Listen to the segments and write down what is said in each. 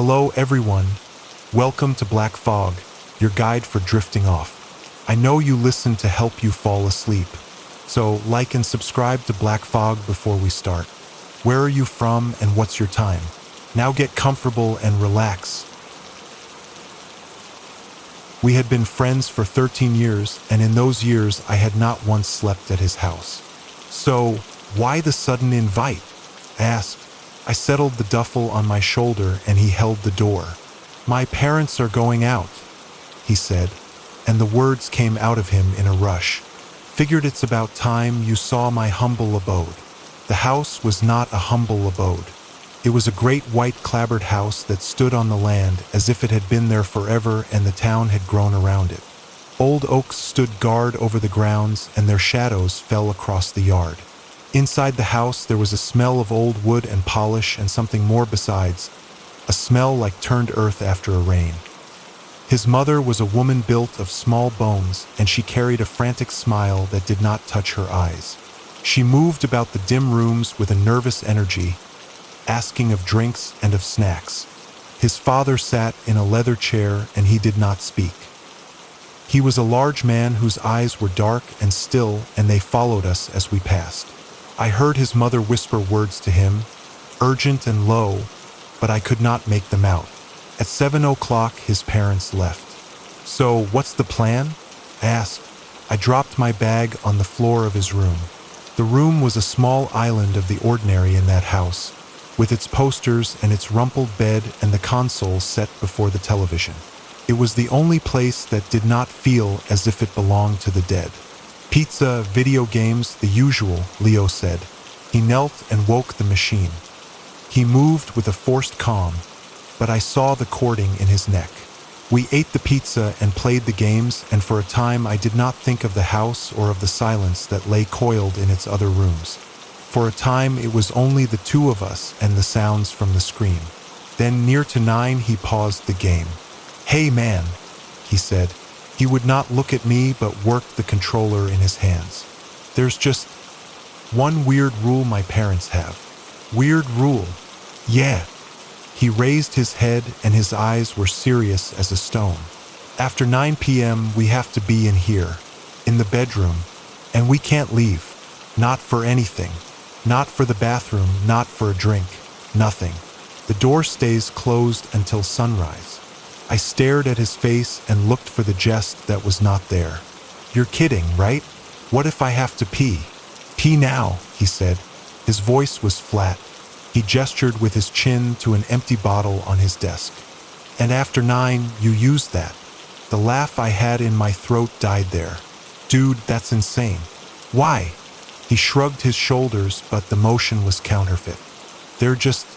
Hello everyone, welcome to Black Fog, your guide for drifting off. I know you listen to help you fall asleep, so like and subscribe to Black Fog before we start. Where are you from and what's your time? Now get comfortable and relax. We had been friends for 13 years, and in those years I had not once slept at his house. So, why the sudden invite? I asked. I settled the duffel on my shoulder and he held the door. My parents are going out, he said, and the words came out of him in a rush. Figured it's about time you saw my humble abode. The house was not a humble abode. It was a great white clapboard house that stood on the land as if it had been there forever and the town had grown around it. Old oaks stood guard over the grounds and their shadows fell across the yard. Inside the house there was a smell of old wood and polish and something more besides, a smell like turned earth after a rain. His mother was a woman built of small bones, and she carried a frantic smile that did not touch her eyes. She moved about the dim rooms with a nervous energy, asking of drinks and of snacks. His father sat in a leather chair and he did not speak. He was a large man whose eyes were dark and still, and they followed us as we passed. I heard his mother whisper words to him, urgent and low, but I could not make them out. At 7 o'clock, his parents left. So, what's the plan? I asked. I dropped my bag on the floor of his room. The room was a small island of the ordinary in that house, with its posters and its rumpled bed and the console set before the television. It was the only place that did not feel as if it belonged to the dead. Pizza, video games, the usual, Leo said. He knelt and woke the machine. He moved with a forced calm, but I saw the cording in his neck. We ate the pizza and played the games, and for a time I did not think of the house or of the silence that lay coiled in its other rooms. For a time it was only the two of us and the sounds from the screen. Then near to 9 he paused the game. "Hey man," he said. He would not look at me but worked the controller in his hands. "There's just one weird rule my parents have." "Weird rule?" "Yeah." He raised his head and his eyes were serious as a stone. "After 9 p.m. we have to be in here, in the bedroom, and we can't leave. Not for anything. Not for the bathroom, not for a drink. Nothing. The door stays closed until sunrise." I stared at his face and looked for the jest that was not there. "You're kidding, right? What if I have to pee?" "Pee now," he said. His voice was flat. He gestured with his chin to an empty bottle on his desk. "And after 9, you use that." The laugh I had in my throat died there. "Dude, that's insane." "Why?" He shrugged his shoulders, but the motion was counterfeit. "They're just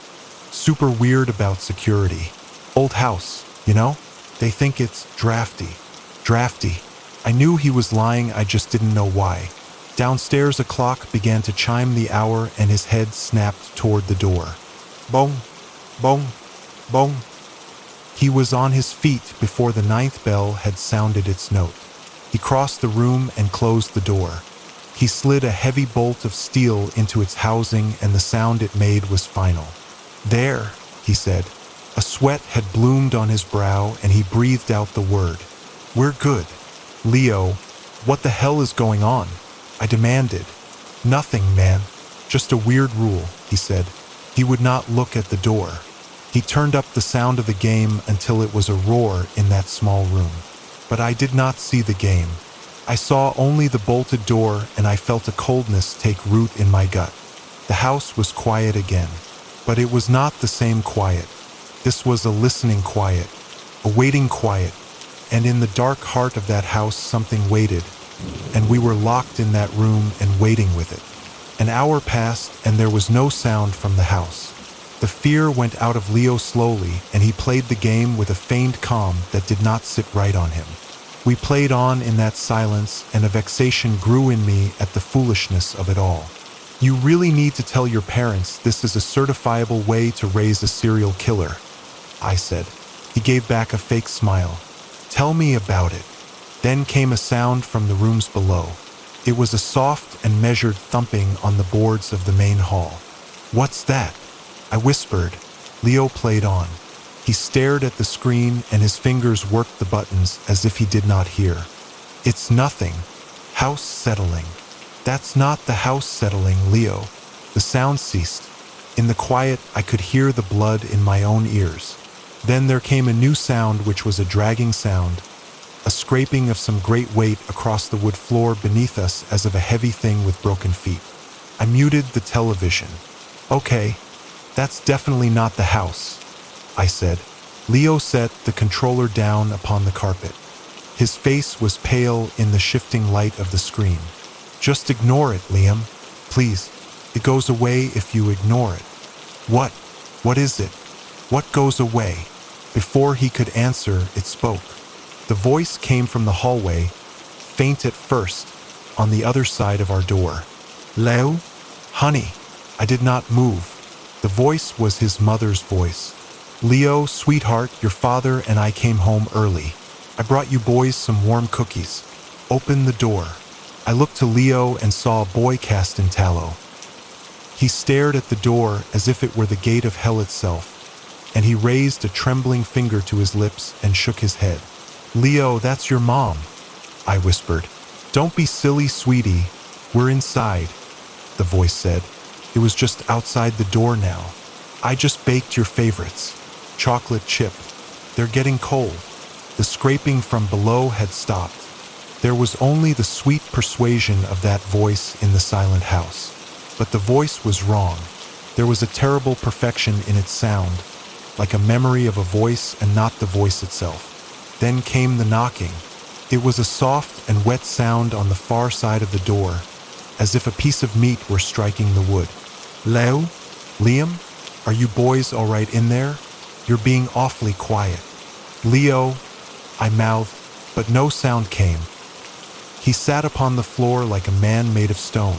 super weird about security. Old house. You know, they think it's drafty. Drafty. I knew he was lying, I just didn't know why. Downstairs a clock began to chime the hour and his head snapped toward the door. Bong, bong, bong. He was on his feet before the 9th bell had sounded its note. He crossed the room and closed the door. He slid a heavy bolt of steel into its housing and the sound it made was final. "There," he said. A sweat had bloomed on his brow and he breathed out the word. "We're good." "Leo, what the hell is going on?" I demanded. "Nothing, man. Just a weird rule," he said. He would not look at the door. He turned up the sound of the game until it was a roar in that small room. But I did not see the game. I saw only the bolted door and I felt a coldness take root in my gut. The house was quiet again. But it was not the same quiet. This was a listening quiet, a waiting quiet, and in the dark heart of that house something waited, and we were locked in that room and waiting with it. An hour passed and there was no sound from the house. The fear went out of Leo slowly and he played the game with a feigned calm that did not sit right on him. We played on in that silence and a vexation grew in me at the foolishness of it all. "You really need to tell your parents this is a certifiable way to raise a serial killer," I said. He gave back a fake smile. "Tell me about it." Then came a sound from the rooms below. It was a soft and measured thumping on the boards of the main hall. "What's that?" I whispered. Leo played on. He stared at the screen and his fingers worked the buttons as if he did not hear. It's nothing. House settling. That's not the house settling, Leo. The sound ceased. In the quiet, I could hear the blood in my own ears. Then there came a new sound, which was a dragging sound, a scraping of some great weight across the wood floor beneath us as of a heavy thing with broken feet. I muted the television. Okay, that's definitely not the house, I said. Leo set the controller down upon the carpet. His face was pale in the shifting light of the screen. Just ignore it, Liam. Please. It goes away if you ignore it. What? What is it? What goes away? Before he could answer, it spoke. The voice came from the hallway, faint at first, on the other side of our door. Leo? Honey. I did not move. The voice was his mother's voice. Leo, sweetheart, your father and I came home early. I brought you boys some warm cookies. Open the door. I looked to Leo and saw a boy cast in tallow. He stared at the door as if it were the gate of hell itself, and he raised a trembling finger to his lips and shook his head. Leo, that's your mom, I whispered. Don't be silly, sweetie. We're inside, the voice said. It was just outside the door now. I just baked your favorites. Chocolate chip. They're getting cold. The scraping from below had stopped. There was only the sweet persuasion of that voice in the silent house. But the voice was wrong. There was a terrible perfection in its sound, like a memory of a voice and not the voice itself. Then came the knocking. It was a soft and wet sound on the far side of the door, as if a piece of meat were striking the wood. Leo? Liam? Are you boys all right in there? You're being awfully quiet. Leo, I mouthed, but no sound came. He sat upon the floor like a man made of stone,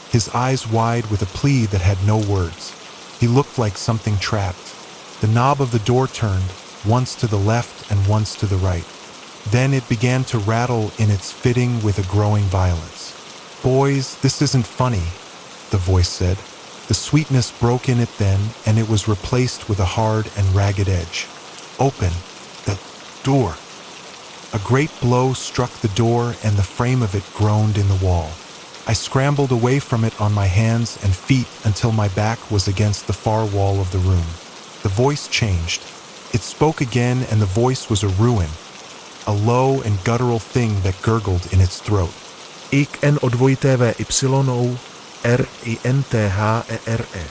his eyes wide with a plea that had no words. He looked like something trapped. The knob of the door turned, once to the left and once to the right. Then it began to rattle in its fitting with a growing violence. Boys, this isn't funny, the voice said. The sweetness broke in it then, and it was replaced with a hard and ragged edge. Open the door. A great blow struck the door, and the frame of it groaned in the wall. I scrambled away from it on my hands and feet until my back was against the far wall of the room. The voice changed. It spoke again, and the voice was a ruin, a low and guttural thing that gurgled in its throat. Ik N O dvojité V Y O R I N T H E R E.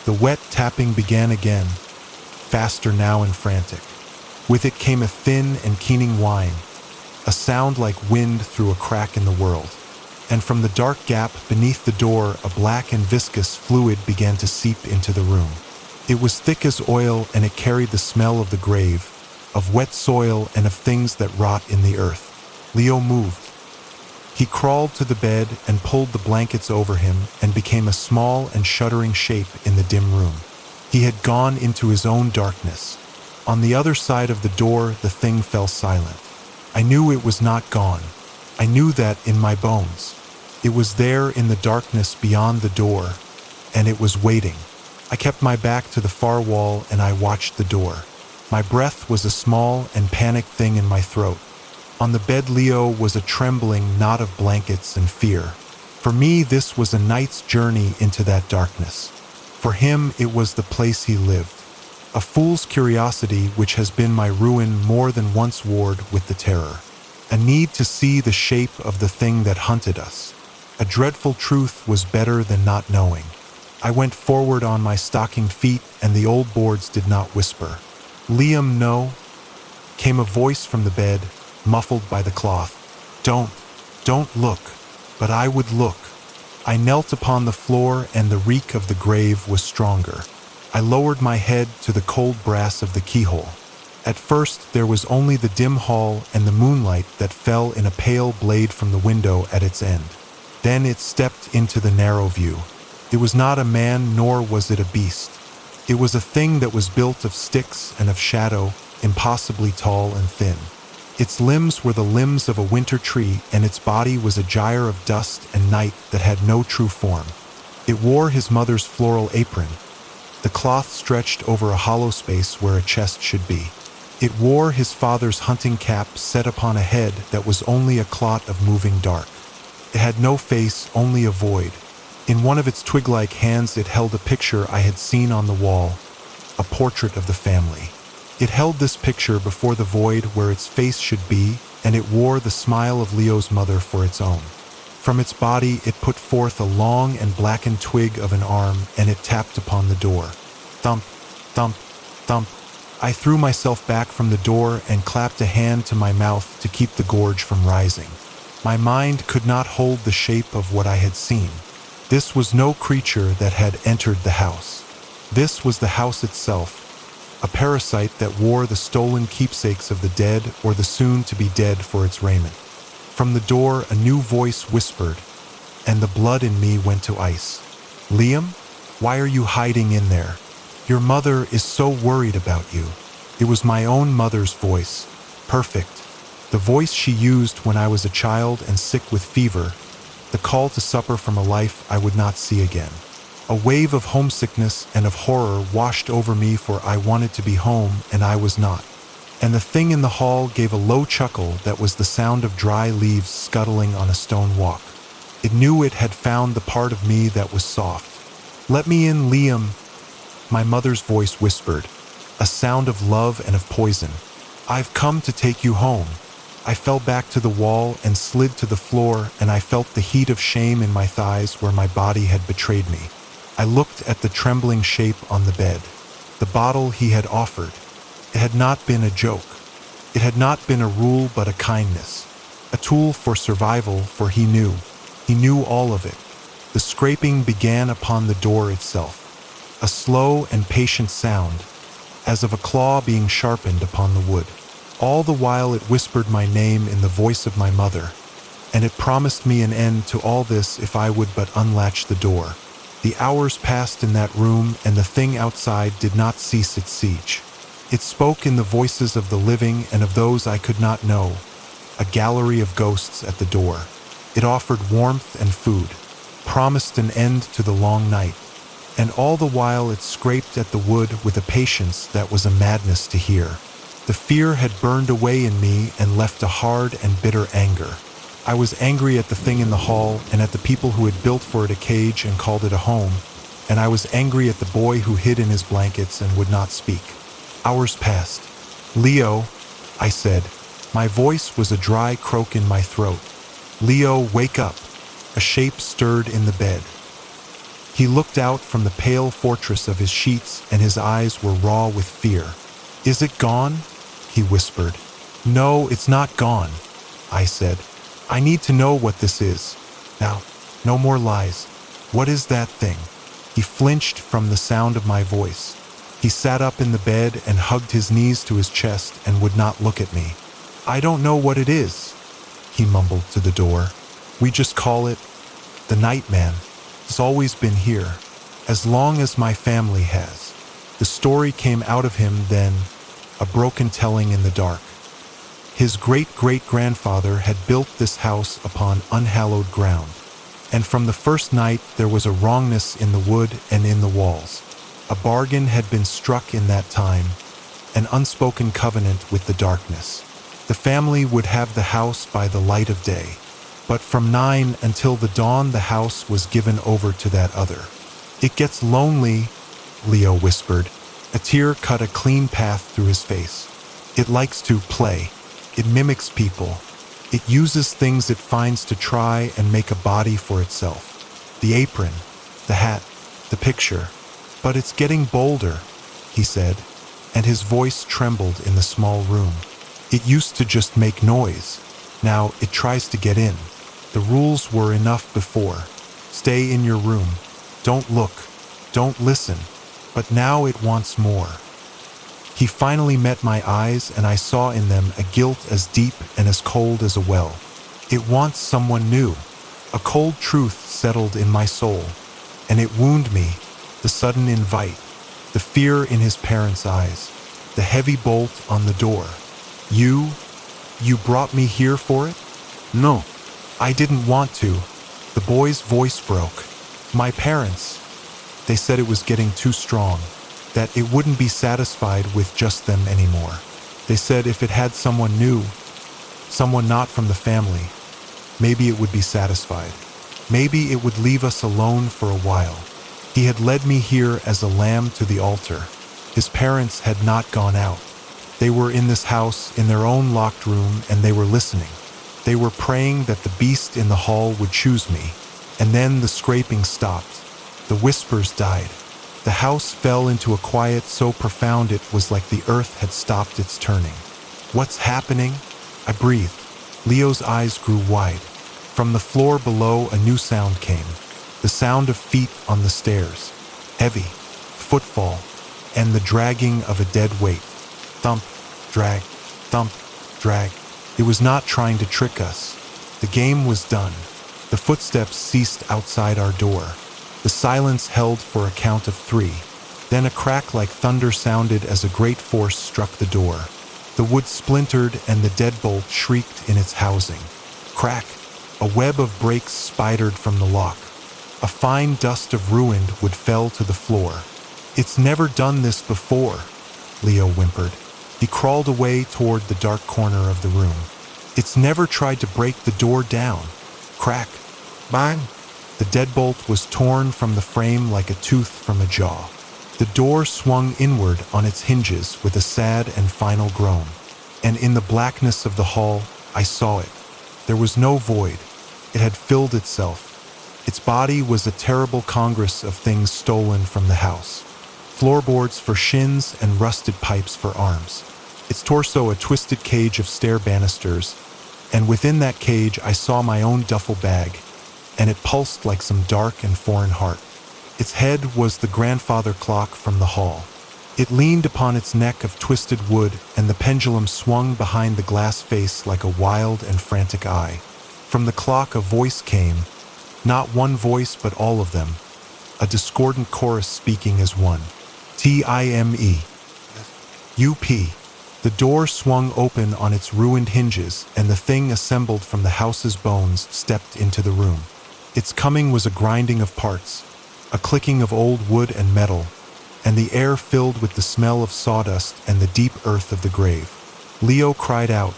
The wet tapping began again, faster now and frantic. With it came a thin and keening whine, a sound like wind through a crack in the world. And from the dark gap beneath the door, a black and viscous fluid began to seep into the room. It was thick as oil, and it carried the smell of the grave, of wet soil and of things that rot in the earth. Leo moved. He crawled to the bed and pulled the blankets over him and became a small and shuddering shape in the dim room. He had gone into his own darkness. On the other side of the door, the thing fell silent. I knew it was not gone. I knew that in my bones. It was there in the darkness beyond the door, and it was waiting. I kept my back to the far wall and I watched the door. My breath was a small and panicked thing in my throat. On the bed, Leo was a trembling knot of blankets and fear. For me, this was a night's journey into that darkness. For him, it was the place he lived. A fool's curiosity which has been my ruin more than once warred with the terror. A need to see the shape of the thing that hunted us. A dreadful truth was better than not knowing. I went forward on my stockinged feet, and the old boards did not whisper. Liam, no, came a voice from the bed, muffled by the cloth. Don't look. But I would look. I knelt upon the floor, and the reek of the grave was stronger. I lowered my head to the cold brass of the keyhole. At first, there was only the dim hall and the moonlight that fell in a pale blade from the window at its end. Then it stepped into the narrow view. It was not a man, nor was it a beast. It was a thing that was built of sticks and of shadow, impossibly tall and thin. Its limbs were the limbs of a winter tree, and its body was a gyre of dust and night that had no true form. It wore his mother's floral apron. The cloth stretched over a hollow space where a chest should be. It wore his father's hunting cap set upon a head that was only a clot of moving dark. It had no face, only a void. In one of its twig-like hands it held a picture I had seen on the wall, a portrait of the family. It held this picture before the void where its face should be, and it wore the smile of Leo's mother for its own. From its body it put forth a long and blackened twig of an arm, and it tapped upon the door. Thump, thump, thump. I threw myself back from the door and clapped a hand to my mouth to keep the gorge from rising. My mind could not hold the shape of what I had seen. This was no creature that had entered the house. This was the house itself, a parasite that wore the stolen keepsakes of the dead or the soon-to-be-dead for its raiment. From the door a new voice whispered, and the blood in me went to ice. "Liam, why are you hiding in there? Your mother is so worried about you." It was my own mother's voice, perfect. The voice she used when I was a child and sick with fever, the call to supper from a life I would not see again. A wave of homesickness and of horror washed over me, for I wanted to be home and I was not. And the thing in the hall gave a low chuckle that was the sound of dry leaves scuttling on a stone walk. It knew it had found the part of me that was soft. "Let me in, Liam," my mother's voice whispered, a sound of love and of poison. "I've come to take you home." I fell back to the wall and slid to the floor, and I felt the heat of shame in my thighs where my body had betrayed me. I looked at the trembling shape on the bed. The bottle he had offered. It had not been a joke. It had not been a rule but a kindness. A tool for survival, for he knew. He knew all of it. The scraping began upon the door itself. A slow and patient sound, as of a claw being sharpened upon the wood. All the while it whispered my name in the voice of my mother, and it promised me an end to all this if I would but unlatch the door. The hours passed in that room, and the thing outside did not cease its siege. It spoke in the voices of the living and of those I could not know, a gallery of ghosts at the door. It offered warmth and food, promised an end to the long night, and all the while it scraped at the wood with a patience that was a madness to hear. The fear had burned away in me and left a hard and bitter anger. I was angry at the thing in the hall and at the people who had built for it a cage and called it a home, and I was angry at the boy who hid in his blankets and would not speak. Hours passed. "Leo," I said. My voice was a dry croak in my throat. "Leo, wake up." A shape stirred in the bed. He looked out from the pale fortress of his sheets, and his eyes were raw with fear. "Is it gone?" he whispered. "No, it's not gone," I said. "I need to know what this is. Now, no more lies. What is that thing?" He flinched from the sound of my voice. He sat up in the bed and hugged his knees to his chest and would not look at me. "I don't know what it is," he mumbled to the door. "We just call it the Nightman. It's always been here, as long as my family has." The story came out of him then, a broken telling in the dark. His great-great-grandfather had built this house upon unhallowed ground, and from the first night there was a wrongness in the wood and in the walls. A bargain had been struck in that time, an unspoken covenant with the darkness. The family would have the house by the light of day, but from 9 until the dawn the house was given over to that other. "It gets lonely," Leo whispered. A tear cut a clean path through his face. "It likes to play. It mimics people. It uses things it finds to try and make a body for itself. The apron, the hat, the picture. But it's getting bolder," he said, and his voice trembled in the small room. "It used to just make noise. Now it tries to get in. The rules were enough before. Stay in your room. Don't look. Don't listen. But now it wants more." He finally met my eyes, and I saw in them a guilt as deep and as cold as a well. It wants someone new. A cold truth settled in my soul, and it wounded me, the sudden invite, the fear in his parents' eyes, the heavy bolt on the door. You brought me here for it?" "No, I didn't want to." The boy's voice broke. "My parents, they said it was getting too strong. that it wouldn't be satisfied with just them anymore. They said if it had someone new, someone not from the family, maybe it would be satisfied. Maybe it would leave us alone for a while. He had led me here as a lamb to the altar. His parents had not gone out. They were in this house in their own locked room, and they were listening. They were praying that the beast in the hall would choose me. And then the scraping stopped. The whispers died. The house fell into a quiet so profound it was like the earth had stopped its turning. What's happening? I breathed. Leo's eyes grew wide. From the floor below, a new sound came. The sound of feet on the stairs. Heavy. Footfall. And the dragging of a dead weight. Thump, drag, thump, drag. It was not trying to trick us. The game was done. The footsteps ceased outside our door. The silence held for a count of 3. Then a crack like thunder sounded as a great force struck the door. The wood splintered and the deadbolt shrieked in its housing. Crack! A web of breaks spidered from the lock. A fine dust of ruined wood fell to the floor. "It's never done this before," Leo whimpered. He crawled away toward the dark corner of the room. "It's never tried to break the door down." Crack! Bang! The deadbolt was torn from the frame like a tooth from a jaw. The door swung inward on its hinges with a sad and final groan. And in the blackness of the hall, I saw it. There was no void. It had filled itself. Its body was a terrible congress of things stolen from the house. Floorboards for shins and rusted pipes for arms. Its torso a twisted cage of stair banisters. And within that cage I saw my own duffel bag, and it pulsed like some dark and foreign heart. Its head was the grandfather clock from the hall. It leaned upon its neck of twisted wood, and the pendulum swung behind the glass face like a wild and frantic eye. From the clock a voice came, not one voice but all of them, a discordant chorus speaking as one. Time. UP. The door swung open on its ruined hinges, and the thing assembled from the house's bones stepped into the room. Its coming was a grinding of parts, a clicking of old wood and metal, and the air filled with the smell of sawdust and the deep earth of the grave. Leo cried out,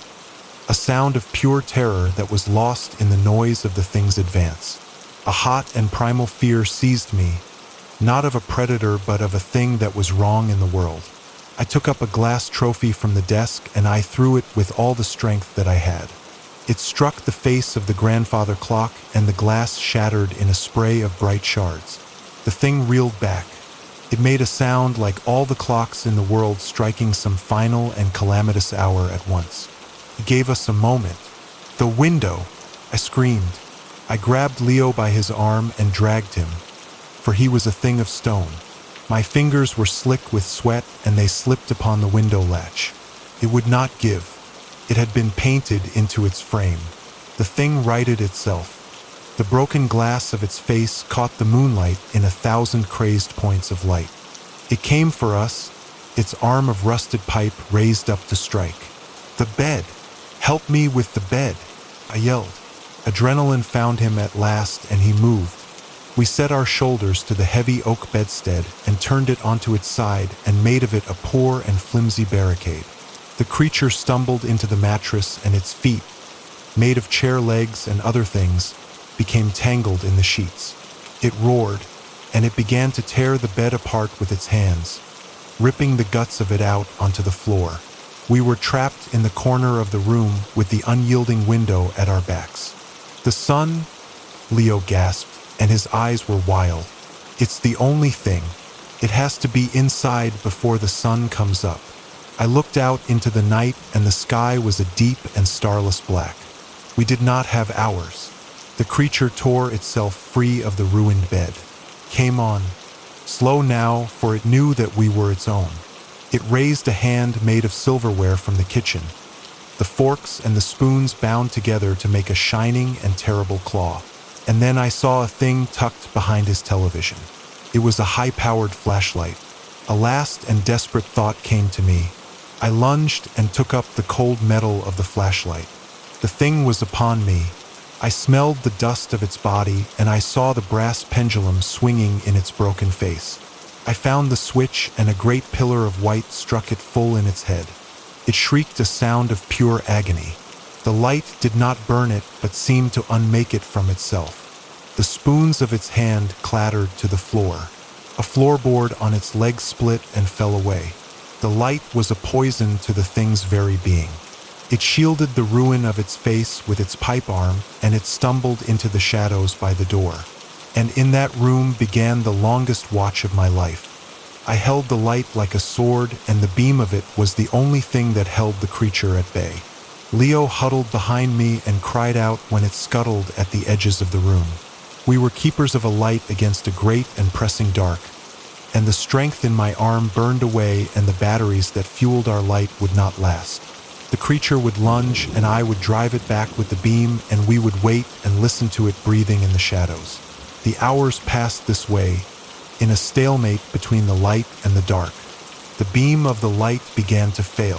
a sound of pure terror that was lost in the noise of the thing's advance. A hot and primal fear seized me, not of a predator but of a thing that was wrong in the world. I took up a glass trophy from the desk and I threw it with all the strength that I had. It struck the face of the grandfather clock and the glass shattered in a spray of bright shards. The thing reeled back. It made a sound like all the clocks in the world striking some final and calamitous hour at once. It gave us a moment. "The window!" I screamed. I grabbed Leo by his arm and dragged him, for he was a thing of stone. My fingers were slick with sweat and they slipped upon the window latch. It would not give. It had been painted into its frame. The thing righted itself. The broken glass of its face caught the moonlight in 1,000 crazed points of light. It came for us, its arm of rusted pipe raised up to strike. "The bed! Help me with the bed!" I yelled. Adrenaline found him at last and he moved. We set our shoulders to the heavy oak bedstead and turned it onto its side and made of it a poor and flimsy barricade. The creature stumbled into the mattress and its feet, made of chair legs and other things, became tangled in the sheets. It roared, and it began to tear the bed apart with its hands, ripping the guts of it out onto the floor. We were trapped in the corner of the room with the unyielding window at our backs. "The sun?" Leo gasped, and his eyes were wild. "It's the only thing. It has to be inside before the sun comes up." I looked out into the night and the sky was a deep and starless black. We did not have hours. The creature tore itself free of the ruined bed. Came on. Slow now, for it knew that we were its own. It raised a hand made of silverware from the kitchen. The forks and the spoons bound together to make a shining and terrible claw. And then I saw a thing tucked behind his television. It was a high-powered flashlight. A last and desperate thought came to me. I lunged and took up the cold metal of the flashlight. The thing was upon me. I smelled the dust of its body and I saw the brass pendulum swinging in its broken face. I found the switch, and a great pillar of white struck it full in its head. It shrieked a sound of pure agony. The light did not burn it, but seemed to unmake it from itself. The spoons of its hand clattered to the floor. A floorboard on its leg split and fell away. The light was a poison to the thing's very being. It shielded the ruin of its face with its pipe arm, and it stumbled into the shadows by the door. And in that room began the longest watch of my life. I held the light like a sword, and the beam of it was the only thing that held the creature at bay. Leo huddled behind me and cried out when it scuttled at the edges of the room. We were keepers of a light against a great and pressing dark, and the strength in my arm burned away, and the batteries that fueled our light would not last. The creature would lunge, and I would drive it back with the beam, and we would wait and listen to it breathing in the shadows. The hours passed this way, in a stalemate between the light and the dark. The beam of the light began to fail,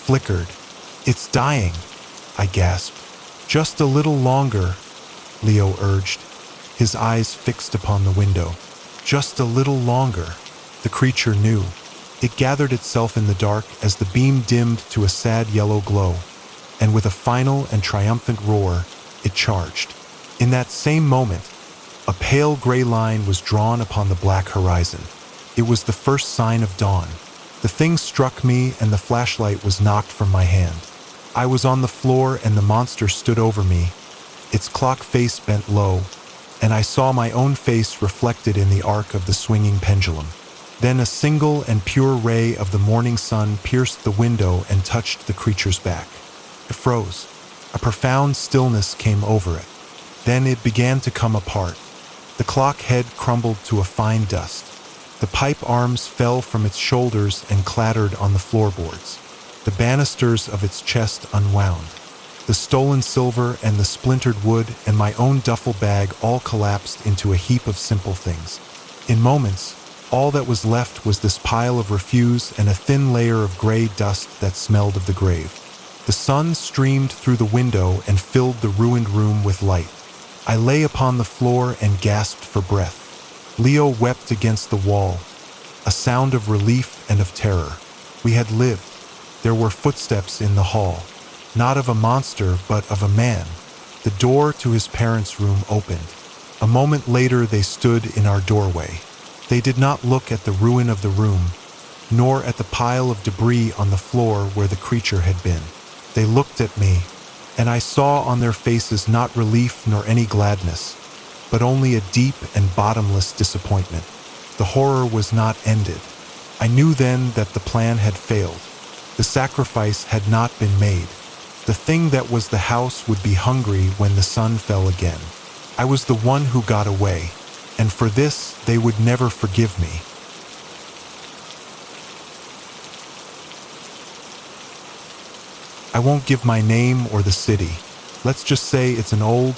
flickered. "It's dying," I gasped. "Just a little longer," Leo urged, his eyes fixed upon the window. "Just a little longer." The creature knew. It gathered itself in the dark as the beam dimmed to a sad yellow glow, and with a final and triumphant roar, it charged. In that same moment, a pale gray line was drawn upon the black horizon. It was the first sign of dawn. The thing struck me, and the flashlight was knocked from my hand. I was on the floor, and the monster stood over me, its clock face bent low, and I saw my own face reflected in the arc of the swinging pendulum. Then a single and pure ray of the morning sun pierced the window and touched the creature's back. It froze. A profound stillness came over it. Then it began to come apart. The clock head crumbled to a fine dust. The pipe arms fell from its shoulders and clattered on the floorboards. The banisters of its chest unwound. The stolen silver and the splintered wood and my own duffel bag all collapsed into a heap of simple things. In moments, all that was left was this pile of refuse and a thin layer of gray dust that smelled of the grave. The sun streamed through the window and filled the ruined room with light. I lay upon the floor and gasped for breath. Leo wept against the wall, a sound of relief and of terror. We had lived. There were footsteps in the hall, not of a monster, but of a man. The door to his parents' room opened. A moment later they stood in our doorway. They did not look at the ruin of the room, nor at the pile of debris on the floor where the creature had been. They looked at me, and I saw on their faces not relief nor any gladness, but only a deep and bottomless disappointment. The horror was not ended. I knew then that the plan had failed. The sacrifice had not been made. The thing that was the house would be hungry when the sun fell again. I was the one who got away, and for this they would never forgive me. I won't give my name or the city. Let's just say it's an old,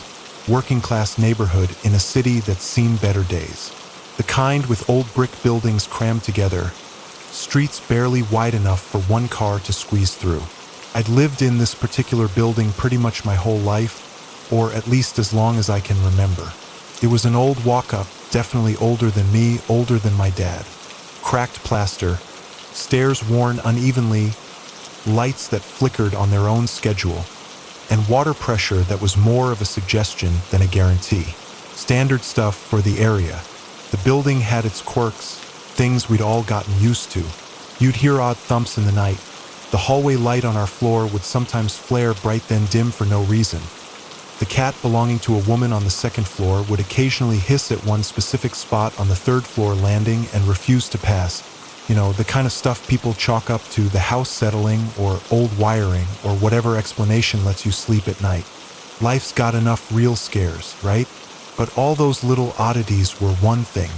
working-class neighborhood in a city that's seen better days. The kind with old brick buildings crammed together, streets barely wide enough for one car to squeeze through. I'd lived in this particular building pretty much my whole life, or at least as long as I can remember. It was an old walk-up, definitely older than me, older than my dad. Cracked plaster, stairs worn unevenly, lights that flickered on their own schedule, and water pressure that was more of a suggestion than a guarantee. Standard stuff for the area. The building had its quirks, things we'd all gotten used to. You'd hear odd thumps in the night. The hallway light on our floor would sometimes flare bright then dim for no reason. The cat belonging to a woman on the second floor would occasionally hiss at one specific spot on the third floor landing and refuse to pass. You know, the kind of stuff people chalk up to the house settling or old wiring or whatever explanation lets you sleep at night. Life's got enough real scares, right? But all those little oddities were one thing.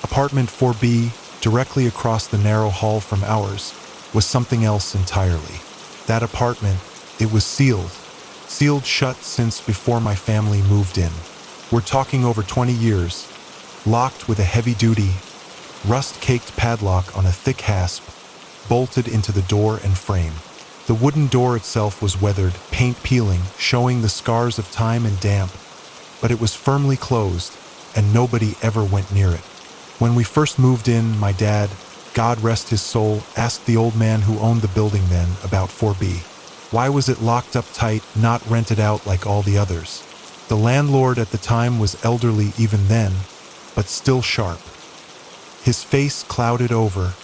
Apartment 4B, directly across the narrow hall from ours, was something else entirely. That apartment, it was sealed shut since before my family moved in. We're talking over 20 years, locked with a heavy-duty, rust-caked padlock on a thick hasp, bolted into the door and frame. The wooden door itself was weathered, paint peeling, showing the scars of time and damp, but it was firmly closed, and nobody ever went near it. When we first moved in, my dad, God rest his soul, asked the old man who owned the building then about 4B. Why was it locked up tight, not rented out like all the others? The landlord at the time was elderly even then, but still sharp. His face clouded over,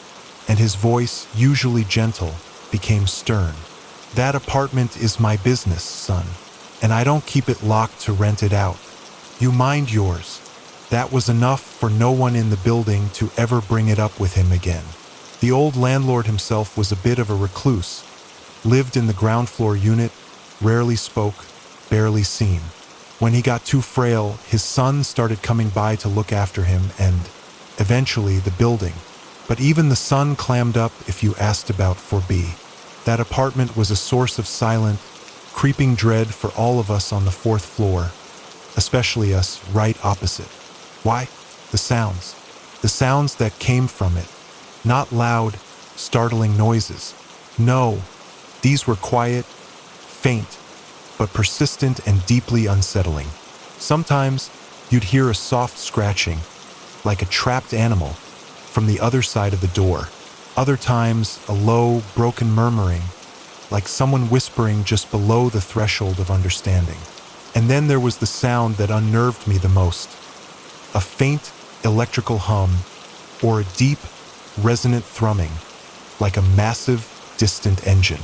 and his voice, usually gentle, became stern. That apartment is my business, son, and I don't keep it locked to rent it out. You mind yours. That was enough for no one in the building to ever bring it up with him again. The old landlord himself was a bit of a recluse, lived in the ground floor unit, rarely spoke, barely seen. When he got too frail, his son started coming by to look after him and, eventually, the building. But even the son clammed up if you asked about 4B. That apartment was a source of silent, creeping dread for all of us on the 4th floor, especially us right opposite. Why? The sounds. The sounds that came from it. Not loud, startling noises. No, these were quiet, faint, but persistent and deeply unsettling. Sometimes you'd hear a soft scratching, like a trapped animal, from the other side of the door. Other times, a low, broken murmuring, like someone whispering just below the threshold of understanding. And then there was the sound that unnerved me the most. A faint, electrical hum, or a deep, resonant thrumming, like a massive, distant engine.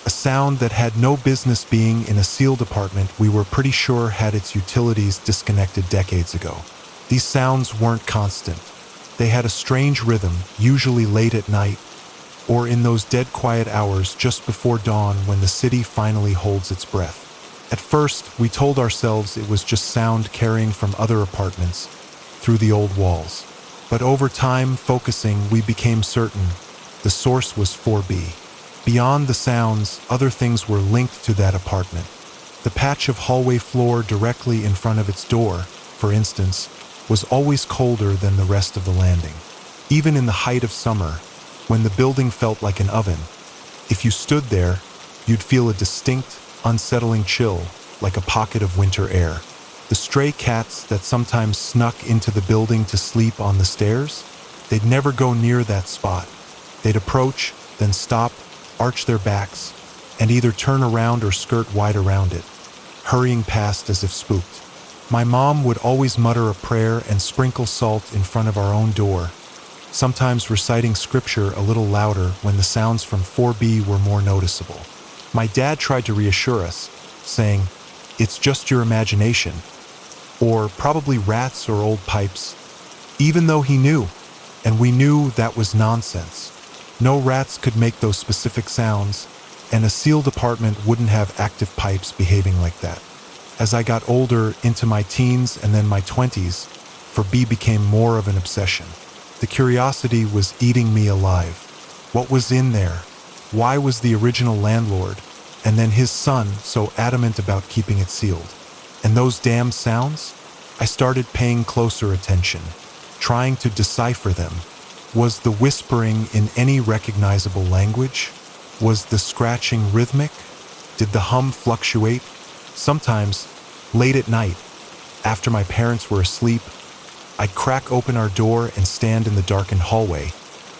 A sound that had no business being in a sealed apartment we were pretty sure had its utilities disconnected decades ago. These sounds weren't constant. They had a strange rhythm, usually late at night, or in those dead quiet hours just before dawn when the city finally holds its breath. At first, we told ourselves it was just sound carrying from other apartments through the old walls. But over time, focusing, we became certain the source was 4B. Beyond the sounds, other things were linked to that apartment. The patch of hallway floor directly in front of its door, for instance, was always colder than the rest of the landing. Even in the height of summer, when the building felt like an oven, if you stood there, you'd feel a distinct, unsettling chill, like a pocket of winter air. The stray cats that sometimes snuck into the building to sleep on the stairs, they'd never go near that spot. They'd approach, then stop, arch their backs, and either turn around or skirt wide around it, hurrying past as if spooked. My mom would always mutter a prayer and sprinkle salt in front of our own door, sometimes reciting scripture a little louder when the sounds from 4B were more noticeable. My dad tried to reassure us, saying, "It's just your imagination," or probably rats or old pipes, even though he knew, and we knew that was nonsense. No rats could make those specific sounds, and a sealed apartment wouldn't have active pipes behaving like that. As I got older, into my teens and then my 20s, 4B became more of an obsession. The curiosity was eating me alive. What was in there? Why was the original landlord, and then his son, so adamant about keeping it sealed? And those damn sounds? I started paying closer attention, trying to decipher them. Was the whispering in any recognizable language? Was the scratching rhythmic? Did the hum fluctuate? Sometimes, late at night, after my parents were asleep, I'd crack open our door and stand in the darkened hallway,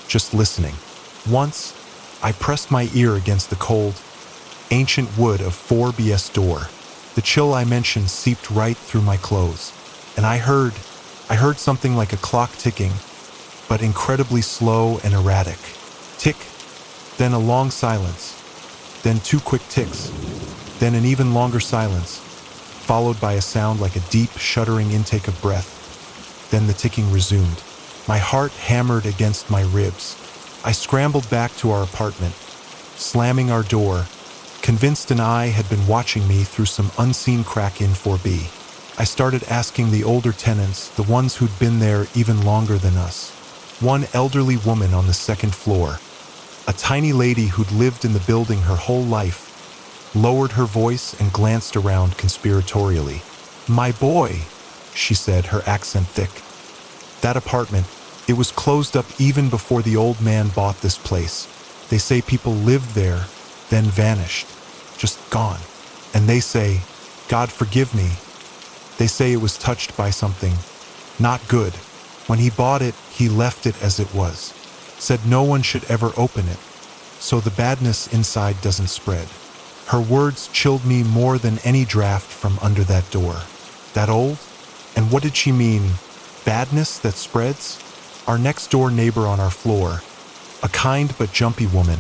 just listening. Once, I pressed my ear against the cold, ancient wood of 4B's door. The chill I mentioned seeped right through my clothes, and I heard something like a clock ticking, but incredibly slow and erratic. Tick, then a long silence, then 2 quick ticks, then an even longer silence, followed by a sound like a deep, shuddering intake of breath. Then the ticking resumed. My heart hammered against my ribs. I scrambled back to our apartment, slamming our door, convinced an eye had been watching me through some unseen crack in 4B. I started asking the older tenants, the ones who'd been there even longer than us. One elderly woman on the 2nd floor, a tiny lady who'd lived in the building her whole life, lowered her voice and glanced around conspiratorially. "My boy," she said, her accent thick. That apartment, it was closed up even before the old man bought this place. They say people lived there, then vanished, just gone. And they say, God forgive me, they say it was touched by something not good, When he bought it, he left it as it was. Said no one should ever open it, so the badness inside doesn't spread. Her words chilled me more than any draft from under that door. That old? And what did she mean? Badness that spreads? Our next-door neighbor on our floor, a kind but jumpy woman,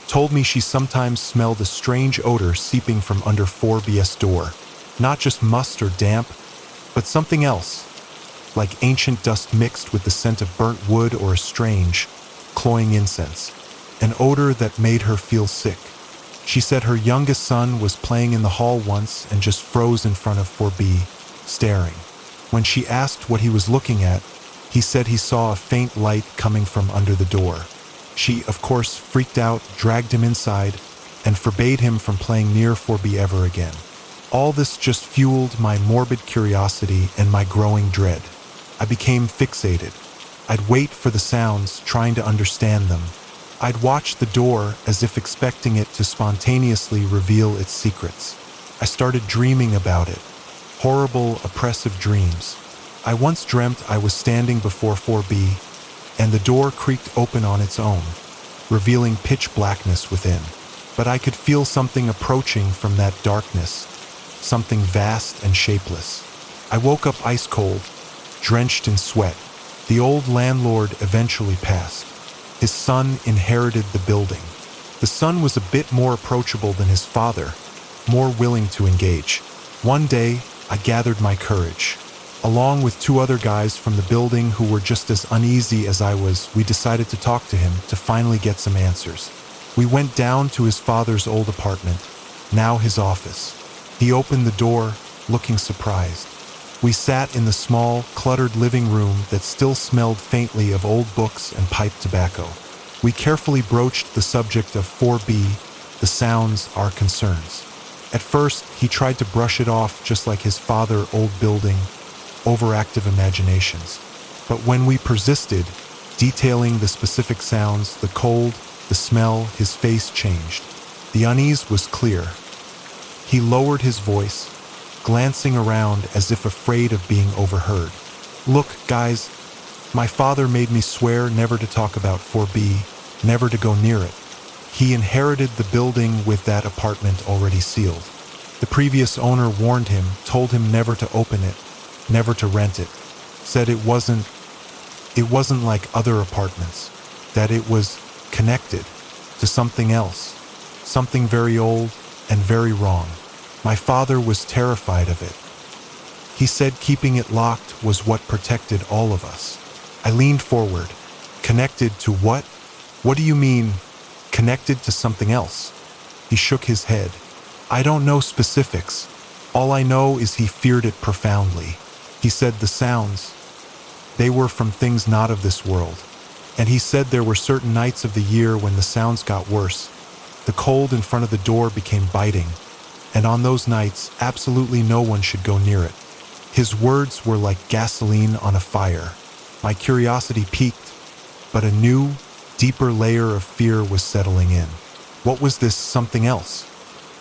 told me she sometimes smelled a strange odor seeping from under 4B's door. Not just must or damp, but something else, like ancient dust mixed with the scent of burnt wood or a strange, cloying incense. An odor that made her feel sick. She said her youngest son was playing in the hall once and just froze in front of 4B, staring. When she asked what he was looking at, he said he saw a faint light coming from under the door. She, of course, freaked out, dragged him inside, and forbade him from playing near 4B ever again. All this just fueled my morbid curiosity and my growing dread. I became fixated. I'd wait for the sounds, trying to understand them. I'd watch the door as if expecting it to spontaneously reveal its secrets. I started dreaming about it. Horrible, oppressive dreams. I once dreamt I was standing before 4B, and the door creaked open on its own, revealing pitch blackness within. But I could feel something approaching from that darkness, something vast and shapeless. I woke up ice cold, drenched in sweat. The old landlord eventually passed. His son inherited the building. The son was a bit more approachable than his father, more willing to engage. One day, I gathered my courage. Along with 2 other guys from the building who were just as uneasy as I was, we decided to talk to him to finally get some answers. We went down to his father's old apartment, now his office. He opened the door, looking surprised. We sat in the small, cluttered living room that still smelled faintly of old books and pipe tobacco. We carefully broached the subject of 4B, the sounds, our concerns. At first, he tried to brush it off just like his father, old building, overactive imaginations. But when we persisted, detailing the specific sounds, the cold, the smell, his face changed. The unease was clear. He lowered his voice, glancing around as if afraid of being overheard. Look, guys, my father made me swear never to talk about 4B, never to go near it. He inherited the building with that apartment already sealed. The previous owner warned him, told him never to open it, never to rent it, said it wasn't like other apartments, that it was connected to something else, something very old and very wrong. My father was terrified of it. He said keeping it locked was what protected all of us. I leaned forward. Connected to what? What do you mean, connected to something else? He shook his head. I don't know specifics. All I know is he feared it profoundly. He said the sounds, they were from things not of this world. And he said there were certain nights of the year when the sounds got worse. The cold in front of the door became biting. And on those nights, absolutely no one should go near it. His words were like gasoline on a fire. My curiosity piqued, but a new, deeper layer of fear was settling in. What was this something else?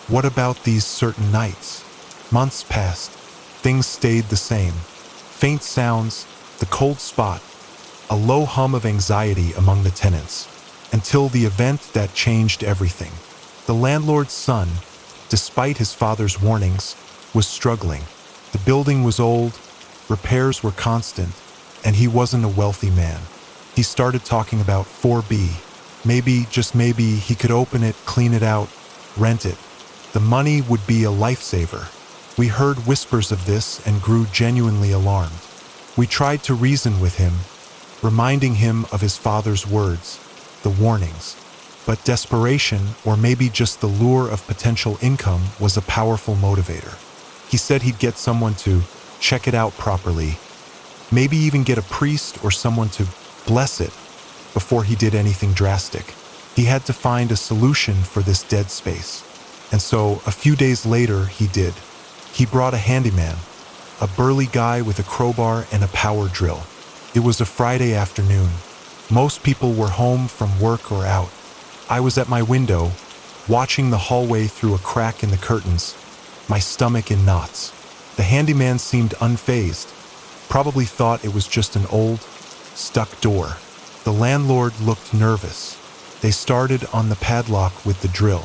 What about these certain nights? Months passed. Things stayed the same. Faint sounds, the cold spot, a low hum of anxiety among the tenants, until the event that changed everything. The landlord's son, despite his father's warnings, was struggling. The building was old, repairs were constant, and he wasn't a wealthy man. He started talking about 4B. Maybe, just maybe, he could open it, clean it out, rent it. The money would be a lifesaver. We heard whispers of this and grew genuinely alarmed. We tried to reason with him, reminding him of his father's words, the warnings. But desperation, or maybe just the lure of potential income, was a powerful motivator. He said he'd get someone to check it out properly, maybe even get a priest or someone to bless it before he did anything drastic. He had to find a solution for this dead space. And so, a few days later, he did. He brought a handyman, a burly guy with a crowbar and a power drill. It was a Friday afternoon. Most people were home from work or out. I was at my window, watching the hallway through a crack in the curtains, my stomach in knots. The handyman seemed unfazed. Probably thought it was just an old, stuck door. The landlord looked nervous. They started on the padlock with the drill.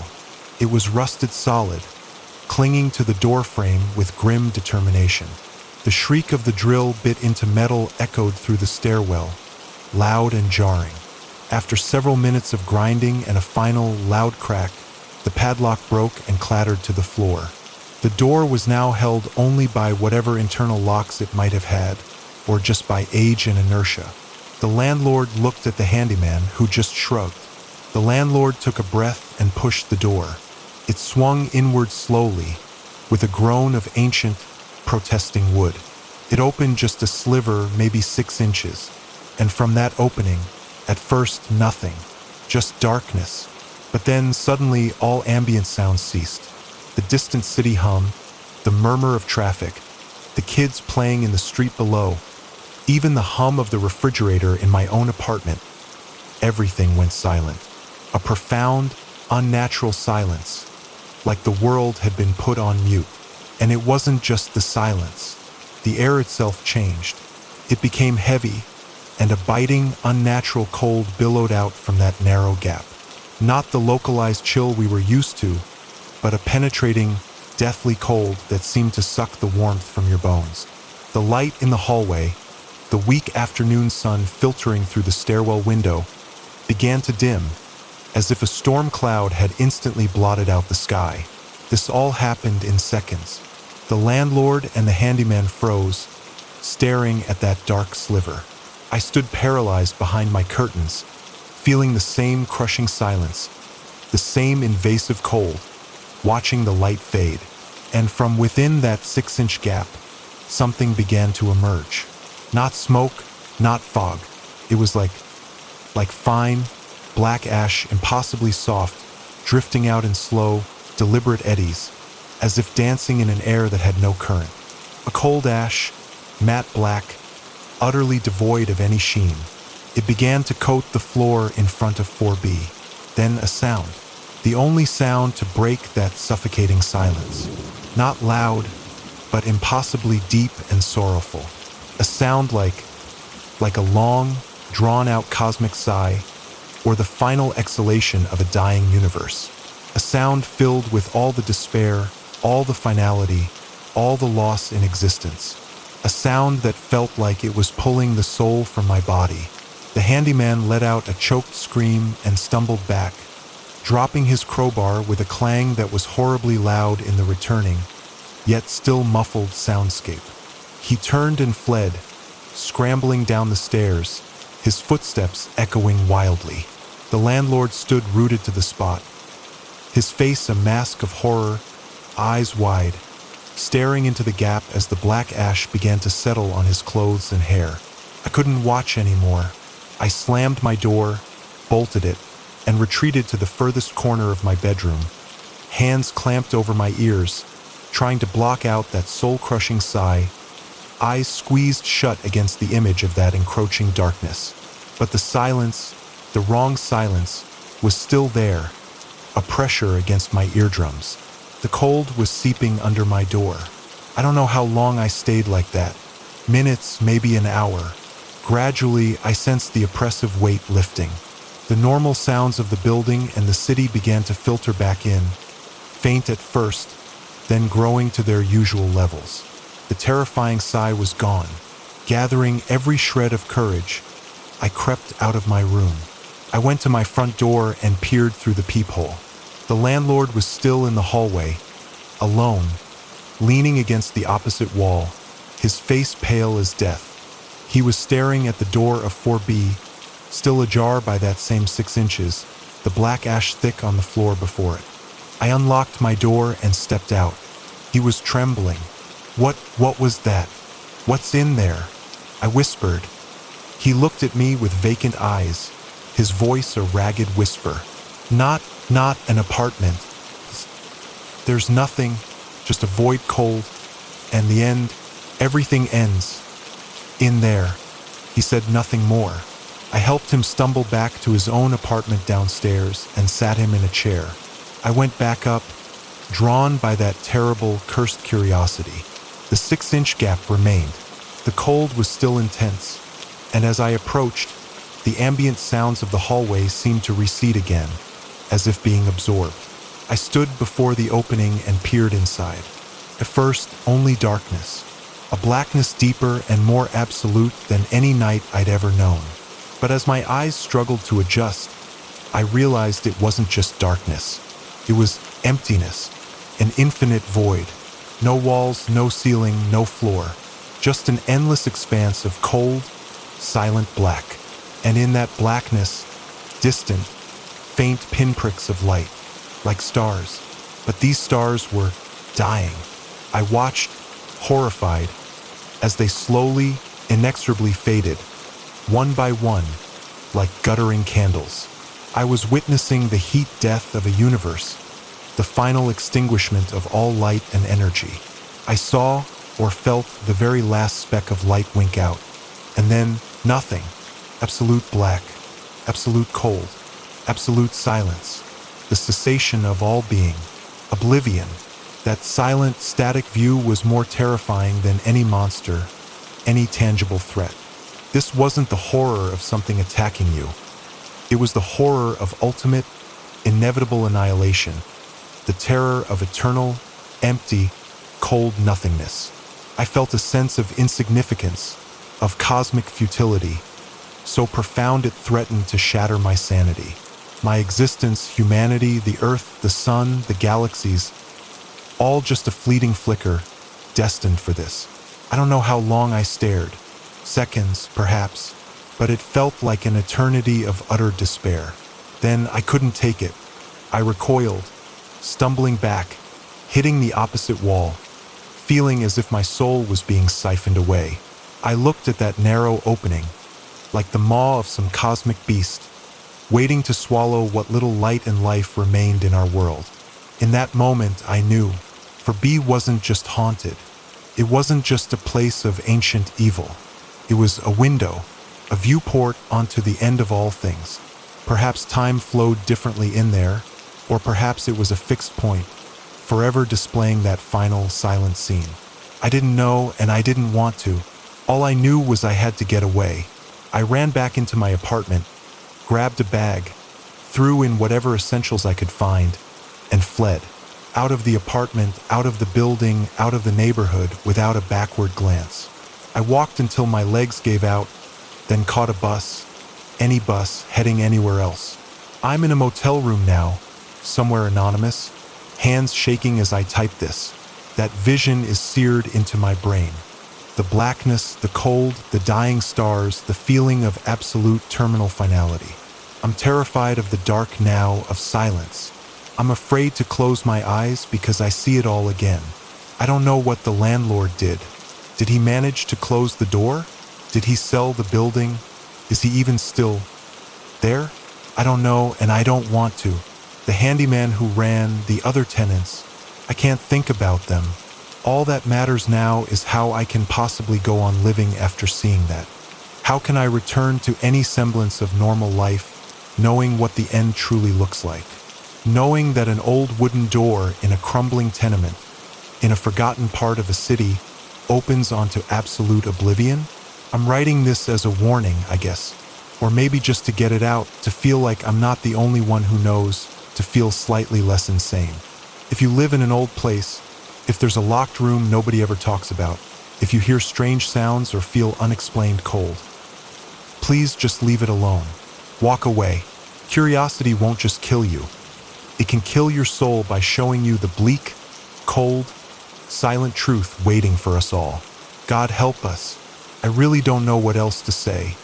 It was rusted solid, clinging to the door frame with grim determination. The shriek of the drill bit into metal echoed through the stairwell, loud and jarring. After several minutes of grinding and a final loud crack, the padlock broke and clattered to the floor. The door was now held only by whatever internal locks it might have had, or just by age and inertia. The landlord looked at the handyman, who just shrugged. The landlord took a breath and pushed the door. It swung inward slowly, with a groan of ancient, protesting wood. It opened just a sliver, maybe 6 inches, and from that opening, at first nothing, just darkness. But then suddenly all ambient sounds ceased. The distant city hum, the murmur of traffic, the kids playing in the street below, even the hum of the refrigerator in my own apartment. Everything went silent. A profound, unnatural silence, like the world had been put on mute. And it wasn't just the silence. The air itself changed. It became heavy, and a biting, unnatural cold billowed out from that narrow gap. Not the localized chill we were used to, but a penetrating, deathly cold that seemed to suck the warmth from your bones. The light in the hallway, the weak afternoon sun filtering through the stairwell window, began to dim, as if a storm cloud had instantly blotted out the sky. This all happened in seconds. The landlord and the handyman froze, staring at that dark sliver. I stood paralyzed behind my curtains, feeling the same crushing silence, the same invasive cold, watching the light fade. And from within that 6-inch gap, something began to emerge. Not smoke, not fog. It was like fine, black ash, impossibly soft, drifting out in slow, deliberate eddies, as if dancing in an air that had no current. A cold ash, matte black, utterly devoid of any sheen. It began to coat the floor in front of 4B. Then a sound, the only sound to break that suffocating silence. Not loud, but impossibly deep and sorrowful. A sound like a long, drawn-out cosmic sigh, or the final exhalation of a dying universe. A sound filled with all the despair, all the finality, all the loss in existence. A sound that felt like it was pulling the soul from my body. The handyman let out a choked scream and stumbled back, dropping his crowbar with a clang that was horribly loud in the returning, yet still muffled soundscape. He turned and fled, scrambling down the stairs, his footsteps echoing wildly. The landlord stood rooted to the spot, his face a mask of horror, eyes wide, staring into the gap as the black ash began to settle on his clothes and hair. I couldn't watch anymore. I slammed my door, bolted it, and retreated to the furthest corner of my bedroom, hands clamped over my ears, trying to block out that soul-crushing sigh, eyes squeezed shut against the image of that encroaching darkness. But the silence, the wrong silence, was still there, a pressure against my eardrums. The cold was seeping under my door. I don't know how long I stayed like that. Minutes, maybe an hour. Gradually, I sensed the oppressive weight lifting. The normal sounds of the building and the city began to filter back in, faint at first, then growing to their usual levels. The terrifying sigh was gone. Gathering every shred of courage, I crept out of my room. I went to my front door and peered through the peephole. The landlord was still in the hallway, alone, leaning against the opposite wall, his face pale as death. He was staring at the door of 4B, still ajar by that same 6 inches, the black ash thick on the floor before it. I unlocked my door and stepped out. He was trembling. What was that? What's in there? I whispered. He looked at me with vacant eyes, his voice a ragged whisper. Not an apartment. There's nothing, just a void cold, and the end, everything ends. In there. He said nothing more. I helped him stumble back to his own apartment downstairs and sat him in a chair. I went back up, drawn by that terrible, cursed curiosity. The 6-inch gap remained. The cold was still intense, and as I approached, the ambient sounds of the hallway seemed to recede again, as if being absorbed. I stood before the opening and peered inside. At first, only darkness, a blackness deeper and more absolute than any night I'd ever known. But as my eyes struggled to adjust, I realized it wasn't just darkness. It was emptiness, an infinite void. No walls, no ceiling, no floor. Just an endless expanse of cold, silent black. And in that blackness, distant, faint pinpricks of light, like stars. But these stars were dying. I watched, horrified, as they slowly, inexorably faded, one by one, like guttering candles. I was witnessing the heat death of a universe, the final extinguishment of all light and energy. I saw or felt the very last speck of light wink out, and then nothing. Absolute black, absolute cold, absolute silence, the cessation of all being, oblivion. That silent, static view was more terrifying than any monster, any tangible threat. This wasn't the horror of something attacking you. It was the horror of ultimate, inevitable annihilation, the terror of eternal, empty, cold nothingness. I felt a sense of insignificance, of cosmic futility, so profound it threatened to shatter my sanity. My existence, humanity, the earth, the sun, the galaxies, all just a fleeting flicker, destined for this. I don't know how long I stared, seconds, perhaps, but it felt like an eternity of utter despair. Then I couldn't take it. I recoiled, stumbling back, hitting the opposite wall, feeling as if my soul was being siphoned away. I looked at that narrow opening, like the maw of some cosmic beast, waiting to swallow what little light and life remained in our world. In that moment, I knew, for B wasn't just haunted. It wasn't just a place of ancient evil. It was a window, a viewport onto the end of all things. Perhaps time flowed differently in there, or perhaps it was a fixed point, forever displaying that final silent scene. I didn't know, and I didn't want to. All I knew was I had to get away. I ran back into my apartment, grabbed a bag, threw in whatever essentials I could find, and fled. Out of the apartment, out of the building, out of the neighborhood, without a backward glance. I walked until my legs gave out, then caught a bus, any bus, heading anywhere else. I'm in a motel room now, somewhere anonymous, hands shaking as I type this. That vision is seared into my brain. The blackness, the cold, the dying stars, the feeling of absolute terminal finality. I'm terrified of the dark now, of silence. I'm afraid to close my eyes because I see it all again. I don't know what the landlord did. Did he manage to close the door? Did he sell the building? Is he even still there? I don't know, and I don't want to. The handyman who ran, the other tenants, I can't think about them. All that matters now is how I can possibly go on living after seeing that. How can I return to any semblance of normal life, knowing what the end truly looks like? Knowing that an old wooden door in a crumbling tenement, in a forgotten part of a city, opens onto absolute oblivion? I'm writing this as a warning, I guess. Or maybe just to get it out, to feel like I'm not the only one who knows, to feel slightly less insane. If you live in an old place, if there's a locked room nobody ever talks about, if you hear strange sounds or feel unexplained cold, please just leave it alone. Walk away. Curiosity won't just kill you. It can kill your soul by showing you the bleak, cold, silent truth waiting for us all. God help us. I really don't know what else to say.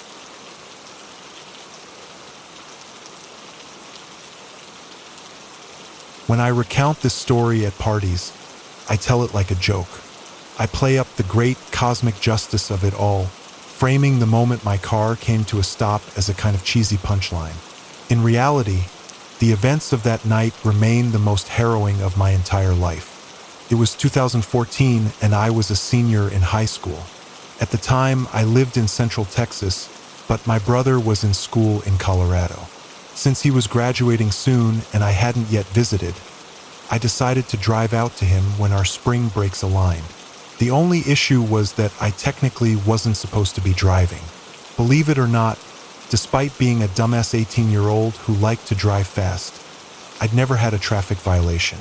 When I recount this story at parties, I tell it like a joke. I play up the great cosmic justice of it all, framing the moment my car came to a stop as a kind of cheesy punchline. In reality, the events of that night remain the most harrowing of my entire life. It was 2014 and I was a senior in high school. At the time, I lived in Central Texas, but my brother was in school in Colorado. Since he was graduating soon and I hadn't yet visited, I decided to drive out to him when our spring breaks aligned. The only issue was that I technically wasn't supposed to be driving. Believe it or not, despite being a dumbass 18-year-old who liked to drive fast, I'd never had a traffic violation.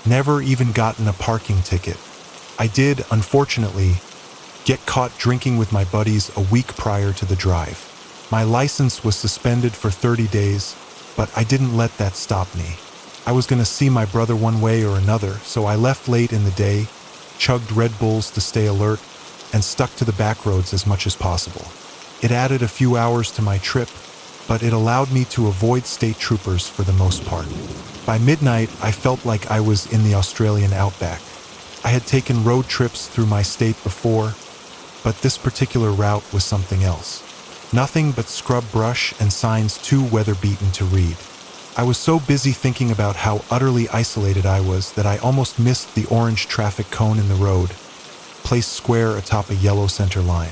Never even gotten a parking ticket. I did, unfortunately, get caught drinking with my buddies a week prior to the drive. My license was suspended for 30 days, but I didn't let that stop me. I was going to see my brother one way or another, so I left late in the day, chugged Red Bulls to stay alert, and stuck to the back roads as much as possible. It added a few hours to my trip, but it allowed me to avoid state troopers for the most part. By midnight, I felt like I was in the Australian outback. I had taken road trips through my state before, but this particular route was something else. Nothing but scrub brush and signs too weather-beaten to read. I was so busy thinking about how utterly isolated I was that I almost missed the orange traffic cone in the road, placed square atop a yellow center line.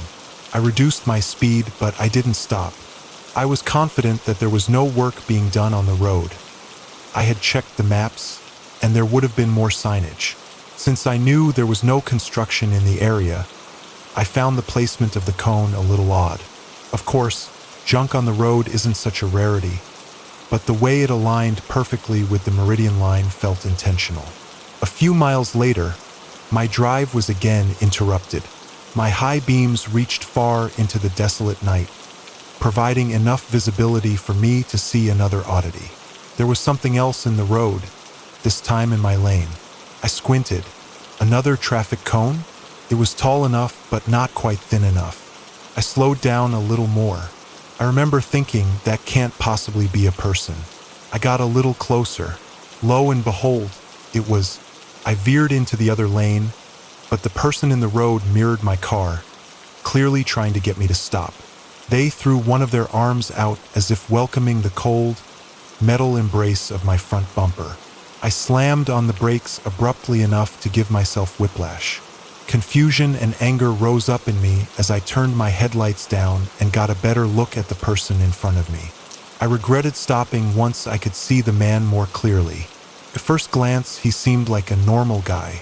I reduced my speed, but I didn't stop. I was confident that there was no work being done on the road. I had checked the maps, and there would have been more signage. Since I knew there was no construction in the area, I found the placement of the cone a little odd. Of course, junk on the road isn't such a rarity, but the way it aligned perfectly with the meridian line felt intentional. A few miles later, my drive was again interrupted. My high beams reached far into the desolate night, providing enough visibility for me to see another oddity. There was something else in the road, this time in my lane. I squinted. Another traffic cone? It was tall enough, but not quite thin enough. I slowed down a little more. I remember thinking that can't possibly be a person. I got a little closer. Lo and behold, it was. I veered into the other lane, but the person in the road mirrored my car, clearly trying to get me to stop. They threw one of their arms out as if welcoming the cold, metal embrace of my front bumper. I slammed on the brakes abruptly enough to give myself whiplash. Confusion and anger rose up in me as I turned my headlights down and got a better look at the person in front of me. I regretted stopping once I could see the man more clearly. At first glance, he seemed like a normal guy.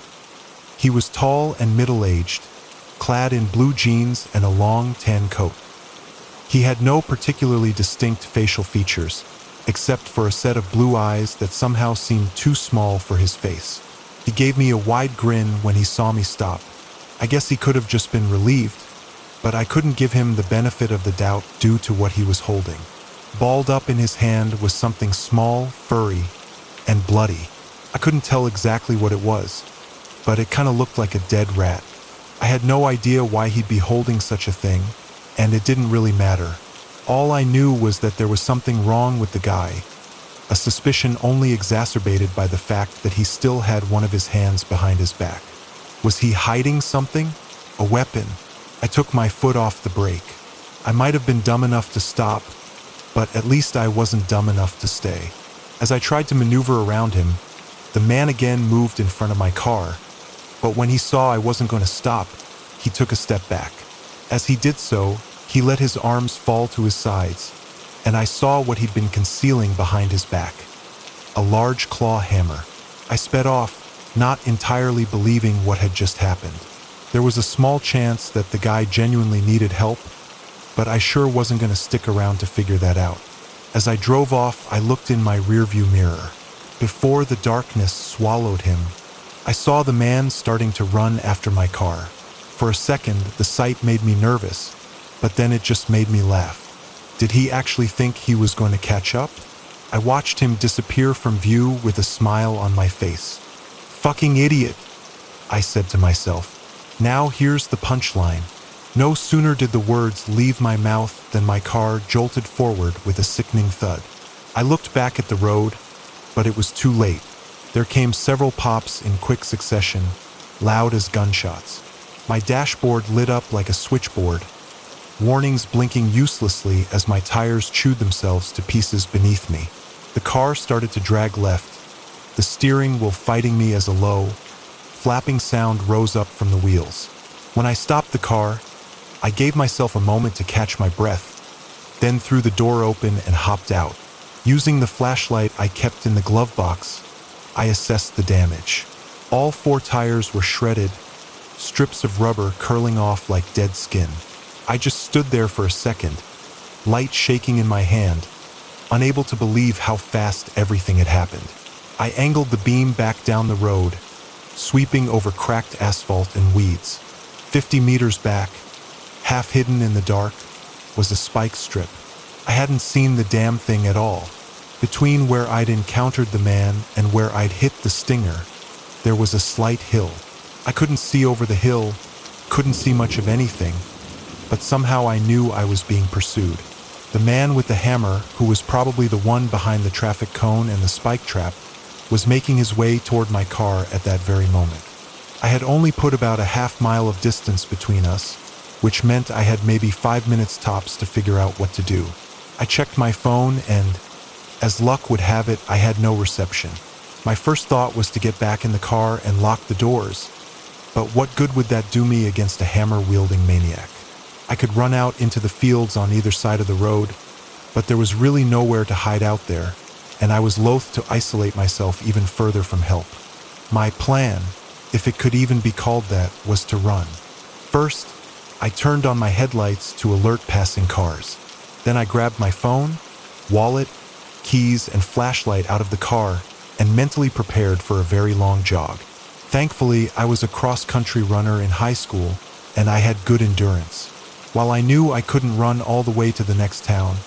He was tall and middle-aged, clad in blue jeans and a long tan coat. He had no particularly distinct facial features, except for a set of blue eyes that somehow seemed too small for his face. He gave me a wide grin when he saw me stop. I guess he could have just been relieved, but I couldn't give him the benefit of the doubt due to what he was holding. Balled up in his hand was something small, furry, and bloody. I couldn't tell exactly what it was, but it kind of looked like a dead rat. I had no idea why he'd be holding such a thing, and it didn't really matter. All I knew was that there was something wrong with the guy, a suspicion only exacerbated by the fact that he still had one of his hands behind his back. Was he hiding something? A weapon? I took my foot off the brake. I might have been dumb enough to stop, but at least I wasn't dumb enough to stay. As I tried to maneuver around him, the man again moved in front of my car, but when he saw I wasn't going to stop, he took a step back. As he did so, he let his arms fall to his sides, and I saw what he'd been concealing behind his back. A large claw hammer. I sped off, not entirely believing what had just happened. There was a small chance that the guy genuinely needed help, but I sure wasn't going to stick around to figure that out. As I drove off, I looked in my rearview mirror. Before the darkness swallowed him, I saw the man starting to run after my car. For a second, the sight made me nervous, but then it just made me laugh. Did he actually think he was going to catch up? I watched him disappear from view with a smile on my face. Fucking idiot, I said to myself. Now here's the punchline. No sooner did the words leave my mouth than my car jolted forward with a sickening thud. I looked back at the road, but it was too late. There came several pops in quick succession, loud as gunshots. My dashboard lit up like a switchboard, warnings blinking uselessly as my tires chewed themselves to pieces beneath me. The car started to drag left, the steering wheel fighting me as a low, flapping sound rose up from the wheels. When I stopped the car, I gave myself a moment to catch my breath, then threw the door open and hopped out. Using the flashlight I kept in the glove box, I assessed the damage. All 4 tires were shredded, strips of rubber curling off like dead skin. I just stood there for a second, light shaking in my hand, unable to believe how fast everything had happened. I angled the beam back down the road, sweeping over cracked asphalt and weeds. 50 meters back, half hidden in the dark, was a spike strip. I hadn't seen the damn thing at all. Between where I'd encountered the man and where I'd hit the stinger, there was a slight hill. I couldn't see over the hill, couldn't see much of anything, but somehow I knew I was being pursued. The man with the hammer, who was probably the one behind the traffic cone and the spike trap, was making his way toward my car at that very moment. I had only put about a half-mile of distance between us, which meant I had maybe 5 minutes tops to figure out what to do. I checked my phone and, as luck would have it, I had no reception. My first thought was to get back in the car and lock the doors, but what good would that do me against a hammer-wielding maniac? I could run out into the fields on either side of the road, but there was really nowhere to hide out there, and I was loath to isolate myself even further from help. My plan, if it could even be called that, was to run. First, I turned on my headlights to alert passing cars. Then I grabbed my phone, wallet, keys, and flashlight out of the car and mentally prepared for a very long jog. Thankfully, I was a cross-country runner in high school, and I had good endurance. While I knew I couldn't run all the way to the next town,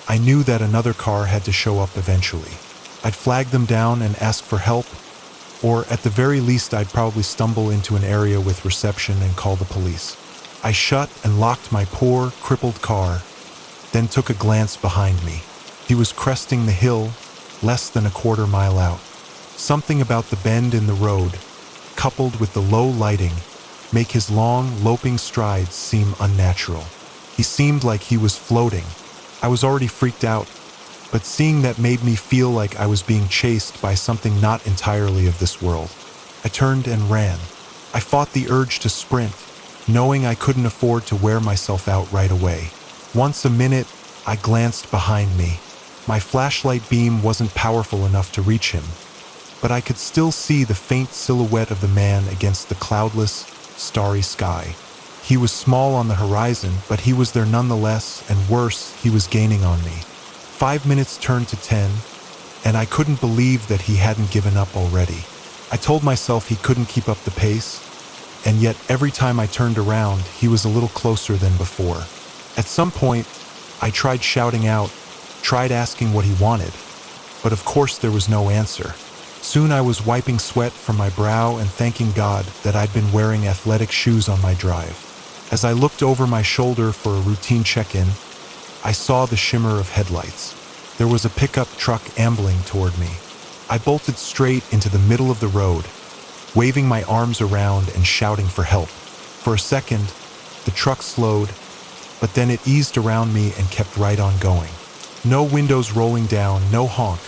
I knew that another car had to show up eventually. I'd flag them down and ask for help, or at the very least I'd probably stumble into an area with reception and call the police. I shut and locked my poor, crippled car, then took a glance behind me. He was cresting the hill, less than a quarter mile out. Something about the bend in the road, coupled with the low lighting, make his long, loping strides seem unnatural. He seemed like he was floating. I was already freaked out, but seeing that made me feel like I was being chased by something not entirely of this world. I turned and ran. I fought the urge to sprint, knowing I couldn't afford to wear myself out right away. Once a minute, I glanced behind me. My flashlight beam wasn't powerful enough to reach him, but I could still see the faint silhouette of the man against the cloudless, starry sky. He was small on the horizon, but he was there nonetheless, and worse, he was gaining on me. 5 minutes turned to 10, and I couldn't believe that he hadn't given up already. I told myself he couldn't keep up the pace, and yet every time I turned around, he was a little closer than before. At some point, I tried shouting out, tried asking what he wanted, but of course there was no answer. Soon I was wiping sweat from my brow and thanking God that I'd been wearing athletic shoes on my drive. As I looked over my shoulder for a routine check-in, I saw the shimmer of headlights. There was a pickup truck ambling toward me. I bolted straight into the middle of the road, waving my arms around and shouting for help. For a second, the truck slowed, but then it eased around me and kept right on going. No windows rolling down, no honk.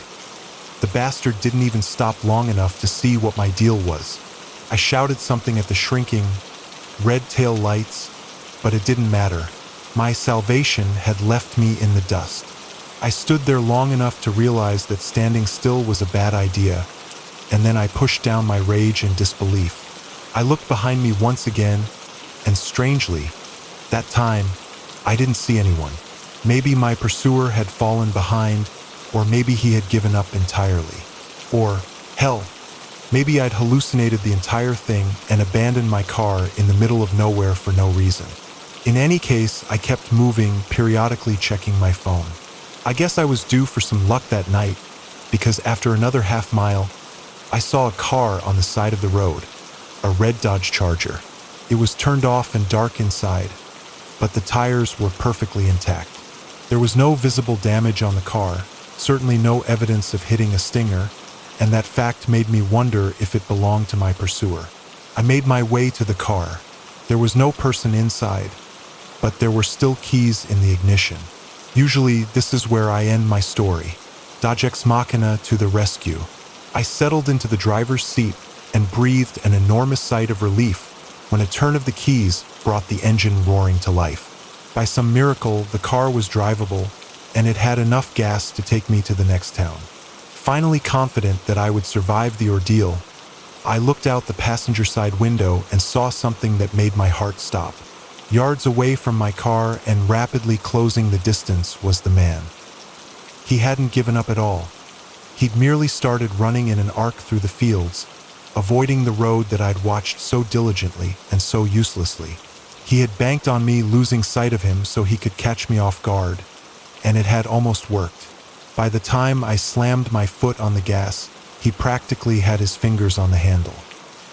The bastard didn't even stop long enough to see what my deal was. I shouted something at the shrinking, red tail lights, but it didn't matter. My salvation had left me in the dust. I stood there long enough to realize that standing still was a bad idea, and then I pushed down my rage and disbelief. I looked behind me once again, and strangely, that time, I didn't see anyone. Maybe my pursuer had fallen behind, or maybe he had given up entirely. Or, hell, maybe I'd hallucinated the entire thing and abandoned my car in the middle of nowhere for no reason. In any case, I kept moving, periodically checking my phone. I guess I was due for some luck that night, because after another half mile, I saw a car on the side of the road, a red Dodge Charger. It was turned off and dark inside, but the tires were perfectly intact. There was no visible damage on the car, certainly no evidence of hitting a stinger, and that fact made me wonder if it belonged to my pursuer. I made my way to the car. There was no person inside, but there were still keys in the ignition. Usually, this is where I end my story. Deus ex machina to the rescue. I settled into the driver's seat and breathed an enormous sigh of relief when a turn of the keys brought the engine roaring to life. By some miracle, the car was drivable, and it had enough gas to take me to the next town. Finally confident that I would survive the ordeal, I looked out the passenger side window and saw something that made my heart stop. Yards away from my car and rapidly closing the distance was the man. He hadn't given up at all. He'd merely started running in an arc through the fields, avoiding the road that I'd watched so diligently and so uselessly. He had banked on me losing sight of him so he could catch me off guard, and it had almost worked. By the time I slammed my foot on the gas, he practically had his fingers on the handle.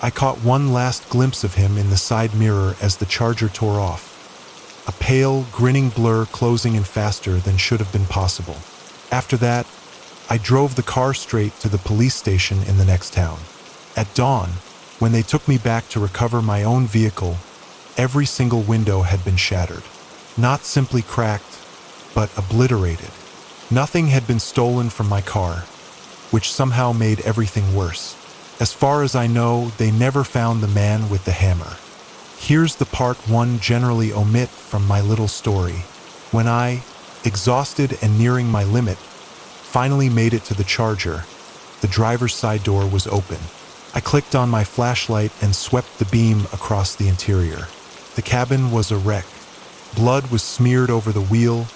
I caught one last glimpse of him in the side mirror as the Charger tore off. A pale, grinning blur closing in faster than should have been possible. After that, I drove the car straight to the police station in the next town. At dawn, when they took me back to recover my own vehicle, every single window had been shattered. Not simply cracked, but obliterated. Nothing had been stolen from my car, which somehow made everything worse. As far as I know, they never found the man with the hammer. Here's the part one generally omit from my little story. When I, exhausted and nearing my limit, finally made it to the Charger, the driver's side door was open. I clicked on my flashlight and swept the beam across the interior. The cabin was a wreck. Blood was smeared over the wheel,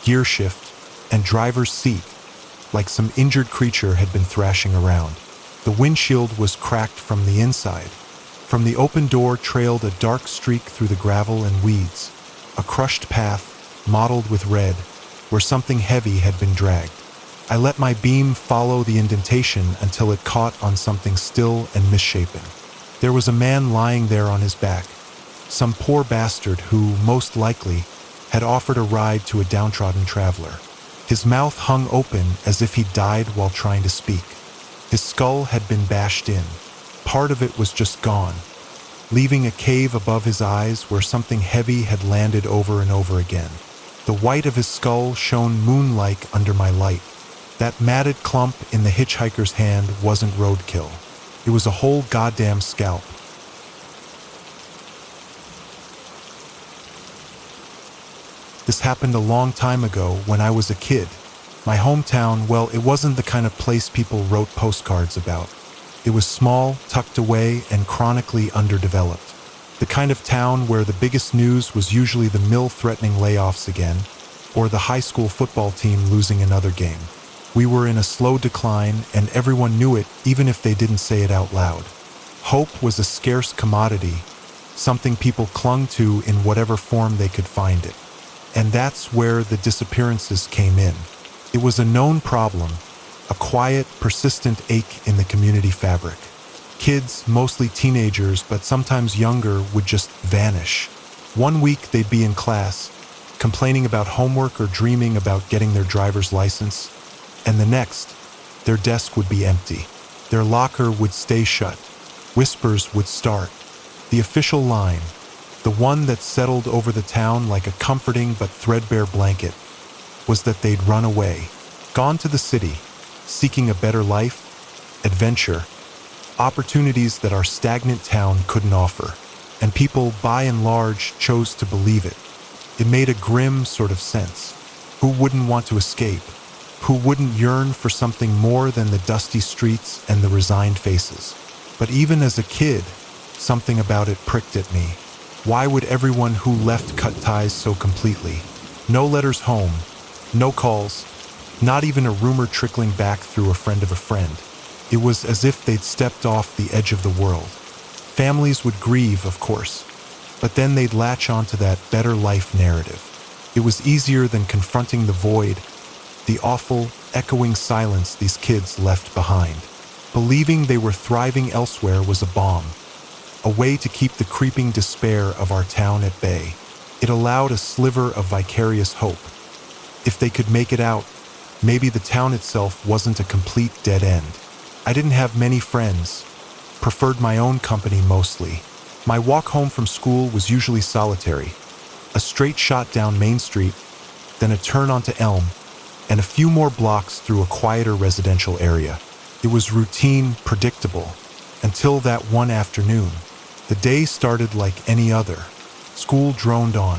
gear shift, and driver's seat, like some injured creature had been thrashing around. The windshield was cracked from the inside. From the open door trailed a dark streak through the gravel and weeds, a crushed path, mottled with red, where something heavy had been dragged. I let my beam follow the indentation until it caught on something still and misshapen. There was a man lying there on his back, some poor bastard who, most likely, had offered a ride to a downtrodden traveler. His mouth hung open as if he died while trying to speak. His skull had been bashed in. Part of it was just gone, leaving a cave above his eyes where something heavy had landed over and over again. The white of his skull shone moon-like under my light. That matted clump in the hitchhiker's hand wasn't roadkill. It was a whole goddamn scalp. This happened a long time ago when I was a kid. My hometown, well, it wasn't the kind of place people wrote postcards about. It was small, tucked away, and chronically underdeveloped. The kind of town where the biggest news was usually the mill threatening layoffs again, or the high school football team losing another game. We were in a slow decline, and everyone knew it, even if they didn't say it out loud. Hope was a scarce commodity, something people clung to in whatever form they could find it. And that's where the disappearances came in. It was a known problem, a quiet, persistent ache in the community fabric. Kids, mostly teenagers, but sometimes younger, would just vanish. One week they'd be in class, complaining about homework or dreaming about getting their driver's license, and the next, their desk would be empty. Their locker would stay shut. Whispers would start. The official line, the one that settled over the town like a comforting but threadbare blanket, was that they'd run away, gone to the city, seeking a better life, adventure, opportunities that our stagnant town couldn't offer. And people, by and large, chose to believe it. It made a grim sort of sense. Who wouldn't want to escape? Who wouldn't yearn for something more than the dusty streets and the resigned faces? But even as a kid, something about it pricked at me. Why would everyone who left cut ties so completely? No letters home, no calls, not even a rumor trickling back through a friend of a friend. It was as if they'd stepped off the edge of the world. Families would grieve, of course, but then they'd latch onto that better life narrative. It was easier than confronting the void, the awful, echoing silence these kids left behind. Believing they were thriving elsewhere was a balm, a way to keep the creeping despair of our town at bay. It allowed a sliver of vicarious hope. If they could make it out, maybe the town itself wasn't a complete dead end. I didn't have many friends, preferred my own company mostly. My walk home from school was usually solitary, a straight shot down Main Street, then a turn onto Elm, and a few more blocks through a quieter residential area. It was routine, predictable, until that one afternoon. The day started like any other. School droned on.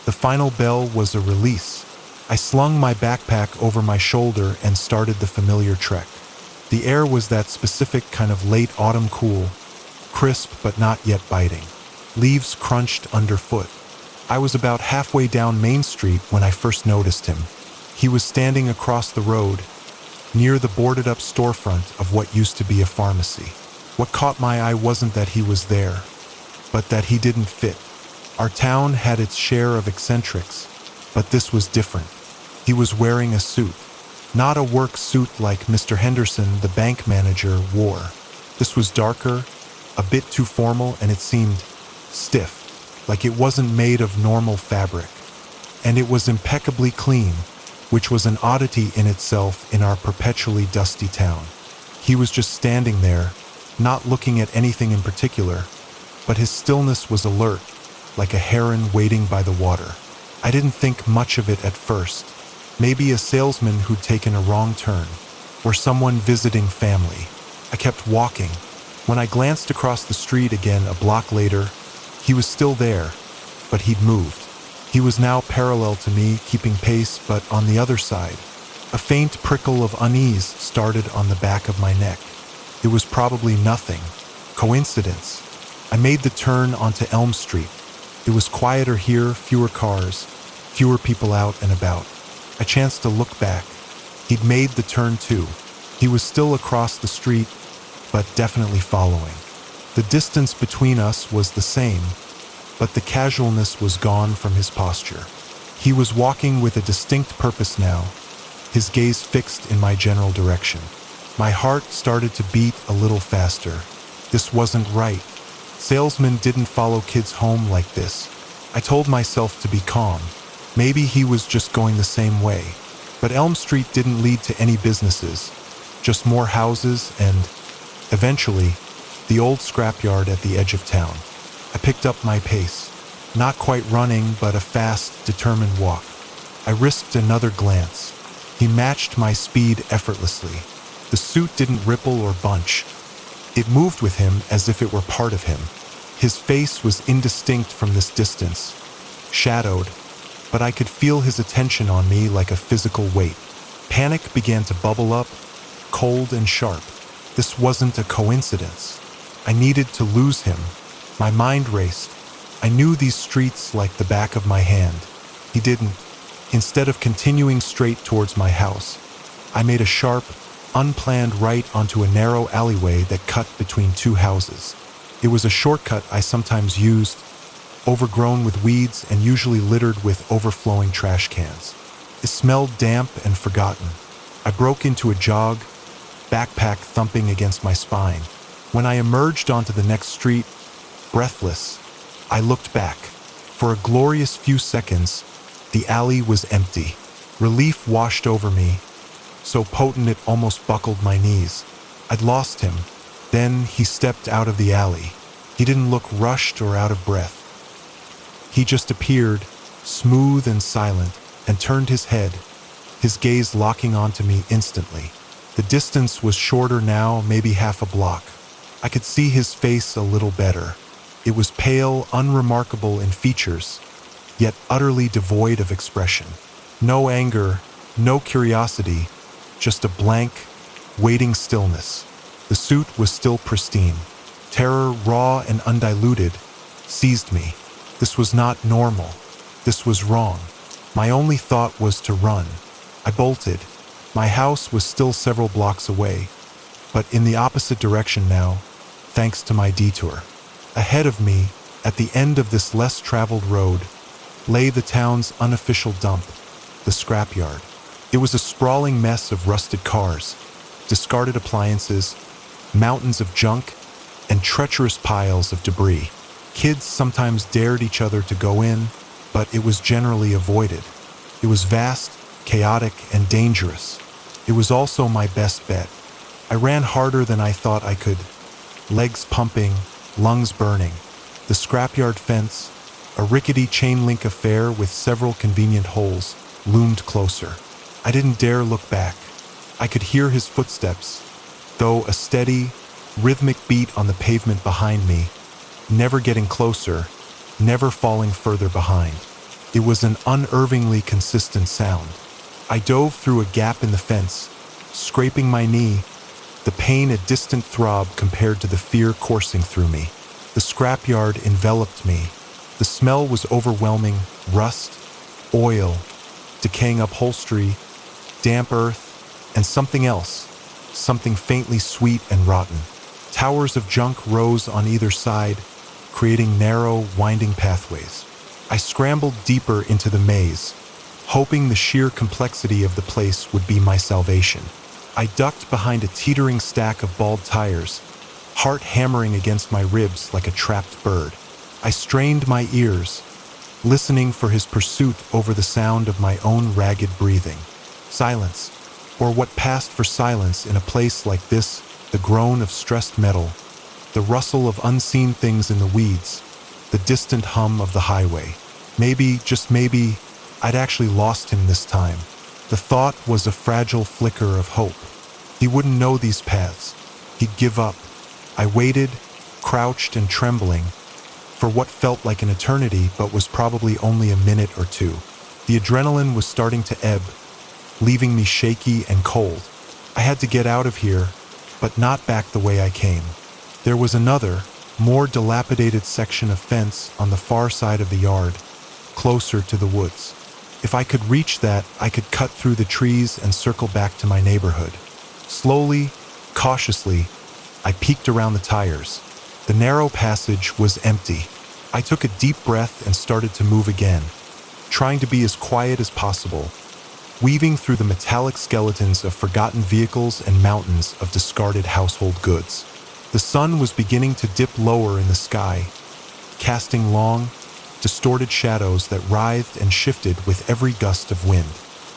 The final bell was a release. I slung my backpack over my shoulder and started the familiar trek. The air was that specific kind of late autumn cool, crisp but not yet biting. Leaves crunched underfoot. I was about halfway down Main Street when I first noticed him. He was standing across the road, near the boarded-up storefront of what used to be a pharmacy. What caught my eye wasn't that he was there, but that he didn't fit. Our town had its share of eccentrics, but this was different. He was wearing a suit. Not a work suit like Mr. Henderson, the bank manager, wore. This was darker, a bit too formal, and it seemed stiff, like it wasn't made of normal fabric. And it was impeccably clean, which was an oddity in itself in our perpetually dusty town. He was just standing there, not looking at anything in particular, but his stillness was alert, like a heron waiting by the water. I didn't think much of it at first. Maybe a salesman who'd taken a wrong turn, or someone visiting family. I kept walking. When I glanced across the street again a block later, he was still there, but he'd moved. He was now parallel to me, keeping pace, but on the other side. A faint prickle of unease started on the back of my neck. It was probably nothing. Coincidence. I made the turn onto Elm Street. It was quieter here, fewer cars, fewer people out and about. I chanced to look back. He'd made the turn too. He was still across the street, but definitely following. The distance between us was the same, but the casualness was gone from his posture. He was walking with a distinct purpose now, his gaze fixed in my general direction. My heart started to beat a little faster. This wasn't right. Salesmen didn't follow kids home like this. I told myself to be calm. Maybe he was just going the same way. But Elm Street didn't lead to any businesses, just more houses and, eventually, the old scrapyard at the edge of town. I picked up my pace, not quite running, but a fast, determined walk. I risked another glance. He matched my speed effortlessly. The suit didn't ripple or bunch. It moved with him as if it were part of him. His face was indistinct from this distance, shadowed, but I could feel his attention on me like a physical weight. Panic began to bubble up, cold and sharp. This wasn't a coincidence. I needed to lose him. My mind raced. I knew these streets like the back of my hand. He didn't. Instead of continuing straight towards my house, I made a sharp, unplanned right onto a narrow alleyway that cut between two houses. It was a shortcut I sometimes used, overgrown with weeds and usually littered with overflowing trash cans. It smelled damp and forgotten. I broke into a jog, backpack thumping against my spine. When I emerged onto the next street, breathless, I looked back. For a glorious few seconds, the alley was empty. Relief washed over me, so potent it almost buckled my knees. I'd lost him. Then he stepped out of the alley. He didn't look rushed or out of breath. He just appeared, smooth and silent, and turned his head, his gaze locking onto me instantly. The distance was shorter now, maybe half a block. I could see his face a little better. It was pale, unremarkable in features, yet utterly devoid of expression. No anger, no curiosity, just a blank, waiting stillness. The suit was still pristine. Terror, raw and undiluted, seized me. This was not normal. This was wrong. My only thought was to run. I bolted. My house was still several blocks away, but in the opposite direction now, thanks to my detour. Ahead of me, at the end of this less traveled road, lay the town's unofficial dump, the scrapyard. It was a sprawling mess of rusted cars, discarded appliances, mountains of junk, and treacherous piles of debris. Kids sometimes dared each other to go in, but it was generally avoided. It was vast, chaotic, and dangerous. It was also my best bet. I ran harder than I thought I could, legs pumping, lungs burning. The scrapyard fence, a rickety chain-link affair with several convenient holes, loomed closer. I didn't dare look back. I could hear his footsteps, though a steady, rhythmic beat on the pavement behind me, never getting closer, never falling further behind. It was an unnervingly consistent sound. I dove through a gap in the fence, scraping my knee, the pain a distant throb compared to the fear coursing through me. The scrapyard enveloped me. The smell was overwhelming: rust, oil, decaying upholstery, damp earth, and something else, something faintly sweet and rotten. Towers of junk rose on either side, creating narrow, winding pathways. I scrambled deeper into the maze, hoping the sheer complexity of the place would be my salvation. I ducked behind a teetering stack of bald tires, heart hammering against my ribs like a trapped bird. I strained my ears, listening for his pursuit over the sound of my own ragged breathing. Silence, or what passed for silence in a place like this, the groan of stressed metal, the rustle of unseen things in the weeds, the distant hum of the highway. Maybe, just maybe, I'd actually lost him this time. The thought was a fragile flicker of hope. He wouldn't know these paths. He'd give up. I waited, crouched and trembling, for what felt like an eternity but was probably only a minute or two. The adrenaline was starting to ebb, leaving me shaky and cold. I had to get out of here, but not back the way I came. There was another, more dilapidated section of fence on the far side of the yard, closer to the woods. If I could reach that, I could cut through the trees and circle back to my neighborhood. Slowly, cautiously, I peeked around the tires. The narrow passage was empty. I took a deep breath and started to move again, trying to be as quiet as possible, weaving through the metallic skeletons of forgotten vehicles and mountains of discarded household goods. The sun was beginning to dip lower in the sky, casting long, distorted shadows that writhed and shifted with every gust of wind.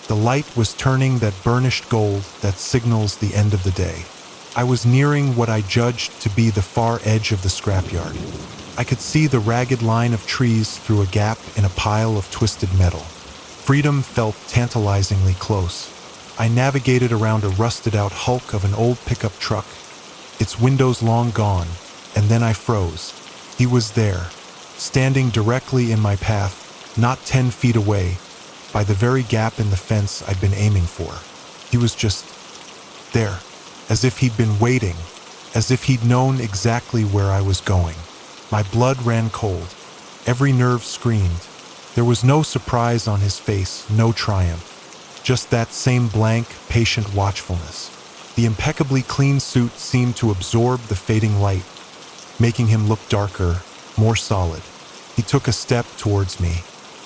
The light was turning that burnished gold that signals the end of the day. I was nearing what I judged to be the far edge of the scrapyard. I could see the ragged line of trees through a gap in a pile of twisted metal. Freedom felt tantalizingly close. I navigated around a rusted-out hulk of an old pickup truck, its windows long gone, and then I froze. He was there, standing directly in my path, not 10 feet away, by the very gap in the fence I'd been aiming for. He was just there, as if he'd been waiting, as if he'd known exactly where I was going. My blood ran cold. Every nerve screamed. There was no surprise on his face, no triumph. Just that same blank, patient watchfulness. The impeccably clean suit seemed to absorb the fading light, making him look darker, more solid. He took a step towards me.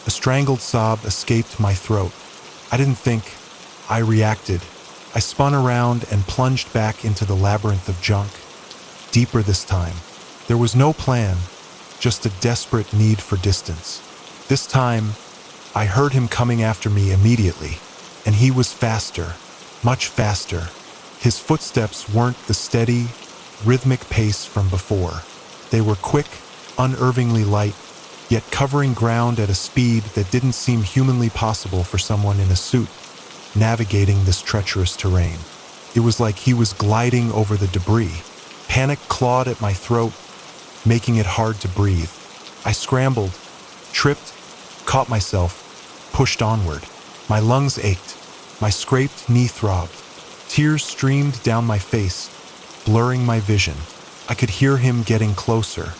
A strangled sob escaped my throat. I didn't think. I reacted. I spun around and plunged back into the labyrinth of junk. Deeper this time. There was no plan, just a desperate need for distance. This time, I heard him coming after me immediately, and he was faster, much faster. His footsteps weren't the steady, rhythmic pace from before. They were quick, unnervingly light, yet covering ground at a speed that didn't seem humanly possible for someone in a suit, navigating this treacherous terrain. It was like he was gliding over the debris. Panic clawed at my throat, making it hard to breathe. I scrambled, tripped, caught myself, pushed onward. My lungs ached. My scraped knee throbbed. Tears streamed down my face, blurring my vision. I could hear him getting closer.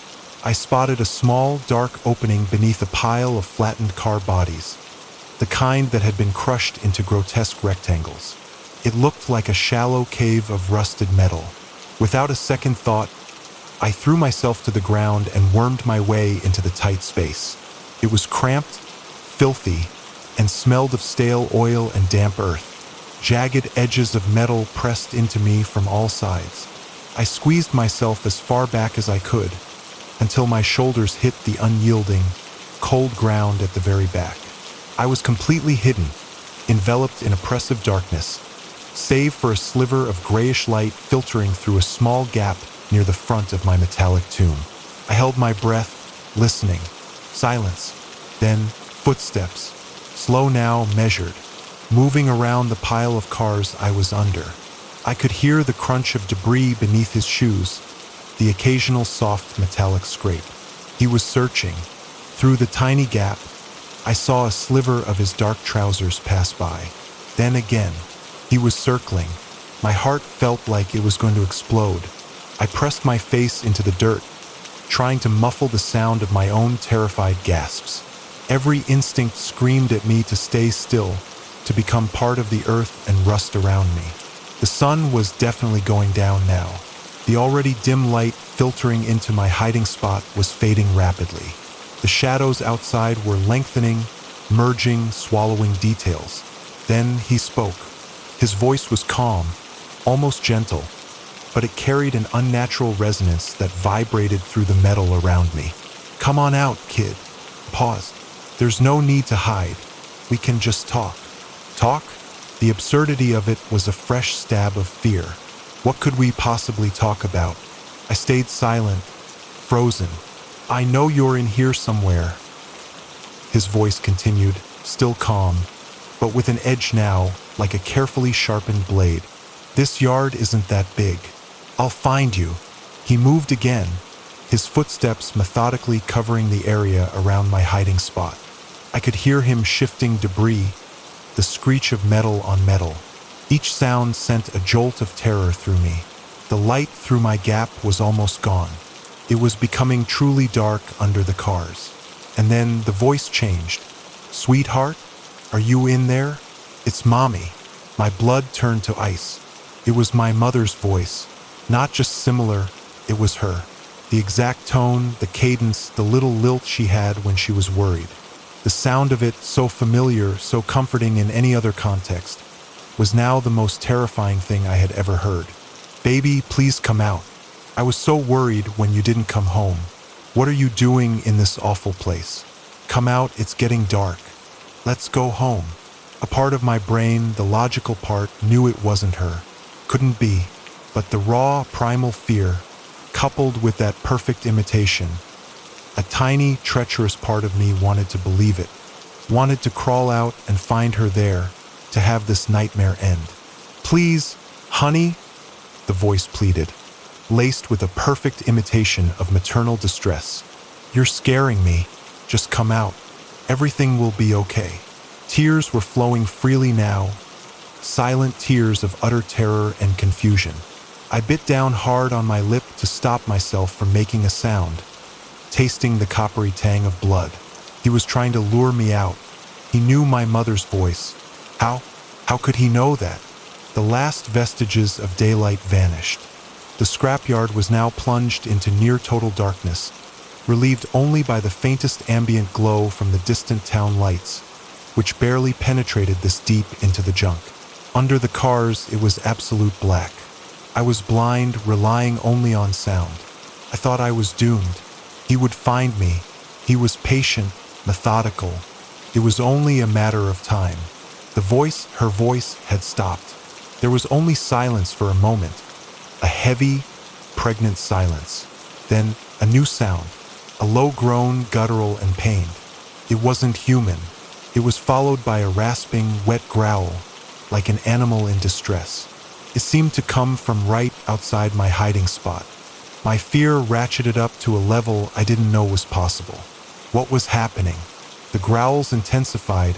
I spotted a small, dark opening beneath a pile of flattened car bodies, the kind that had been crushed into grotesque rectangles. It looked like a shallow cave of rusted metal. Without a second thought, I threw myself to the ground and wormed my way into the tight space. It was cramped, filthy, and smelled of stale oil and damp earth. Jagged edges of metal pressed into me from all sides. I squeezed myself as far back as I could, until my shoulders hit the unyielding, cold ground at the very back. I was completely hidden, enveloped in oppressive darkness, save for a sliver of grayish light filtering through a small gap near the front of my metallic tomb. I held my breath, listening. Silence. Then footsteps, slow now, measured, moving around the pile of cars I was under. I could hear the crunch of debris beneath his shoes, the occasional soft metallic scrape. He was searching. Through the tiny gap, I saw a sliver of his dark trousers pass by. Then again, he was circling, My heart felt like it was going to explode. I pressed my face into the dirt, trying to muffle the sound of my own terrified gasps. Every instinct screamed at me to stay still, to become part of the earth and rust around me. The sun was definitely going down now. The already dim light filtering into my hiding spot was fading rapidly. The shadows outside were lengthening, merging, swallowing details. Then he spoke. His voice was calm, almost gentle, but it carried an unnatural resonance that vibrated through the metal around me. "Come on out, kid." Paused. "There's no need to hide. We can just talk." Talk? The absurdity of it was a fresh stab of fear. What could we possibly talk about? I stayed silent, frozen. "I know you're in here somewhere." His voice continued, still calm, but with an edge now, like a carefully sharpened blade. "This yard isn't that big. I'll find you." He moved again, his footsteps methodically covering the area around my hiding spot. I could hear him shifting debris, the screech of metal on metal. Each sound sent a jolt of terror through me. The light through my gap was almost gone. It was becoming truly dark under the cars. And then the voice changed. "Sweetheart, are you in there? It's Mommy." My blood turned to ice. It was my mother's voice. Not just similar, it was her. The exact tone, the cadence, the little lilt she had when she was worried. The sound of it, so familiar, so comforting in any other context, was now the most terrifying thing I had ever heard. "Baby, please come out. I was so worried when you didn't come home. What are you doing in this awful place? Come out, it's getting dark. Let's go home." A part of my brain, the logical part, knew it wasn't her. Couldn't be. But the raw, primal fear, coupled with that perfect imitation, a tiny, treacherous part of me wanted to believe it, wanted to crawl out and find her there, to have this nightmare end. "Please, honey," the voice pleaded, laced with a perfect imitation of maternal distress. "You're scaring me. Just come out. Everything will be okay." Tears were flowing freely now, silent tears of utter terror and confusion. I bit down hard on my lip to stop myself from making a sound, tasting the coppery tang of blood. He was trying to lure me out. He knew my mother's voice. How could he know that? The last vestiges of daylight vanished. The scrapyard was now plunged into near-total darkness, relieved only by the faintest ambient glow from the distant town lights, which barely penetrated this deep into the junk. Under the cars, it was absolute black. I was blind, relying only on sound. I thought I was doomed. He would find me. He was patient, methodical. It was only a matter of time. Her voice had stopped. There was only silence for a moment. A heavy, pregnant silence. Then a new sound. A low groan, guttural and pained. It wasn't human. It was followed by a rasping, wet growl, like an animal in distress. It seemed to come from right outside my hiding spot. My fear ratcheted up to a level I didn't know was possible. What was happening? The growls intensified,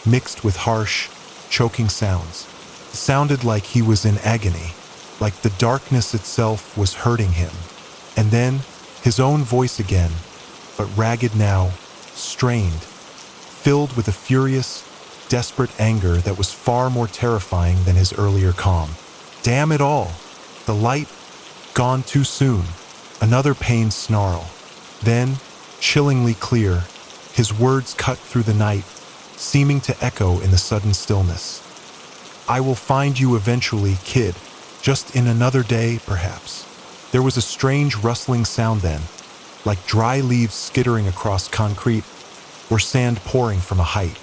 mixed with harsh, choking sounds. It sounded like he was in agony, like the darkness itself was hurting him. And then, his own voice again, but ragged now, strained, filled with a furious, desperate anger that was far more terrifying than his earlier calm. Damn it all! The light, gone too soon. Another pained snarl. Then, chillingly clear, his words cut through the night, seeming to echo in the sudden stillness. "I will find you eventually, kid. Just in another day, perhaps." There was a strange rustling sound then, like dry leaves skittering across concrete, or sand pouring from a height.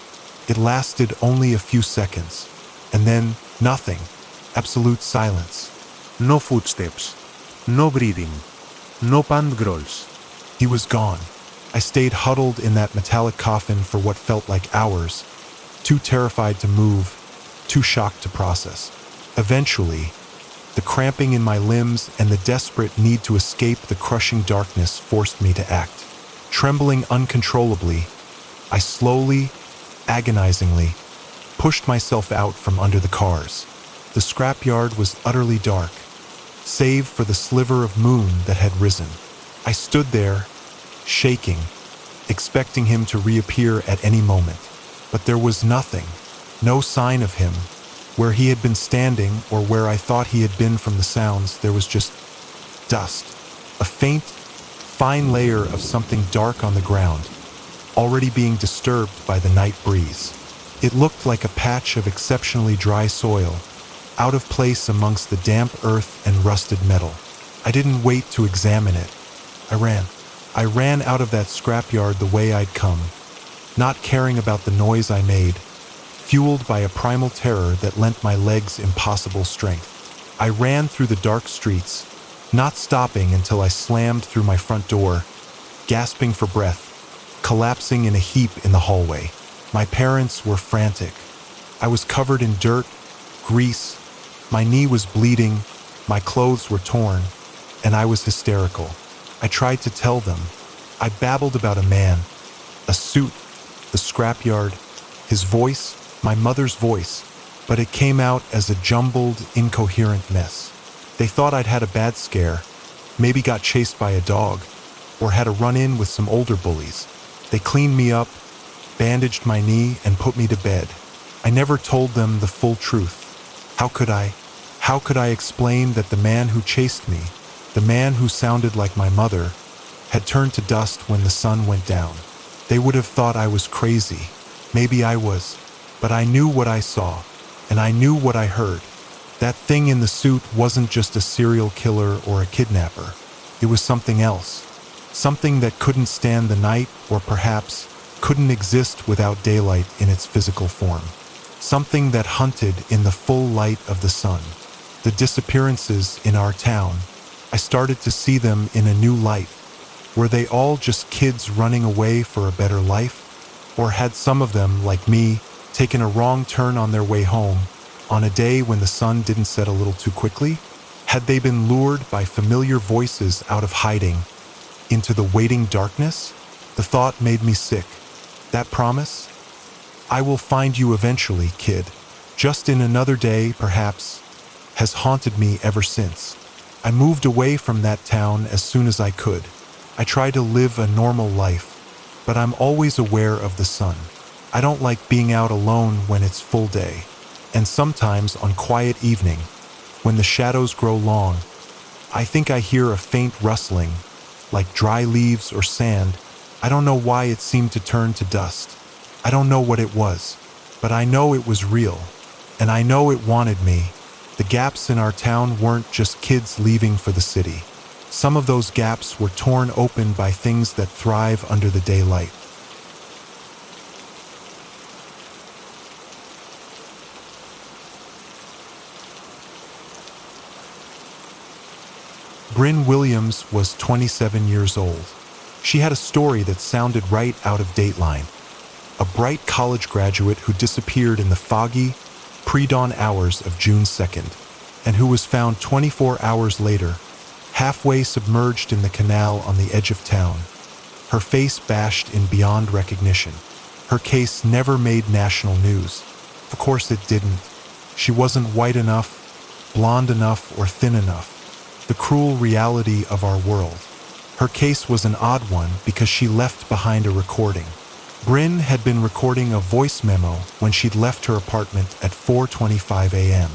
It lasted only a few seconds, and then nothing. Absolute silence. No footsteps, no breathing, no pant growls. He was gone. I stayed huddled in that metallic coffin for what felt like hours, too terrified to move, too shocked to process. Eventually, the cramping in my limbs and the desperate need to escape the crushing darkness forced me to act. Trembling uncontrollably, I slowly, agonizingly, pushed myself out from under the cars. The scrapyard was utterly dark, save for the sliver of moon that had risen. I stood there, shaking, expecting him to reappear at any moment. But there was nothing, no sign of him. Where he had been standing, or where I thought he had been from the sounds, there was just dust. A faint, fine layer of something dark on the ground, already being disturbed by the night breeze. It looked like a patch of exceptionally dry soil, out of place amongst the damp earth and rusted metal. I didn't wait to examine it. I ran. I ran out of that scrapyard the way I'd come, not caring about the noise I made, fueled by a primal terror that lent my legs impossible strength. I ran through the dark streets, not stopping until I slammed through my front door, gasping for breath, collapsing in a heap in the hallway. My parents were frantic. I was covered in dirt, grease, my knee was bleeding, my clothes were torn, and I was hysterical. I tried to tell them. I babbled about a man, a suit, the scrapyard, his voice, my mother's voice, but it came out as a jumbled, incoherent mess. They thought I'd had a bad scare, maybe got chased by a dog, or had a run-in with some older bullies. They cleaned me up, bandaged my knee, and put me to bed. I never told them the full truth. How could I? How could I explain that the man who chased me, the man who sounded like my mother, had turned to dust when the sun went down? They would have thought I was crazy. Maybe I was. But I knew what I saw, and I knew what I heard. That thing in the suit wasn't just a serial killer or a kidnapper. It was something else. Something that couldn't stand the night, or perhaps couldn't exist without daylight in its physical form. Something that hunted in the full light of the sun. The disappearances in our town, I started to see them in a new light. Were they all just kids running away for a better life? Or had some of them, like me, taken a wrong turn on their way home, on a day when the sun didn't set a little too quickly? Had they been lured by familiar voices out of hiding, into the waiting darkness? The thought made me sick. That promise? I will find you eventually, kid. Just in another day, perhaps, has haunted me ever since. I moved away from that town as soon as I could. I try to live a normal life, but I'm always aware of the sun. I don't like being out alone when it's full day, and sometimes on quiet evening, when the shadows grow long, I think I hear a faint rustling, like dry leaves or sand. I don't know why it seemed to turn to dust. I don't know what it was, but I know it was real, and I know it wanted me. The gaps in our town weren't just kids leaving for the city. Some of those gaps were torn open by things that thrive under the daylight. Bryn Williams was 27 years old. She had a story that sounded right out of Dateline. A bright college graduate who disappeared in the foggy, pre-dawn hours of June 2nd, and who was found 24 hours later, halfway submerged in the canal on the edge of town, her face bashed in beyond recognition. Her case never made national news. Of course it didn't. She wasn't white enough, blonde enough, or thin enough. The cruel reality of our world. Her case was an odd one because she left behind a recording. Bryn had been recording a voice memo when she'd left her apartment at 4:25 a.m.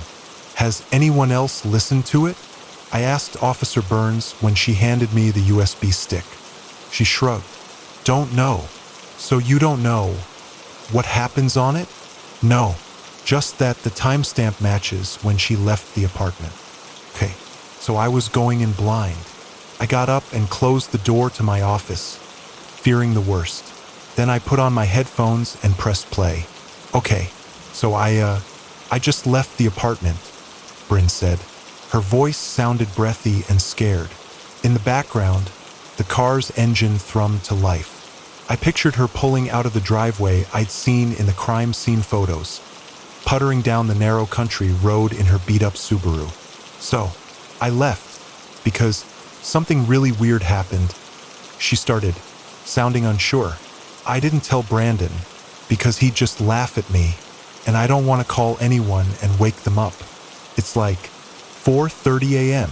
Has anyone else listened to it? I asked Officer Burns when she handed me the USB stick. She shrugged. Don't know. So you don't know what happens on it? No, just that the timestamp matches when she left the apartment. Okay, so I was going in blind. I got up and closed the door to my office, fearing the worst. Then I put on my headphones and pressed play. Okay, so I just left the apartment, Bryn said. Her voice sounded breathy and scared. In the background, the car's engine thrummed to life. I pictured her pulling out of the driveway I'd seen in the crime scene photos, puttering down the narrow country road in her beat-up Subaru. So, I left, because something really weird happened. She started, sounding unsure. I didn't tell Brandon, because he'd just laugh at me, and I don't want to call anyone and wake them up. It's like 4:30 a.m.,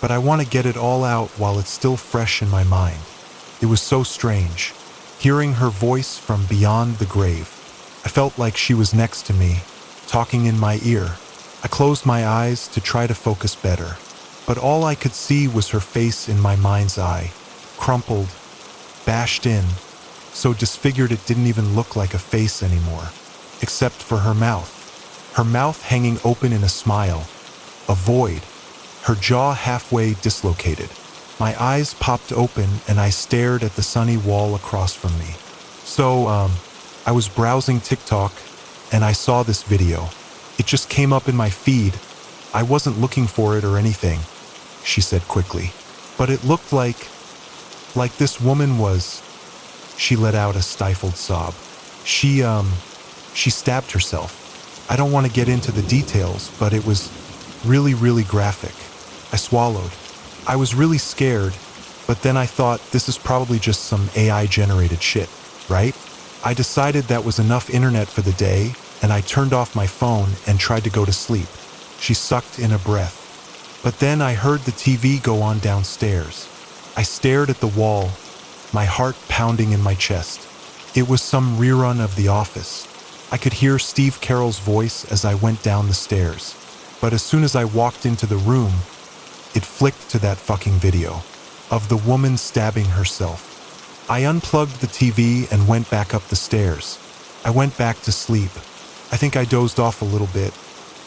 but I want to get it all out while it's still fresh in my mind. It was so strange, hearing her voice from beyond the grave. I felt like she was next to me, talking in my ear. I closed my eyes to try to focus better, but all I could see was her face in my mind's eye, crumpled, bashed in, so disfigured it didn't even look like a face anymore, except for her mouth hanging open in a smile, a void, her jaw halfway dislocated. My eyes popped open and I stared at the sunny wall across from me. I was browsing TikTok and I saw this video. It just came up in my feed. I wasn't looking for it or anything, she said quickly. But it looked like this woman was... She let out a stifled sob. She stabbed herself. I don't want to get into the details, but it was really, really graphic. I swallowed. I was really scared, but then I thought this is probably just some AI-generated shit, right? I decided that was enough internet for the day, and I turned off my phone and tried to go to sleep. She sucked in a breath. But then I heard the TV go on downstairs. I stared at the wall, my heart pounding in my chest. It was some rerun of The Office. I could hear Steve Carell's voice as I went down the stairs. But as soon as I walked into the room, it flicked to that fucking video of the woman stabbing herself. I unplugged the TV and went back up the stairs. I went back to sleep. I think I dozed off a little bit,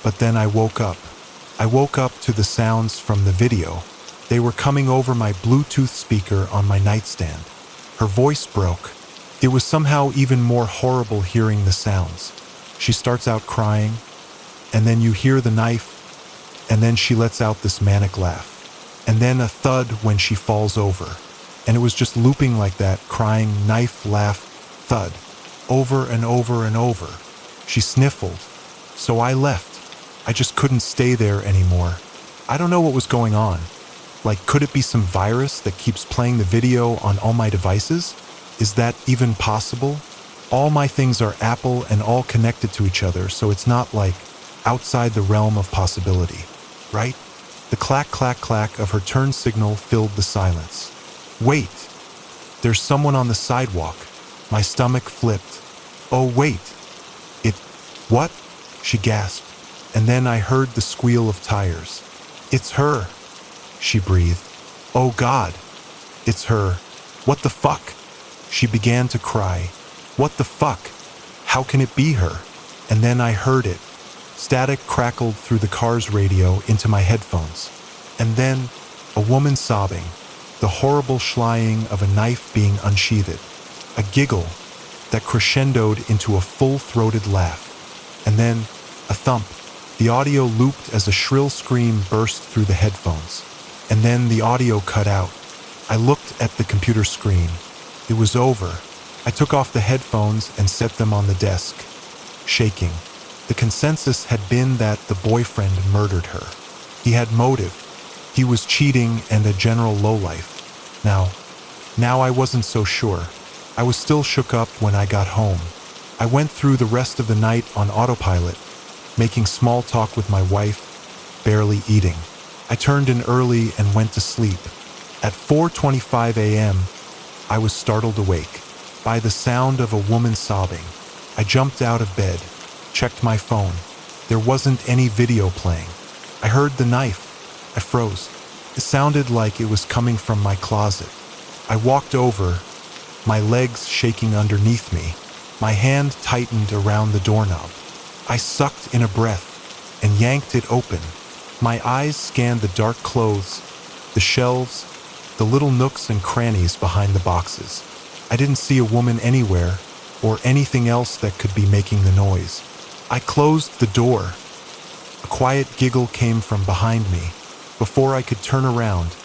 but then I woke up. I woke up to the sounds from the video. They were coming over my Bluetooth speaker on my nightstand. Her voice broke. It was somehow even more horrible hearing the sounds. She starts out crying, and then you hear the knife, and then she lets out this manic laugh, and then a thud when she falls over. And it was just looping like that, crying, knife, laugh, thud, over and over and over. She sniffled, so I left. I just couldn't stay there anymore. I don't know what was going on. Like, could it be some virus that keeps playing the video on all my devices? Is that even possible? All my things are Apple and all connected to each other, so it's not like outside the realm of possibility, right? The clack, clack, clack of her turn signal filled the silence. Wait! There's someone on the sidewalk. My stomach flipped. Oh, wait! What? She gasped, and then I heard the squeal of tires. It's her, she breathed. Oh God, it's her. What the fuck? She began to cry. What the fuck? How can it be her? And then I heard it. Static crackled through the car's radio into my headphones. And then a woman sobbing, the horrible schlying of a knife being unsheathed, a giggle that crescendoed into a full-throated laugh, and then a thump. The audio looped as a shrill scream burst through the headphones, and then the audio cut out. I looked at the computer screen. It was over. I took off the headphones and set them on the desk, shaking. The consensus had been that the boyfriend murdered her. He had motive. He was cheating and a general lowlife. Now I wasn't so sure. I was still shook up when I got home. I went through the rest of the night on autopilot, making small talk with my wife, barely eating. I turned in early and went to sleep. At 4:25 a.m., I was startled awake by the sound of a woman sobbing. I jumped out of bed, checked my phone. There wasn't any video playing. I heard the knife. I froze. It sounded like it was coming from my closet. I walked over, my legs shaking underneath me. My hand tightened around the doorknob. I sucked in a breath and yanked it open. My eyes scanned the dark clothes, the shelves, the little nooks and crannies behind the boxes. I didn't see a woman anywhere or anything else that could be making the noise. I closed the door. A quiet giggle came from behind me. Before I could turn around,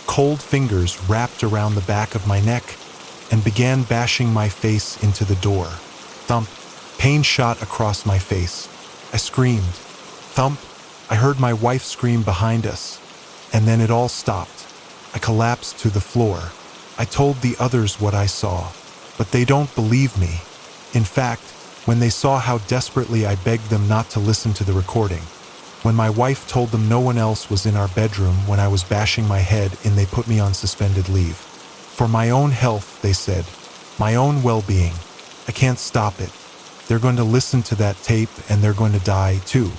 cold fingers wrapped around the back of my neck and began bashing my face into the door. Thump. Pain shot across my face. I screamed. Thump. I heard my wife scream behind us, and then it all stopped. I collapsed to the floor. I told the others what I saw, but they don't believe me. In fact, when they saw how desperately I begged them not to listen to the recording, When my wife told them no one else was in our bedroom when I was bashing my head in, they put me on suspended leave. For my own health, they said. My own well-being. I can't stop it. They're going to listen to that tape and they're going to die too.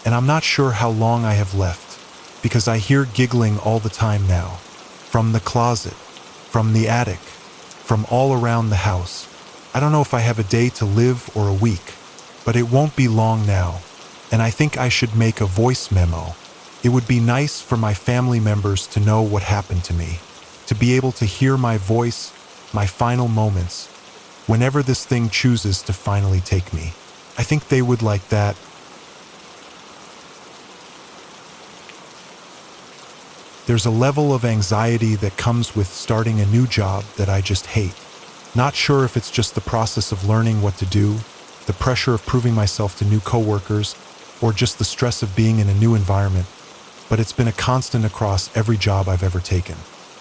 And I'm not sure how long I have left, because I hear giggling all the time now. From the closet, from the attic, from all around the house. I don't know if I have a day to live or a week, but it won't be long now. And I think I should make a voice memo. It would be nice for my family members to know what happened to me, to be able to hear my voice, my final moments, whenever this thing chooses to finally take me. I think they would like that. There's a level of anxiety that comes with starting a new job that I just hate. Not sure if it's just the process of learning what to do, the pressure of proving myself to new coworkers, or just the stress of being in a new environment, but it's been a constant across every job I've ever taken.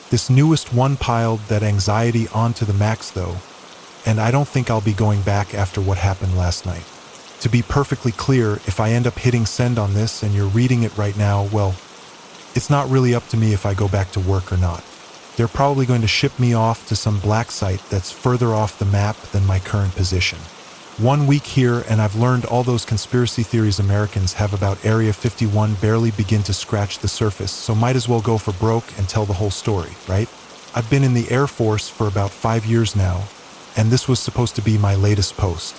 This newest one piled that anxiety onto the max though, and I don't think I'll be going back after what happened last night. To be perfectly clear, if I end up hitting send on this and you're reading it right now, well, it's not really up to me if I go back to work or not. They're probably going to ship me off to some black site that's further off the map than my current position. 1 week here and I've learned all those conspiracy theories Americans have about Area 51 barely begin to scratch the surface, so might as well go for broke and tell the whole story, right? I've been in the Air Force for about 5 years now, and this was supposed to be my latest post.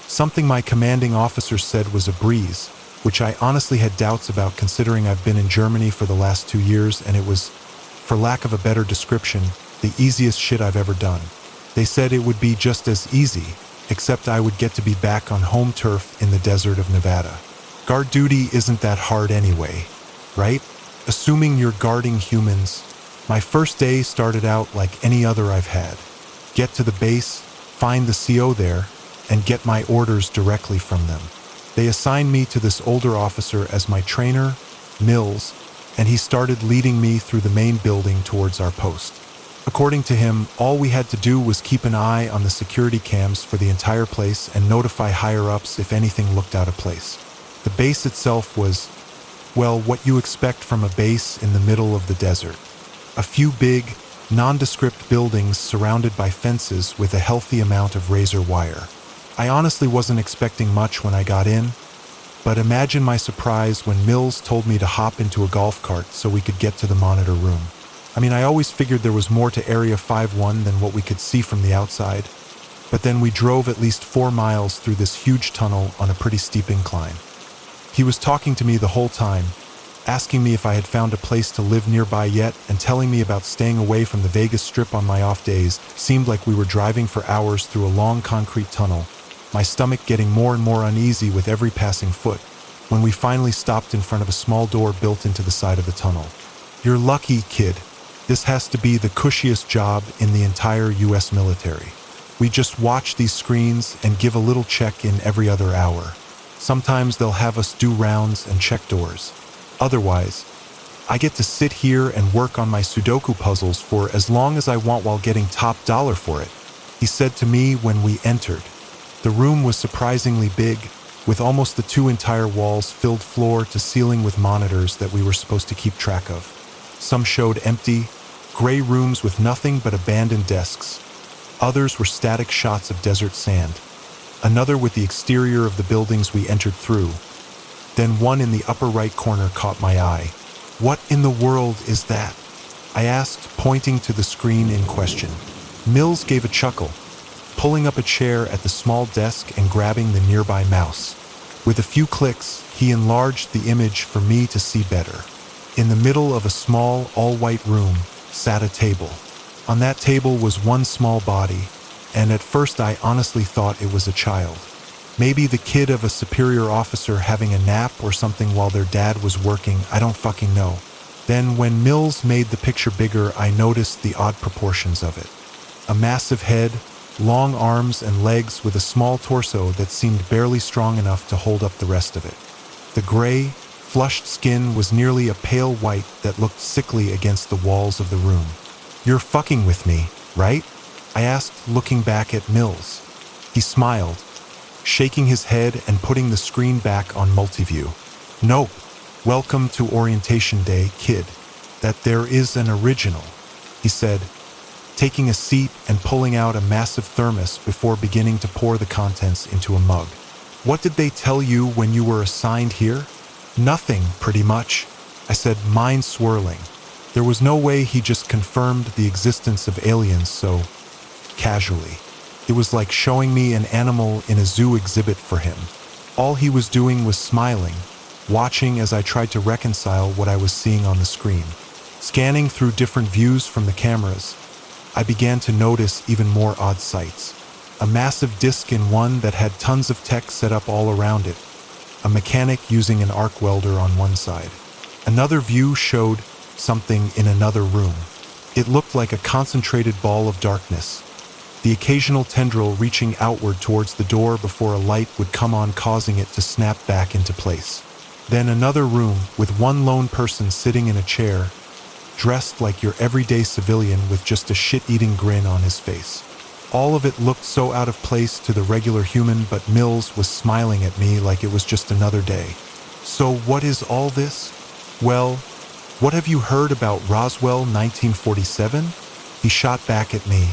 Something my commanding officer said was a breeze, which I honestly had doubts about considering I've been in Germany for the last 2 years and it was, for lack of a better description, the easiest shit I've ever done. They said it would be just as easy, except I would get to be back on home turf in the desert of Nevada. Guard duty isn't that hard anyway, right? Assuming you're guarding humans, my first day started out like any other I've had. Get to the base, find the CO there, and get my orders directly from them. They assigned me to this older officer as my trainer, Mills, and he started leading me through the main building towards our post. According to him, all we had to do was keep an eye on the security cams for the entire place and notify higher-ups if anything looked out of place. The base itself was, well, what you expect from a base in the middle of the desert. A few big, nondescript buildings surrounded by fences with a healthy amount of razor wire. I honestly wasn't expecting much when I got in, but imagine my surprise when Mills told me to hop into a golf cart so we could get to the monitor room. I mean, I always figured there was more to Area 51 than what we could see from the outside, but then we drove at least 4 miles through this huge tunnel on a pretty steep incline. He was talking to me the whole time, asking me if I had found a place to live nearby yet and telling me about staying away from the Vegas Strip on my off days. Seemed like we were driving for hours through a long concrete tunnel, my stomach getting more and more uneasy with every passing foot, when we finally stopped in front of a small door built into the side of the tunnel. You're lucky, kid. This has to be the cushiest job in the entire US military. We just watch these screens and give a little check-in every other hour. Sometimes they'll have us do rounds and check doors. Otherwise, I get to sit here and work on my Sudoku puzzles for as long as I want while getting top dollar for it, he said to me when we entered. The room was surprisingly big, with almost the 2 entire walls filled floor to ceiling with monitors that we were supposed to keep track of. Some showed empty, gray rooms with nothing but abandoned desks. Others were static shots of desert sand. Another with the exterior of the buildings we entered through. Then one in the upper right corner caught my eye. What in the world is that? I asked, pointing to the screen in question. Mills gave a chuckle, pulling up a chair at the small desk and grabbing the nearby mouse. With a few clicks, he enlarged the image for me to see better. In the middle of a small, all-white room sat a table. On that table was one small body, and at first I honestly thought it was a child. Maybe the kid of a superior officer having a nap or something while their dad was working, I don't fucking know. Then when Mills made the picture bigger, I noticed the odd proportions of it. A massive head, long arms and legs with a small torso that seemed barely strong enough to hold up the rest of it. The gray, flushed skin was nearly a pale white that looked sickly against the walls of the room. "You're fucking with me, right?" I asked, looking back at Mills. He smiled, shaking his head and putting the screen back on multiview. "Nope, "Welcome to orientation day, kid. That there is an original," he said, taking a seat and pulling out a massive thermos before beginning to pour the contents into a mug. "What did they tell you when you were assigned here?" "Nothing, pretty much," I said, mind swirling. There was no way he just confirmed the existence of aliens so casually. It was like showing me an animal in a zoo exhibit for him. All he was doing was smiling, watching as I tried to reconcile what I was seeing on the screen. Scanning through different views from the cameras, I began to notice even more odd sights. A massive disc in one that had tons of tech set up all around it. A mechanic using an arc welder on one side. Another view showed something in another room. It looked like a concentrated ball of darkness. The occasional tendril reaching outward towards the door before a light would come on, causing it to snap back into place. Then another room with one lone person sitting in a chair, dressed like your everyday civilian with just a shit-eating grin on his face. All of it looked so out of place to the regular human, but Mills was smiling at me like it was just another day. "So what is all this?" "Well, what have you heard about Roswell 1947? He shot back at me.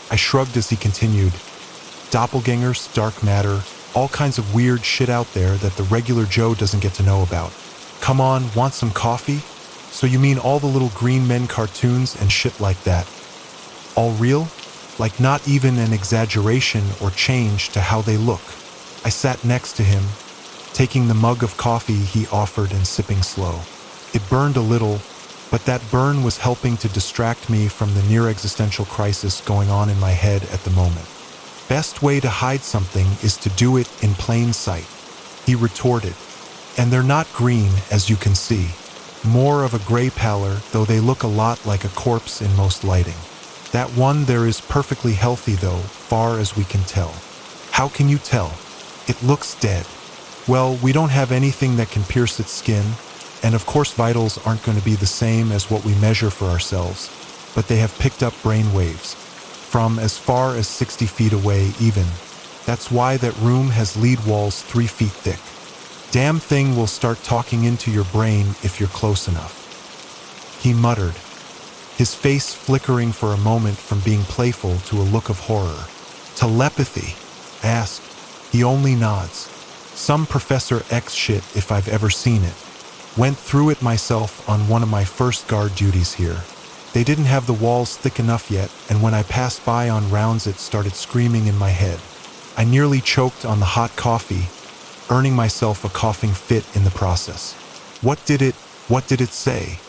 I shrugged as he continued. "Doppelgangers, dark matter, all kinds of weird shit out there that the regular Joe doesn't get to know about. Come on, want some coffee? So you mean all the little green men cartoons and shit like that? All real? Like not even an exaggeration or change to how they look?" I sat next to him, taking the mug of coffee he offered and sipping slow. It burned a little, but that burn was helping to distract me from the near-existential crisis going on in my head at the moment. "Best way to hide something is to do it in plain sight," he retorted. "And they're not green, as you can see. More of a gray pallor, though they look a lot like a corpse in most lighting. That one there is perfectly healthy though, far as we can tell." "How can you tell?" "It looks dead." "Well, we don't have anything that can pierce its skin, and of course vitals aren't going to be the same as what we measure for ourselves, but they have picked up brain waves, from as far as 60 feet away even. That's why that room has lead walls 3 feet thick. Damn thing will start talking into your brain if you're close enough." He muttered, his face flickering for a moment from being playful to a look of horror. "Telepathy?" I asked. He only nods. "Some Professor X shit if I've ever seen it. Went through it myself on one of my first guard duties here. They didn't have the walls thick enough yet, and when I passed by on rounds it started screaming in my head. I nearly choked on the hot coffee, earning myself a coughing fit in the process. What did it say?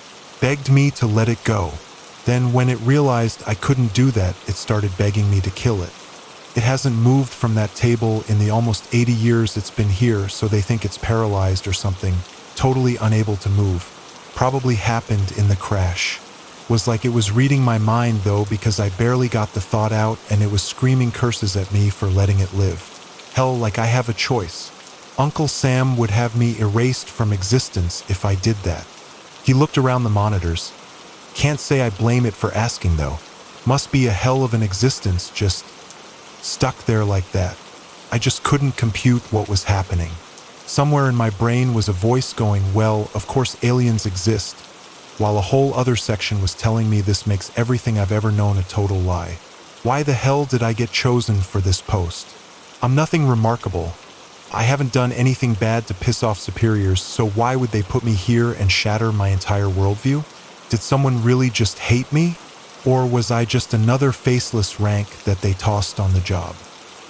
Begged me to let it go. Then when it realized I couldn't do that, it started begging me to kill it. It hasn't moved from that table in the almost 80 years it's been here, so they think it's paralyzed or something, totally unable to move. Probably happened in the crash. Was like it was reading my mind though, because I barely got the thought out and it was screaming curses at me for letting it live. Hell, like I have a choice. Uncle Sam would have me erased from existence if I did that." He looked around the monitors. "Can't say I blame it for asking though. Must be a hell of an existence just stuck there like that. I just couldn't compute what was happening. Somewhere in my brain was a voice going, well, of course aliens exist, while a whole other section was telling me this makes everything I've ever known a total lie. Why the hell did I get chosen for this post? I'm nothing remarkable. I haven't done anything bad to piss off superiors, so why would they put me here and shatter my entire worldview? Did someone really just hate me? Or was I just another faceless rank that they tossed on the job?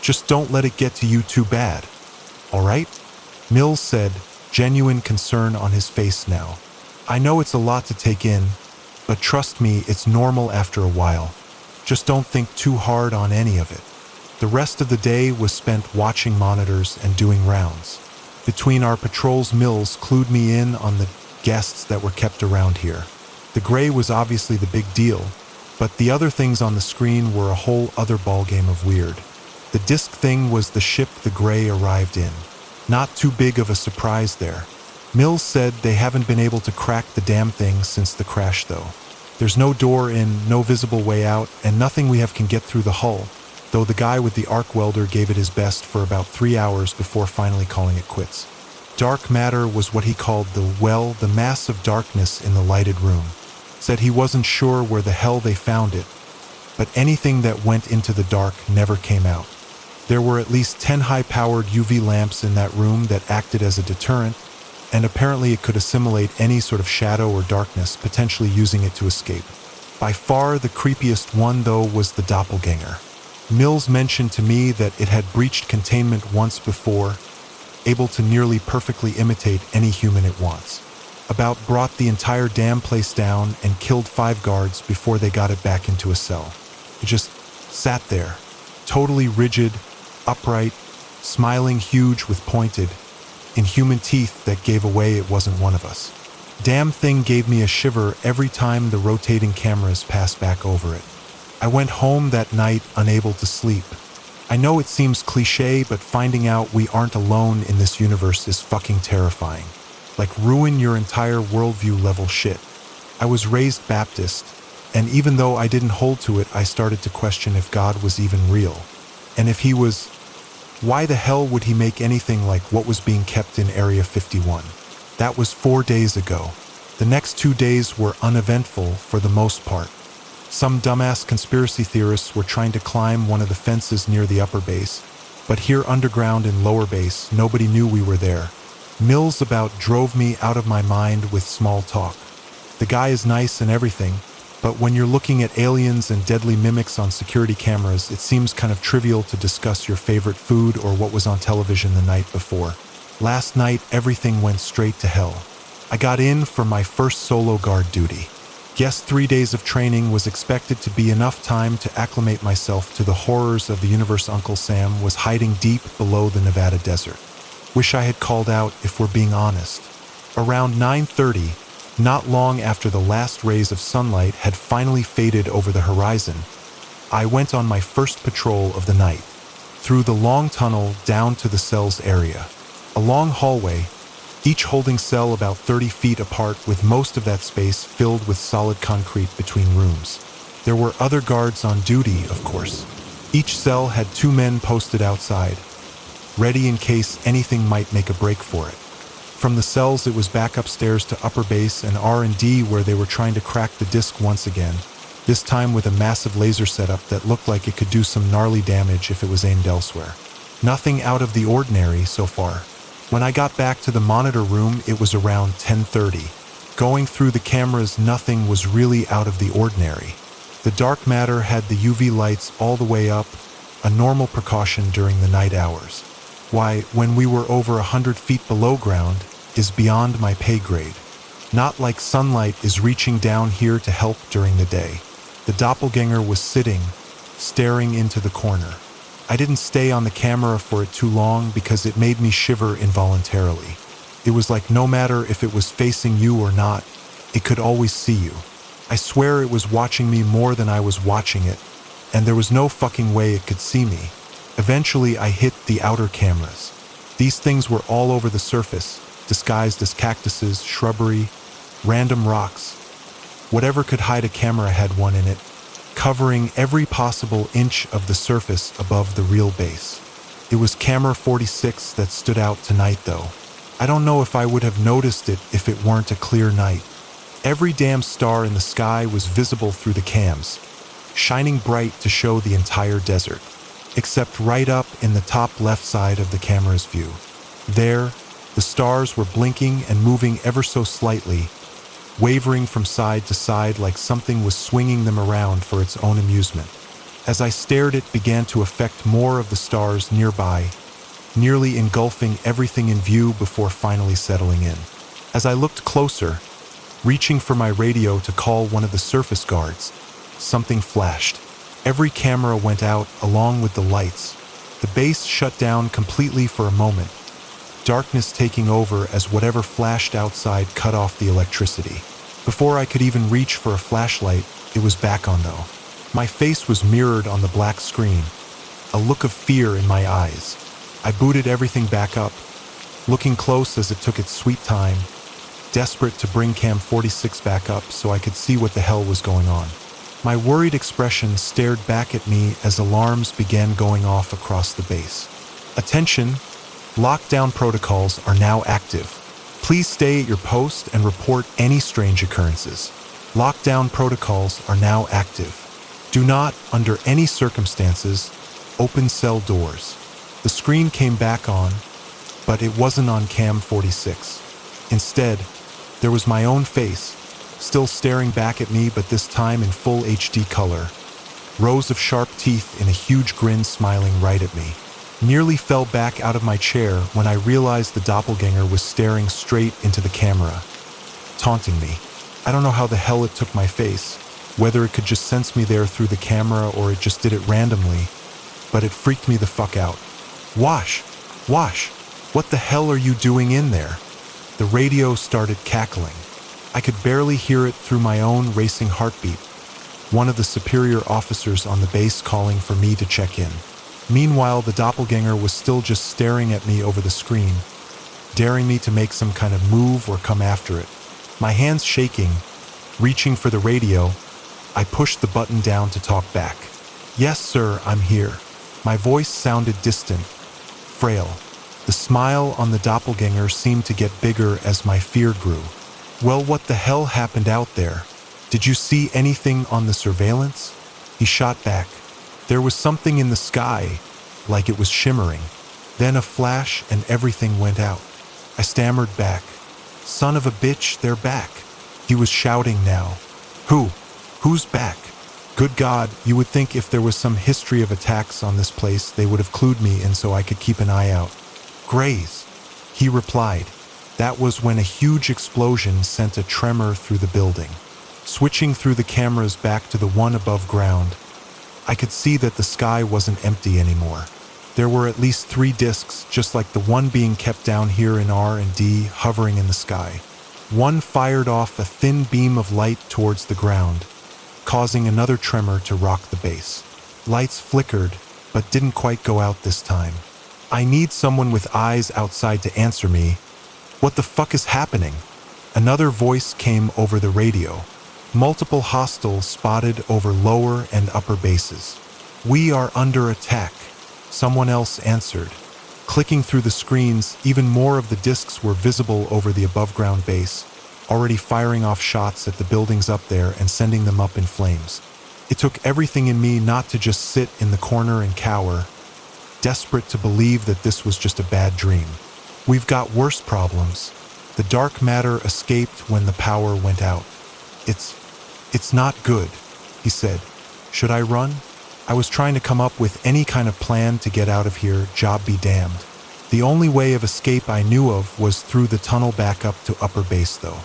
Just don't let it get to you too bad. All right?" Mills said, genuine concern on his face now. "I know it's a lot to take in, but trust me, it's normal after a while. Just don't think too hard on any of it." The rest of the day was spent watching monitors and doing rounds. Between our patrols, Mills clued me in on the guests that were kept around here. The gray was obviously the big deal, but the other things on the screen were a whole other ballgame of weird. The disc thing was the ship the gray arrived in. Not too big of a surprise there. Mills said they haven't been able to crack the damn thing since the crash though. There's no door in, no visible way out, and nothing we have can get through the hull, though the guy with the arc welder gave it his best for about 3 hours before finally calling it quits. Dark matter was what he called the mass of darkness in the lighted room. Said he wasn't sure where the hell they found it, but anything that went into the dark never came out. There were at least 10 high-powered UV lamps in that room that acted as a deterrent, and apparently it could assimilate any sort of shadow or darkness, potentially using it to escape. By far the creepiest one, though, was the doppelganger. Mills mentioned to me that it had breached containment once before, able to nearly perfectly imitate any human it wants. About brought the entire damn place down and killed 5 guards before they got it back into a cell. It just sat there, totally rigid, upright, smiling huge with pointed, inhuman teeth that gave away it wasn't one of us. Damn thing gave me a shiver every time the rotating cameras passed back over it. I went home that night unable to sleep. I know it seems cliche, but finding out we aren't alone in this universe is fucking terrifying. Like ruin your entire worldview level shit. I was raised Baptist, and even though I didn't hold to it, I started to question if God was even real. And if he was, why the hell would he make anything like what was being kept in Area 51? That was 4 days ago. The next 2 days were uneventful for the most part. Some dumbass conspiracy theorists were trying to climb one of the fences near the upper base, but here underground in lower base, nobody knew we were there. Mills about drove me out of my mind with small talk. The guy is nice and everything, but when you're looking at aliens and deadly mimics on security cameras, it seems kind of trivial to discuss your favorite food or what was on television the night before. Last night, everything went straight to hell. I got in for my first solo guard duty. Guess 3 days of training was expected to be enough time to acclimate myself to the horrors of the universe Uncle Sam was hiding deep below the Nevada desert. Wish I had called out, if we're being honest. Around 9:30, not long after the last rays of sunlight had finally faded over the horizon, I went on my first patrol of the night, through the long tunnel down to the cell's area. A long hallway, each holding cell about 30 feet apart, with most of that space filled with solid concrete between rooms. There were other guards on duty, of course. Each cell had 2 men posted outside, ready in case anything might make a break for it. From the cells, it was back upstairs to upper base and R&D, where they were trying to crack the disc once again, this time with a massive laser setup that looked like it could do some gnarly damage if it was aimed elsewhere. Nothing out of the ordinary so far. When I got back to the monitor room, it was around 10:30. Going through the cameras, nothing was really out of the ordinary. The dark matter had the UV lights all the way up, a normal precaution during the night hours. Why, when we were over 100 feet below ground, is beyond my pay grade. Not like sunlight is reaching down here to help during the day. The doppelganger was sitting, staring into the corner. I didn't stay on the camera for it too long because it made me shiver involuntarily. It was like no matter if it was facing you or not, it could always see you. I swear it was watching me more than I was watching it, and there was no fucking way it could see me. Eventually, I hit the outer cameras. These things were all over the surface, disguised as cactuses, shrubbery, random rocks. Whatever could hide a camera had one in it, covering every possible inch of the surface above the real base. It was camera 46 that stood out tonight, though. I don't know if I would have noticed it if it weren't a clear night. Every damn star in the sky was visible through the cams, shining bright to show the entire desert, except right up in the top left side of the camera's view. There, the stars were blinking and moving ever so slightly, wavering from side to side like something was swinging them around for its own amusement. As I stared, it began to affect more of the stars nearby, nearly engulfing everything in view before finally settling in. As I looked closer, reaching for my radio to call one of the surface guards, something flashed. Every camera went out along with the lights. The base shut down completely for a moment, darkness taking over as whatever flashed outside cut off the electricity. Before I could even reach for a flashlight, it was back on though. My face was mirrored on the black screen, a look of fear in my eyes. I booted everything back up, looking close as it took its sweet time, desperate to bring cam 46 back up so I could see what the hell was going on. My worried expression stared back at me as alarms began going off across the base. Attention! Lockdown protocols are now active. Please stay at your post and report any strange occurrences. Lockdown protocols are now active. Do not, under any circumstances, open cell doors. The screen came back on, but it wasn't on cam 46. Instead, there was my own face, still staring back at me, but this time in full HD color. Rows of sharp teeth in a huge grin smiling right at me. Nearly fell back out of my chair when I realized the doppelganger was staring straight into the camera, taunting me. I don't know how the hell it took my face, whether it could just sense me there through the camera or it just did it randomly, but it freaked me the fuck out. Wash, what the hell are you doing in there? The radio started cackling. I could barely hear it through my own racing heartbeat. One of the superior officers on the base calling for me to check in. Meanwhile, the doppelganger was still just staring at me over the screen, daring me to make some kind of move or come after it. My hands shaking, reaching for the radio, I pushed the button down to talk back. Yes, sir, I'm here. My voice sounded distant, frail. The smile on the doppelganger seemed to get bigger as my fear grew. Well, what the hell happened out there? Did you see anything on the surveillance? He shot back. There was something in the sky, like it was shimmering. Then a flash and everything went out. I stammered back. Son of a bitch, they're back. He was shouting now. Who's back? Good God, you would think if there was some history of attacks on this place, they would have clued me in so I could keep an eye out. Graze, he replied. That was when a huge explosion sent a tremor through the building. Switching through the cameras back to the one above ground, I could see that the sky wasn't empty anymore. There were at least 3 discs, just like the one being kept down here in R&D, hovering in the sky. One fired off a thin beam of light towards the ground, causing another tremor to rock the base. Lights flickered, but didn't quite go out this time. I need someone with eyes outside to answer me. What the fuck is happening? Another voice came over the radio. Multiple hostiles spotted over lower and upper bases. We are under attack, someone else answered. Clicking through the screens, even more of the discs were visible over the above-ground base, already firing off shots at the buildings up there and sending them up in flames. It took everything in me not to just sit in the corner and cower, desperate to believe that this was just a bad dream. We've got worse problems. The dark matter escaped when the power went out. It's not good, he said. Should I run? I was trying to come up with any kind of plan to get out of here, job be damned. The only way of escape I knew of was through the tunnel back up to upper base, though.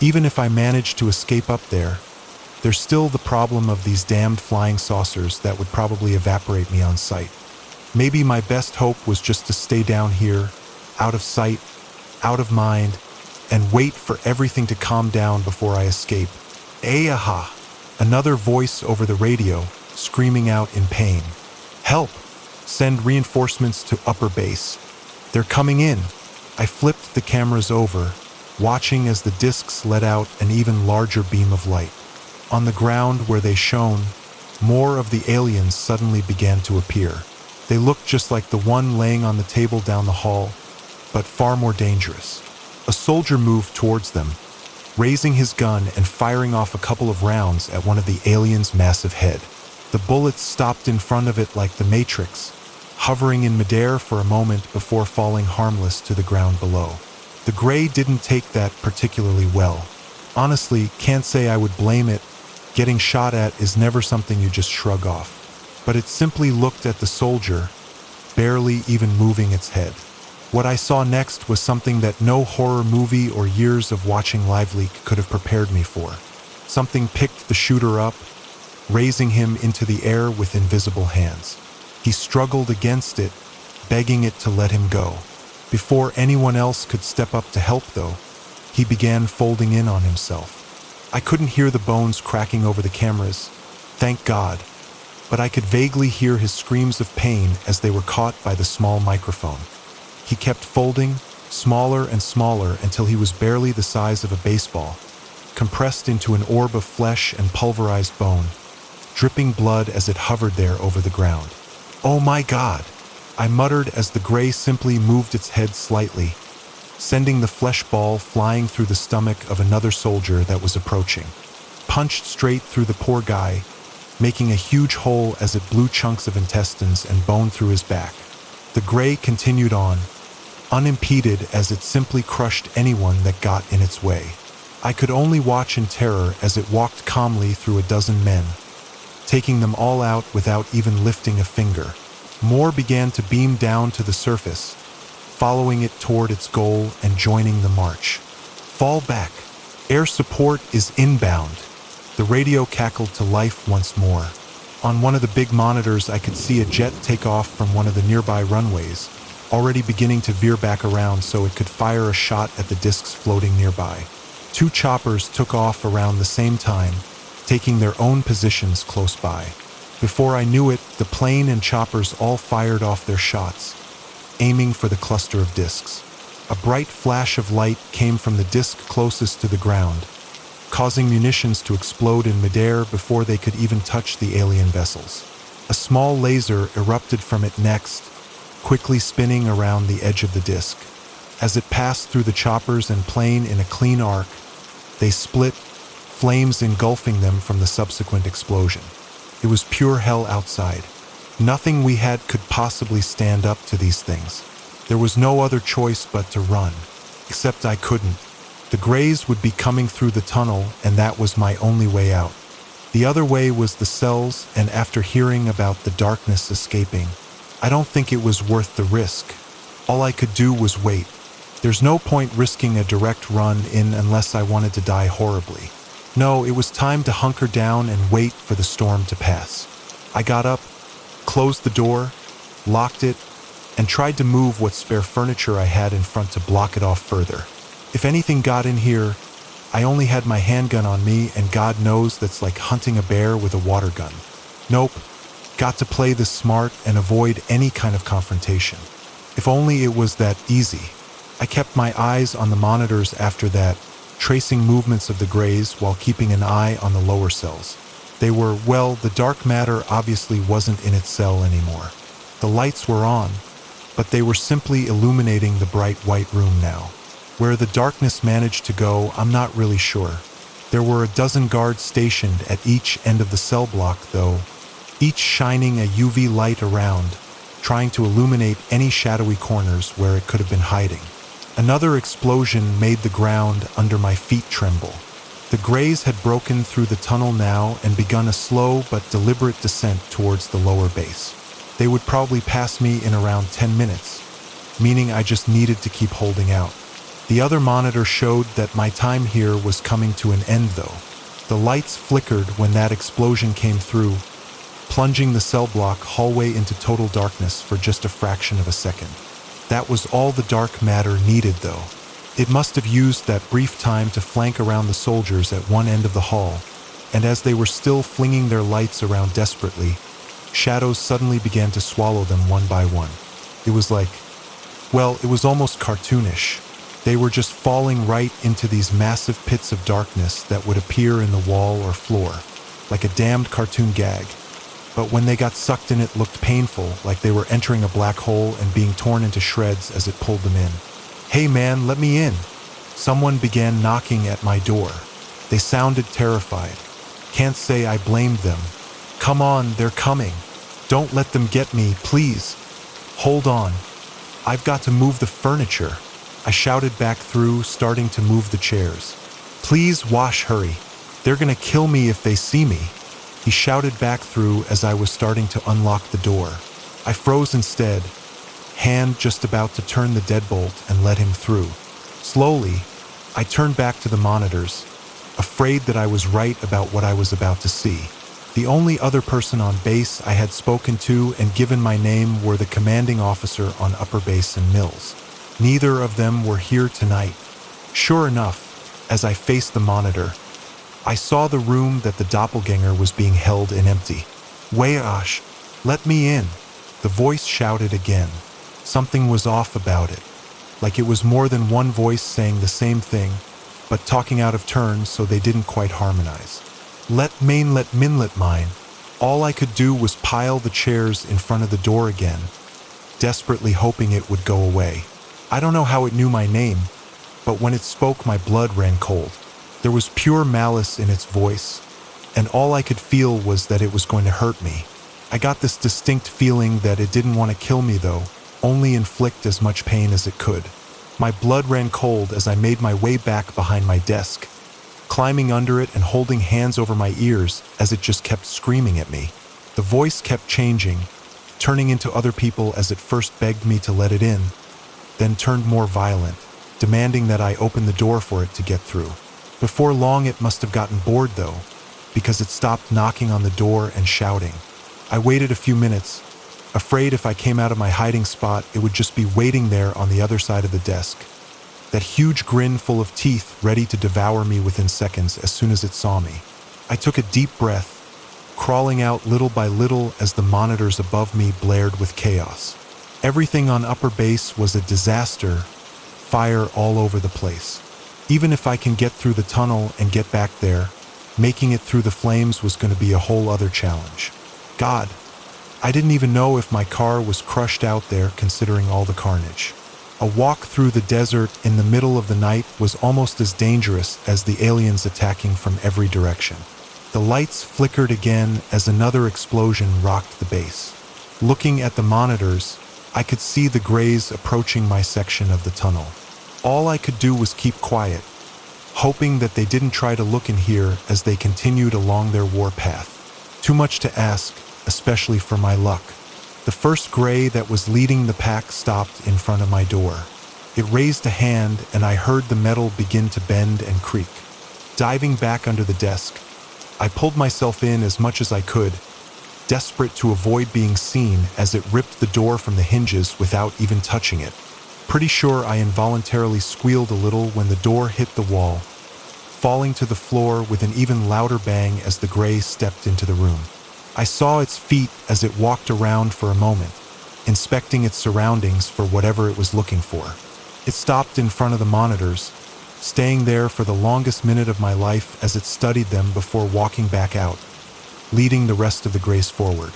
Even if I managed to escape up there, there's still the problem of these damned flying saucers that would probably evaporate me on sight. Maybe my best hope was just to stay down here, out of sight, out of mind, and wait for everything to calm down before I escape. Aha! Another voice over the radio, screaming out in pain. Help! Send reinforcements to upper base. They're coming in. I flipped the cameras over, watching as the discs let out an even larger beam of light. On the ground where they shone, more of the aliens suddenly began to appear. They looked just like the one laying on the table down the hall, but far more dangerous. A soldier moved towards them, raising his gun and firing off a couple of rounds at one of the aliens' massive head. The bullets stopped in front of it like the Matrix, hovering in midair for a moment before falling harmless to the ground below. The gray didn't take that particularly well. Honestly, can't say I would blame it. Getting shot at is never something you just shrug off. But it simply looked at the soldier, barely even moving its head. What I saw next was something that no horror movie or years of watching Live Leak could have prepared me for. Something picked the shooter up, raising him into the air with invisible hands. He struggled against it, begging it to let him go. Before anyone else could step up to help, though, he began folding in on himself. I couldn't hear the bones cracking over the cameras, thank God, but I could vaguely hear his screams of pain as they were caught by the small microphone. He kept folding, smaller and smaller, until he was barely the size of a baseball, compressed into an orb of flesh and pulverized bone, dripping blood as it hovered there over the ground. Oh my God! I muttered as the gray simply moved its head slightly, sending the flesh ball flying through the stomach of another soldier that was approaching. Punched straight through the poor guy, making a huge hole as it blew chunks of intestines and bone through his back. The gray continued on, unimpeded as it simply crushed anyone that got in its way. I could only watch in terror as it walked calmly through a dozen men, taking them all out without even lifting a finger. More began to beam down to the surface, following it toward its goal and joining the march. Fall back. Air support is inbound. The radio cackled to life once more. On one of the big monitors, I could see a jet take off from one of the nearby runways, already beginning to veer back around so it could fire a shot at the discs floating nearby. 2 choppers took off around the same time, taking their own positions close by. Before I knew it, the plane and choppers all fired off their shots, aiming for the cluster of discs. A bright flash of light came from the disc closest to the ground, causing munitions to explode in midair before they could even touch the alien vessels. A small laser erupted from it next, quickly spinning around the edge of the disc. As it passed through the choppers and plane in a clean arc, they split, flames engulfing them from the subsequent explosion. It was pure hell outside. Nothing we had could possibly stand up to these things. There was no other choice but to run, except I couldn't. The Greys would be coming through the tunnel, and that was my only way out. The other way was the cells, and after hearing about the darkness escaping, I don't think it was worth the risk. All I could do was wait. There's no point risking a direct run in unless I wanted to die horribly. No, it was time to hunker down and wait for the storm to pass. I got up, closed the door, locked it, and tried to move what spare furniture I had in front to block it off further. If anything got in here, I only had my handgun on me, and God knows that's like hunting a bear with a water gun. Nope, got to play this smart and avoid any kind of confrontation. If only it was that easy. I kept my eyes on the monitors after that, tracing movements of the Greys while keeping an eye on the lower cells. They were, well, the dark matter obviously wasn't in its cell anymore. The lights were on, but they were simply illuminating the bright white room now. Where the darkness managed to go, I'm not really sure. There were a dozen guards stationed at each end of the cell block, though, each shining a UV light around, trying to illuminate any shadowy corners where it could have been hiding. Another explosion made the ground under my feet tremble. The Greys had broken through the tunnel now and begun a slow but deliberate descent towards the lower base. They would probably pass me in around 10 minutes, meaning I just needed to keep holding out. The other monitor showed that my time here was coming to an end, though. The lights flickered when that explosion came through, plunging the cell block hallway into total darkness for just a fraction of a second. That was all the dark matter needed, though. It must have used that brief time to flank around the soldiers at one end of the hall, and as they were still flinging their lights around desperately, shadows suddenly began to swallow them one by one. It was like, well, it was almost cartoonish. They were just falling right into these massive pits of darkness that would appear in the wall or floor, like a damned cartoon gag. But when they got sucked in, it looked painful, like they were entering a black hole and being torn into shreds as it pulled them in. "Hey man, let me in." Someone began knocking at my door. They sounded terrified. Can't say I blamed them. "Come on, they're coming. Don't let them get me, please. Hold on. I've got to move the furniture." I shouted back through, starting to move the chairs. "Please, Wash, hurry. They're gonna kill me if they see me." He shouted back through as I was starting to unlock the door. I froze instead, hand just about to turn the deadbolt and let him through. Slowly, I turned back to the monitors, afraid that I was right about what I was about to see. The only other person on base I had spoken to and given my name were the commanding officer on Upper Base and Mills. Neither of them were here tonight. Sure enough, as I faced the monitor, I saw the room that the doppelganger was being held in empty. "Wayash, let me in," the voice shouted again. Something was off about it, like it was more than one voice saying the same thing, but talking out of turn so they didn't quite harmonize. Let mine. All I could do was pile the chairs in front of the door again, desperately hoping it would go away. I don't know how it knew my name, but when it spoke, my blood ran cold. There was pure malice in its voice, and all I could feel was that it was going to hurt me. I got this distinct feeling that it didn't want to kill me though, only inflict as much pain as it could. My blood ran cold as I made my way back behind my desk, climbing under it and holding hands over my ears as it just kept screaming at me. The voice kept changing, turning into other people as it first begged me to let it in, then turned more violent, demanding that I open the door for it to get through. Before long, it must have gotten bored though, because it stopped knocking on the door and shouting. I waited a few minutes, afraid if I came out of my hiding spot, it would just be waiting there on the other side of the desk. That huge grin full of teeth ready to devour me within seconds as soon as it saw me. I took a deep breath, crawling out little by little as the monitors above me blared with chaos. Everything on upper base was a disaster, fire all over the place. Even if I can get through the tunnel and get back there, making it through the flames was going to be a whole other challenge. God, I didn't even know if my car was crushed out there considering all the carnage. A walk through the desert in the middle of the night was almost as dangerous as the aliens attacking from every direction. The lights flickered again as another explosion rocked the base. Looking at the monitors, I could see the grays approaching my section of the tunnel. All I could do was keep quiet, hoping that they didn't try to look in here as they continued along their warpath. Too much to ask, especially for my luck. The first gray that was leading the pack stopped in front of my door. It raised a hand and I heard the metal begin to bend and creak. Diving back under the desk, I pulled myself in as much as I could, desperate to avoid being seen as it ripped the door from the hinges without even touching it. Pretty sure I involuntarily squealed a little when the door hit the wall, falling to the floor with an even louder bang as the gray stepped into the room. I saw its feet as it walked around for a moment, inspecting its surroundings for whatever it was looking for. It stopped in front of the monitors, staying there for the longest minute of my life as it studied them before walking back out, leading the rest of the grays forward.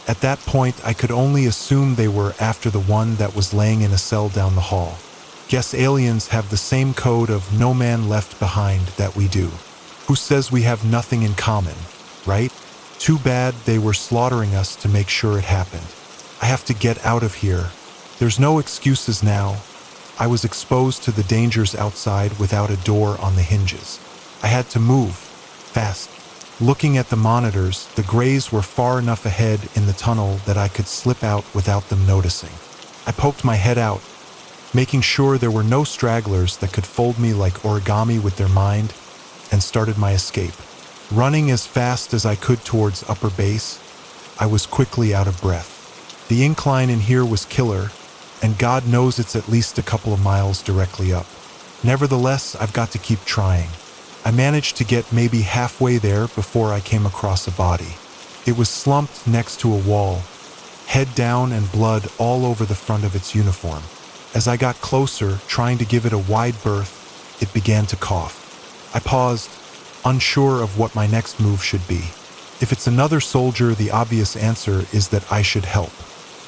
At that point, I could only assume they were after the one that was laying in a cell down the hall. Guess aliens have the same code of no man left behind that we do. Who says we have nothing in common, right? Too bad they were slaughtering us to make sure it happened. I have to get out of here. There's no excuses now. I was exposed to the dangers outside without a door on the hinges. I had to move, fast. Looking at the monitors, the grays were far enough ahead in the tunnel that I could slip out without them noticing. I poked my head out, making sure there were no stragglers that could fold me like origami with their mind, and started my escape. Running as fast as I could towards upper base, I was quickly out of breath. The incline in here was killer, and God knows it's at least a couple of miles directly up. Nevertheless, I've got to keep trying. I managed to get maybe halfway there before I came across a body. It was slumped next to a wall, head down and blood all over the front of its uniform. As I got closer, trying to give it a wide berth, it began to cough. I paused, unsure of what my next move should be. If it's another soldier, the obvious answer is that I should help,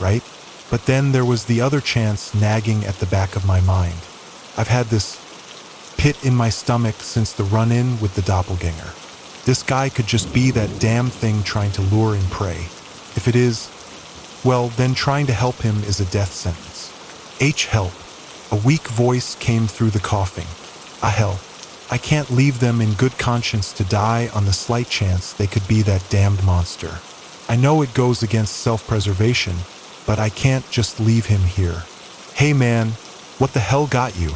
right? But then there was the other chance nagging at the back of my mind. I've had this pit in my stomach since the run-in with the doppelganger. This guy could just be that damn thing trying to lure in prey. If it is, well, then trying to help him is a death sentence. Help. A weak voice came through the coughing. Hell. I can't leave them in good conscience to die on the slight chance they could be that damned monster. I know it goes against self-preservation, but I can't just leave him here. Hey man, what the hell got you?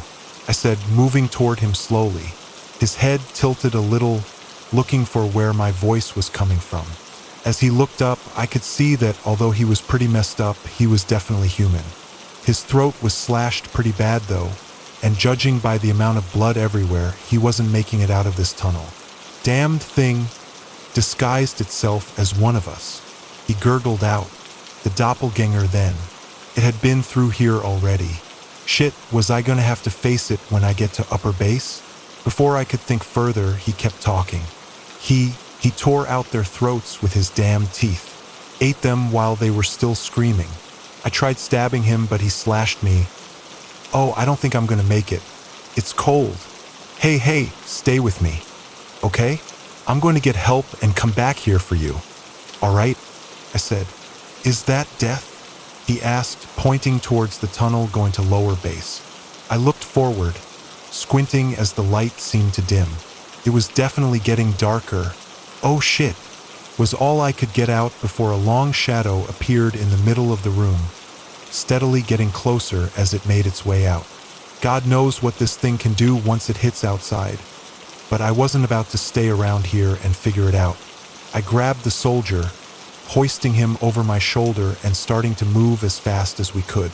I said, moving toward him slowly. His head tilted a little, looking for where my voice was coming from. As he looked up, I could see that although he was pretty messed up, he was definitely human. His throat was slashed pretty bad though, and judging by the amount of blood everywhere, he wasn't making it out of this tunnel. Damned thing disguised itself as one of us. He gurgled out. The doppelganger then. It had been through here already. Shit, was I gonna have to face it when I get to upper base? Before I could think further, he kept talking. He tore out their throats with his damned teeth, ate them while they were still screaming. I tried stabbing him, but he slashed me. Oh, I don't think I'm gonna make it. It's cold. Hey, stay with me. Okay? I'm going to get help and come back here for you. All right? I said. Is that death? He asked, pointing towards the tunnel going to lower base. I looked forward, squinting as the light seemed to dim. It was definitely getting darker. Oh shit, was all I could get out before a long shadow appeared in the middle of the room, steadily getting closer as it made its way out. God knows what this thing can do once it hits outside, but I wasn't about to stay around here and figure it out. I grabbed the soldier, hoisting him over my shoulder and starting to move as fast as we could.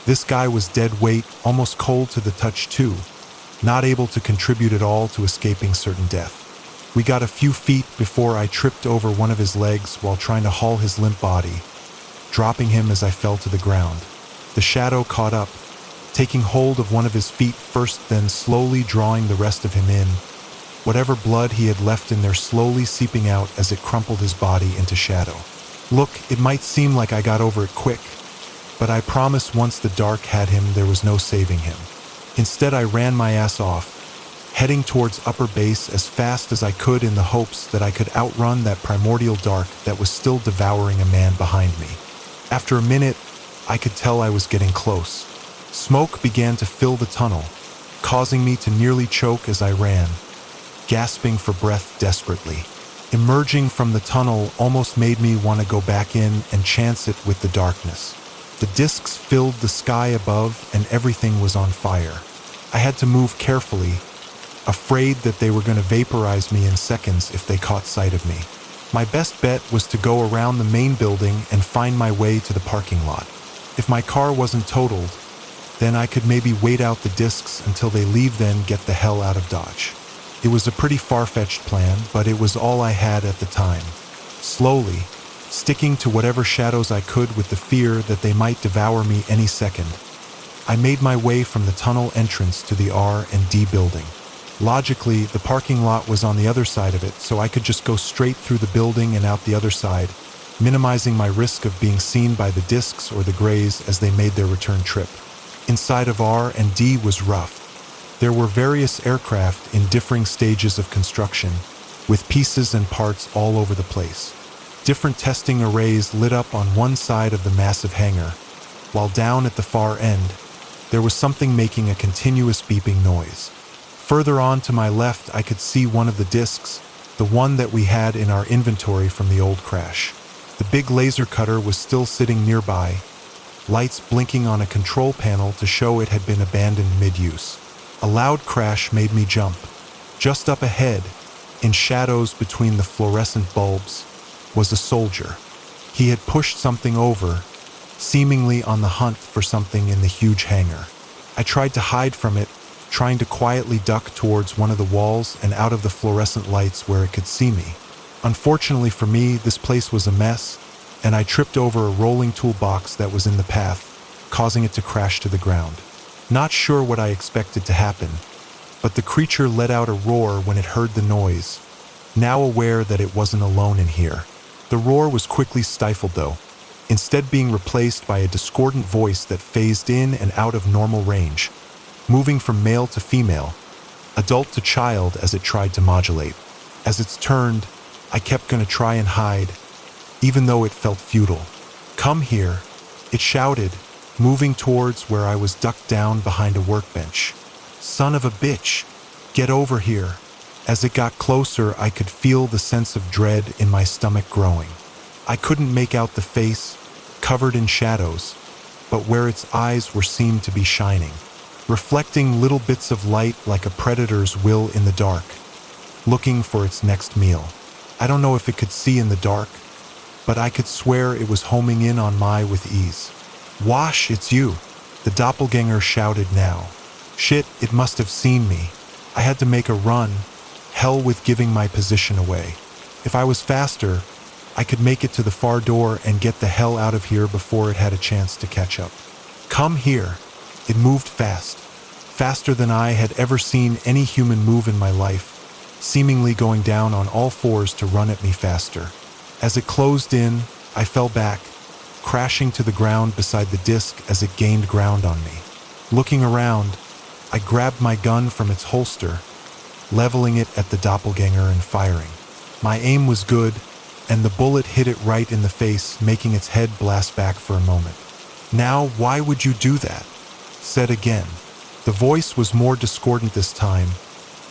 This guy was dead weight, almost cold to the touch too, not able to contribute at all to escaping certain death. We got a few feet before I tripped over one of his legs while trying to haul his limp body, dropping him as I fell to the ground. The shadow caught up, taking hold of one of his feet first, then slowly drawing the rest of him in, whatever blood he had left in there slowly seeping out as it crumpled his body into shadow. Look, it might seem like I got over it quick, but I promise once the dark had him, there was no saving him. Instead, I ran my ass off, heading towards upper base as fast as I could in the hopes that I could outrun that primordial dark that was still devouring a man behind me. After a minute, I could tell I was getting close. Smoke began to fill the tunnel, causing me to nearly choke as I ran, gasping for breath desperately. Emerging from the tunnel almost made me want to go back in and chance it with the darkness. The discs filled the sky above and everything was on fire. I had to move carefully, afraid that they were going to vaporize me in seconds if they caught sight of me. My best bet was to go around the main building and find my way to the parking lot. If my car wasn't totaled, then I could maybe wait out the discs until they leave, then get the hell out of Dodge. It was a pretty far-fetched plan, but it was all I had at the time. Slowly, sticking to whatever shadows I could with the fear that they might devour me any second, I made my way from the tunnel entrance to the R&D building. Logically, the parking lot was on the other side of it, so I could just go straight through the building and out the other side, minimizing my risk of being seen by the discs or the Greys as they made their return trip. Inside of R&D was rough. There were various aircraft in differing stages of construction, with pieces and parts all over the place. Different testing arrays lit up on one side of the massive hangar, while down at the far end, there was something making a continuous beeping noise. Further on to my left, I could see one of the discs, the one that we had in our inventory from the old crash. The big laser cutter was still sitting nearby, lights blinking on a control panel to show it had been abandoned mid-use. A loud crash made me jump. Just up ahead, in shadows between the fluorescent bulbs, was a soldier. He had pushed something over, seemingly on the hunt for something in the huge hangar. I tried to hide from it, trying to quietly duck towards one of the walls and out of the fluorescent lights where it could see me. Unfortunately for me, this place was a mess, and I tripped over a rolling toolbox that was in the path, causing it to crash to the ground. Not sure what I expected to happen, but the creature let out a roar when it heard the noise, now aware that it wasn't alone in here. The roar was quickly stifled though, instead being replaced by a discordant voice that phased in and out of normal range, moving from male to female, adult to child as it tried to modulate. As it's turned, I kept gonna try and hide, even though it felt futile. "Come here," it shouted, moving towards where I was ducked down behind a workbench. "Son of a bitch, get over here." As it got closer, I could feel the sense of dread in my stomach growing. I couldn't make out the face, covered in shadows, but where its eyes were seemed to be shining, reflecting little bits of light like a predator's will in the dark, looking for its next meal. I don't know if it could see in the dark, but I could swear it was homing in on me with ease. "Wash, it's you," the doppelganger shouted now. Shit, it must have seen me. I had to make a run, hell with giving my position away. If I was faster, I could make it to the far door and get the hell out of here before it had a chance to catch up. "Come here." It moved fast, faster than I had ever seen any human move in my life, seemingly going down on all fours to run at me faster. As it closed in, I fell back, crashing to the ground beside the disc as it gained ground on me. Looking around, I grabbed my gun from its holster, leveling it at the doppelganger and firing. My aim was good, and the bullet hit it right in the face, making its head blast back for a moment. "Now, why would you do that?" said again. The voice was more discordant this time,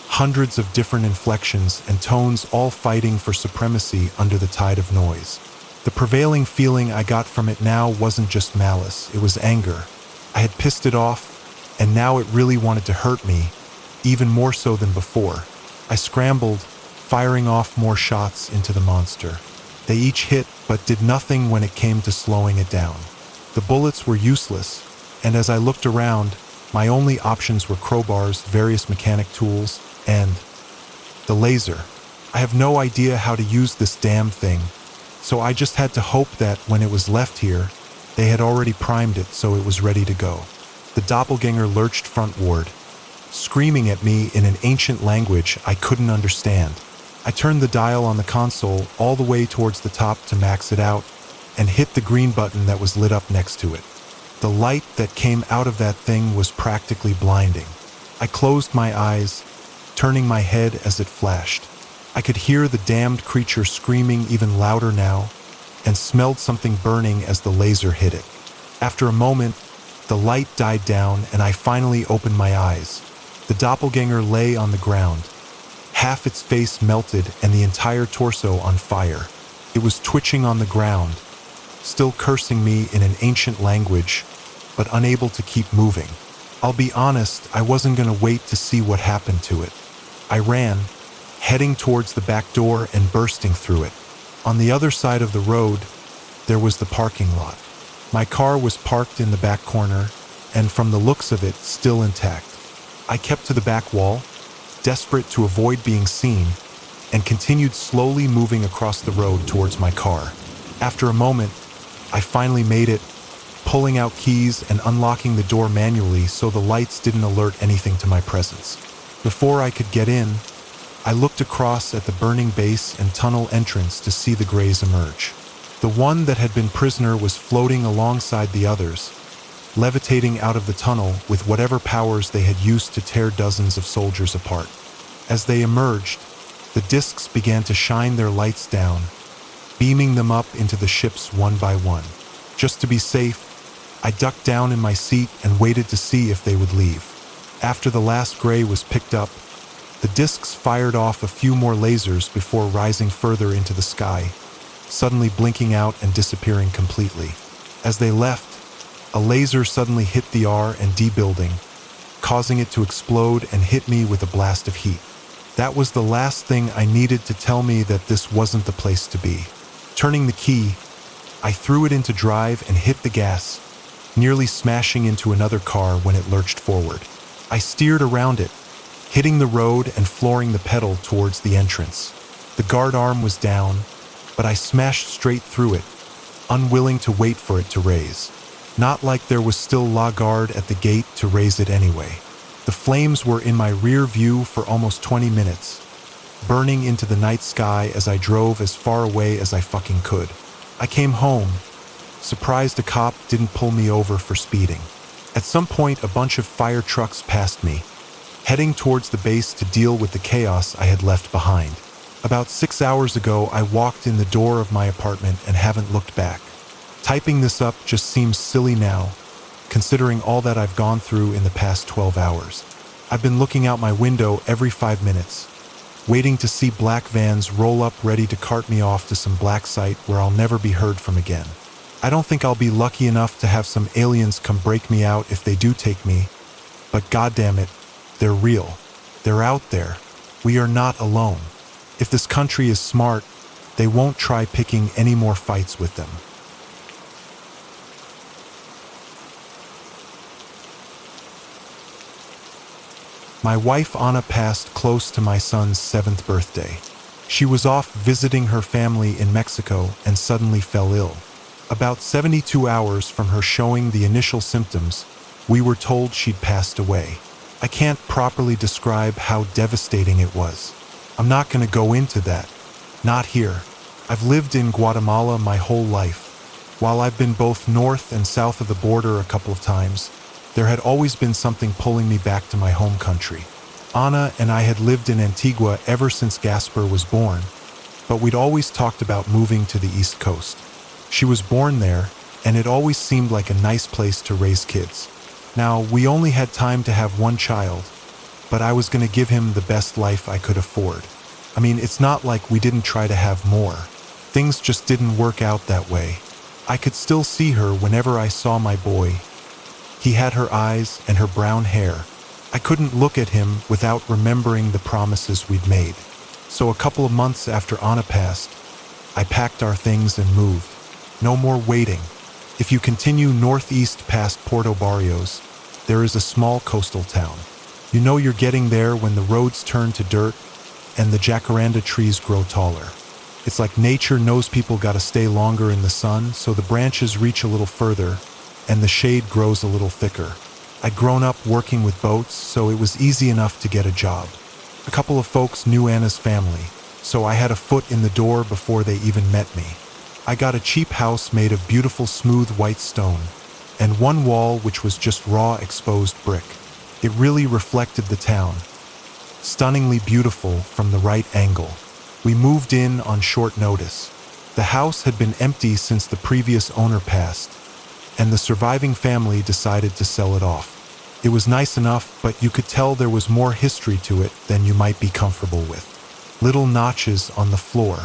hundreds of different inflections and tones all fighting for supremacy under the tide of noise. The prevailing feeling I got from it now wasn't just malice, it was anger. I had pissed it off, and now it really wanted to hurt me, even more so than before. I scrambled, firing off more shots into the monster. They each hit, but did nothing when it came to slowing it down. The bullets were useless, and as I looked around, my only options were crowbars, various mechanic tools, and the laser. I have no idea how to use this damn thing, so I just had to hope that when it was left here, they had already primed it so it was ready to go. The doppelganger lurched frontward, screaming at me in an ancient language I couldn't understand. I turned the dial on the console all the way towards the top to max it out and hit the green button that was lit up next to it. The light that came out of that thing was practically blinding. I closed my eyes, turning my head as it flashed. I could hear the damned creature screaming even louder now and smelled something burning as the laser hit it. After a moment, the light died down and I finally opened my eyes. The doppelganger lay on the ground, half its face melted and the entire torso on fire. It was twitching on the ground, still cursing me in an ancient language, but unable to keep moving. I'll be honest, I wasn't going to wait to see what happened to it. I ran, heading towards the back door and bursting through it. On the other side of the road, there was the parking lot. My car was parked in the back corner, and from the looks of it, still intact. I kept to the back wall, desperate to avoid being seen, and continued slowly moving across the road towards my car. After a moment, I finally made it, pulling out keys and unlocking the door manually so the lights didn't alert anything to my presence. Before I could get in, I looked across at the burning base and tunnel entrance to see the Greys emerge. The one that had been prisoner was floating alongside the others, levitating out of the tunnel with whatever powers they had used to tear dozens of soldiers apart. As they emerged, the discs began to shine their lights down, beaming them up into the ships one by one. Just to be safe, I ducked down in my seat and waited to see if they would leave. After the last Grey was picked up, the discs fired off a few more lasers before rising further into the sky, suddenly blinking out and disappearing completely. As they left, a laser suddenly hit the R&D building, causing it to explode and hit me with a blast of heat. That was the last thing I needed to tell me that this wasn't the place to be. Turning the key, I threw it into drive and hit the gas, nearly smashing into another car when it lurched forward. I steered around it, hitting the road and flooring the pedal towards the entrance. The guard arm was down, but I smashed straight through it, unwilling to wait for it to raise. Not like there was still La Garde at the gate to raise it anyway. The flames were in my rear view for almost 20 minutes, burning into the night sky as I drove as far away as I fucking could. I came home, surprised a cop didn't pull me over for speeding. At some point, a bunch of fire trucks passed me, heading towards the base to deal with the chaos I had left behind. About 6 hours ago, I walked in the door of my apartment and haven't looked back. Typing this up just seems silly now, considering all that I've gone through in the past 12 hours. I've been looking out my window every 5 minutes, waiting to see black vans roll up ready to cart me off to some black site where I'll never be heard from again. I don't think I'll be lucky enough to have some aliens come break me out if they do take me, but goddammit, they're real. They're out there. We are not alone. If this country is smart, they won't try picking any more fights with them. My wife Anna passed close to my son's 7th birthday. She was off visiting her family in Mexico and suddenly fell ill. About 72 hours from her showing the initial symptoms, we were told she'd passed away. I can't properly describe how devastating it was. I'm not going to go into that. Not here. I've lived in Guatemala my whole life, While I've been both north and south of the border a couple of times, there had always been something pulling me back to my home country. Anna and I had lived in Antigua ever since Gasper was born, but we'd always talked about moving to the East Coast. She was born there, and it always seemed like a nice place to raise kids. Now, we only had time to have one child, but I was going to give him the best life I could afford. I mean, it's not like we didn't try to have more. Things just didn't work out that way. I could still see her whenever I saw my boy. He had her eyes and her brown hair. I couldn't look at him without remembering the promises we'd made. So a couple of months after Anna passed, I packed our things and moved. No more waiting. If you continue northeast past Puerto Barrios, there is a small coastal town. You know you're getting there when the roads turn to dirt and the jacaranda trees grow taller. It's like nature knows people gotta stay longer in the sun, so the branches reach a little further and the shade grows a little thicker. I'd grown up working with boats, so it was easy enough to get a job. A couple of folks knew Anna's family, so I had a foot in the door before they even met me. I got a cheap house made of beautiful smooth white stone, and one wall which was just raw exposed brick. It really reflected the town. Stunningly beautiful from the right angle. We moved in on short notice. The house had been empty since the previous owner passed, and the surviving family decided to sell it off. It was nice enough, but you could tell there was more history to it than you might be comfortable with. Little notches on the floor,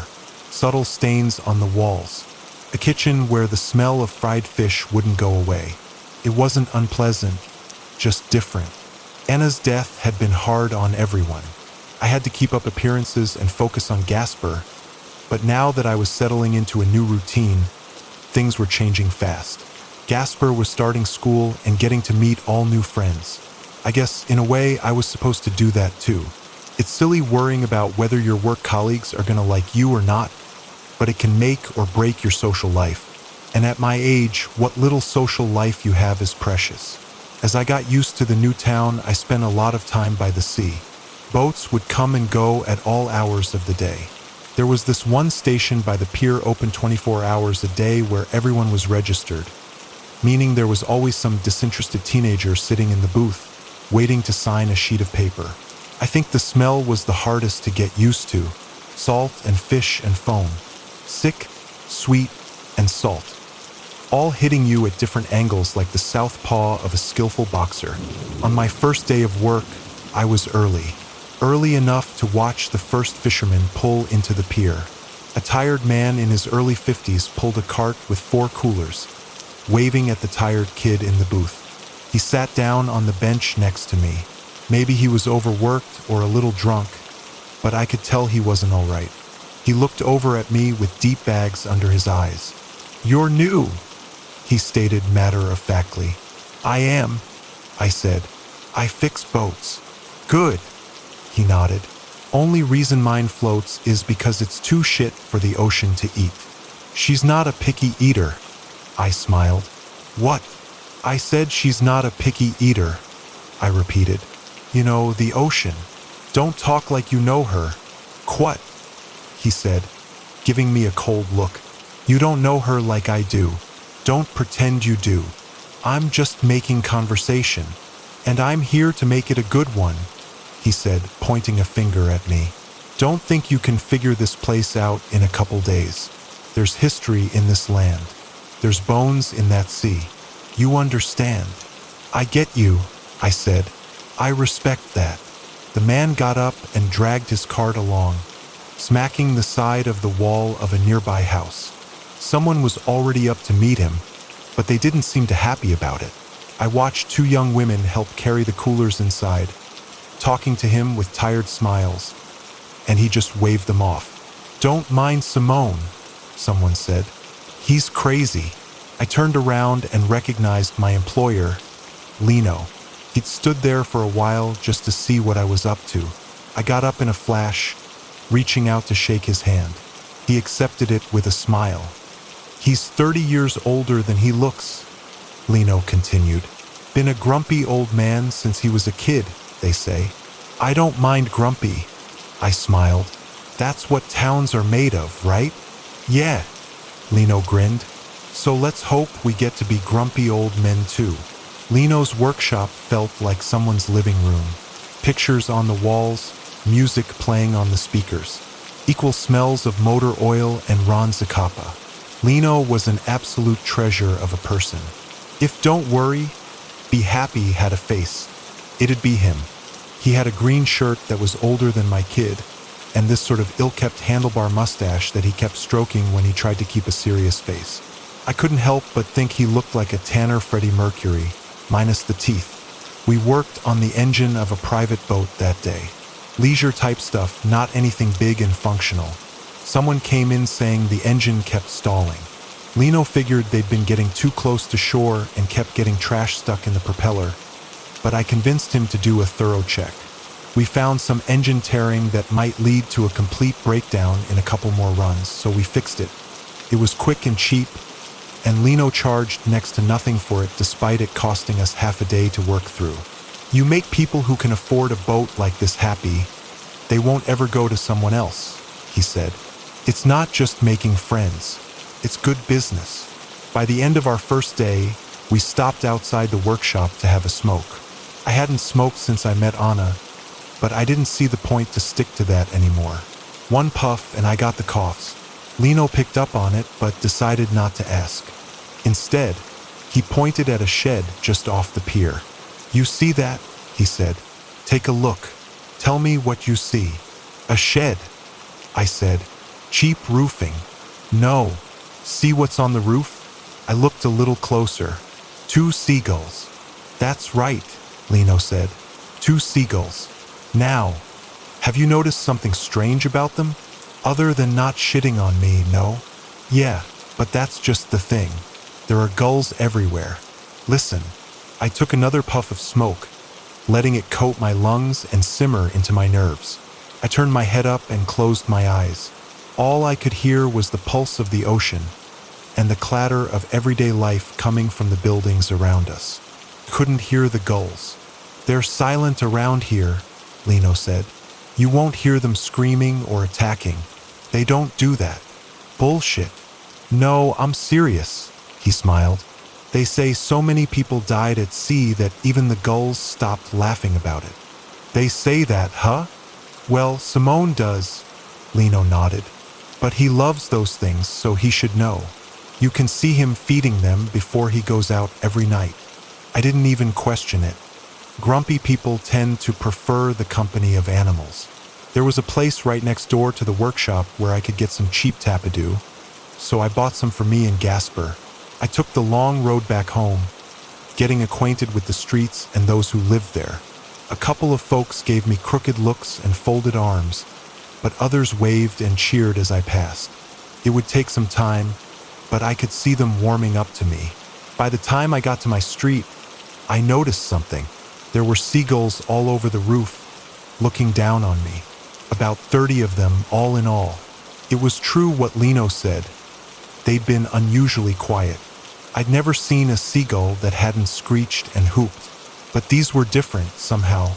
subtle stains on the walls, a kitchen where the smell of fried fish wouldn't go away. It wasn't unpleasant, just different. Anna's death had been hard on everyone. I had to keep up appearances and focus on Gasper, but now that I was settling into a new routine, things were changing fast. Gasper was starting school and getting to meet all new friends. I guess, in a way, I was supposed to do that too. It's silly worrying about whether your work colleagues are gonna like you or not, but it can make or break your social life. And at my age, what little social life you have is precious. As I got used to the new town, I spent a lot of time by the sea. Boats would come and go at all hours of the day. There was this one station by the pier open 24 hours a day where everyone was registered, meaning there was always some disinterested teenager sitting in the booth, waiting to sign a sheet of paper. I think the smell was the hardest to get used to. Salt and fish and foam. Sick, sweet, and salt. All hitting you at different angles like the southpaw of a skillful boxer. On my first day of work, I was early. Early enough to watch the first fisherman pull into the pier. A tired man in his early 50s pulled a cart with 4 coolers, waving at the tired kid in the booth. He sat down on the bench next to me. Maybe he was overworked or a little drunk, but I could tell he wasn't all right. He looked over at me with deep bags under his eyes. "You're new," he stated matter-of-factly. "I am," I said. "I fix boats." "Good," he nodded. "Only reason mine floats is because it's too shit for the ocean to eat." "She's not a picky eater," I smiled. "What?" "I said she's not a picky eater," I repeated. "You know, the ocean. Don't talk like you know her." "Quat?" he said, giving me a cold look. "You don't know her like I do. Don't pretend you do. I'm just making conversation, and I'm here to make it a good one," he said, pointing a finger at me. "Don't think you can figure this place out in a couple days. There's history in this land. There's bones in that sea. You understand." "I get you," I said. "I respect that." The man got up and dragged his cart along, smacking the side of the wall of a nearby house. Someone was already up to meet him, but they didn't seem too happy about it. I watched 2 young women help carry the coolers inside, talking to him with tired smiles, and he just waved them off. "Don't mind Simone," someone said. "He's crazy." I turned around and recognized my employer, Lino. He'd stood there for a while just to see what I was up to. I got up in a flash, reaching out to shake his hand. He accepted it with a smile. "He's 30 years older than he looks," Lino continued. "Been a grumpy old man since he was a kid, they say." "I don't mind grumpy," I smiled. "That's what towns are made of, right?" "Yeah," Lino grinned. So let's hope we get to be grumpy old men too. Lino's workshop felt like someone's living room. Pictures on the walls, music playing on the speakers. Equal smells of motor oil and Ron Zacapa. Lino was an absolute treasure of a person. If "don't worry, be happy" had a face, it'd be him. He had a green shirt that was older than my kid, and this sort of ill-kept handlebar mustache that he kept stroking when he tried to keep a serious face. I couldn't help but think he looked like a tanner Freddie Mercury, minus the teeth. We worked on the engine of a private boat that day. Leisure-type stuff, not anything big and functional. Someone came in saying the engine kept stalling. Lino figured they'd been getting too close to shore and kept getting trash stuck in the propeller, but I convinced him to do a thorough check. We found some engine tearing that might lead to a complete breakdown in a couple more runs, so we fixed it. It was quick and cheap, and Lino charged next to nothing for it despite it costing us half a day to work through. You make people who can afford a boat like this happy, they won't ever go to someone else, he said. It's not just making friends, it's good business. By the end of our first day, we stopped outside the workshop to have a smoke. I hadn't smoked since I met Anna, but I didn't see the point to stick to that anymore. One puff and I got the coughs. Lino picked up on it but decided not to ask. Instead, he pointed at a shed just off the pier. "You see that?" he said. "Take a look. Tell me what you see." "A shed," I said. "Cheap roofing." "No. See what's on the roof?" I looked a little closer. 2 seagulls. "That's right," Lino said. 2 seagulls. "Now, have you noticed something strange about them? Other than not shitting on me, no?" "Yeah, but that's just the thing. There are gulls everywhere. Listen." I took another puff of smoke, letting it coat my lungs and simmer into my nerves. I turned my head up and closed my eyes. All I could hear was the pulse of the ocean and the clatter of everyday life coming from the buildings around us. Couldn't hear the gulls. "They're silent around here," Lino said. "You won't hear them screaming or attacking. They don't do that." "Bullshit." "No, I'm serious," he smiled. "They say so many people died at sea that even the gulls stopped laughing about it." "They say that, huh?" "Well, Simone does," Lino nodded. "But he loves those things, so he should know. You can see him feeding them before he goes out every night." I didn't even question it. Grumpy people tend to prefer the company of animals. There was a place right next door to the workshop where I could get some cheap tapadoo, so I bought some for me and Gasper. I took the long road back home, getting acquainted with the streets and those who lived there. A couple of folks gave me crooked looks and folded arms, but others waved and cheered as I passed. It would take some time, but I could see them warming up to me. By the time I got to my street, I noticed something. There were seagulls all over the roof, looking down on me. About 30 of them, all in all. It was true what Lino said. They'd been unusually quiet. I'd never seen a seagull that hadn't screeched and hooped, but these were different somehow.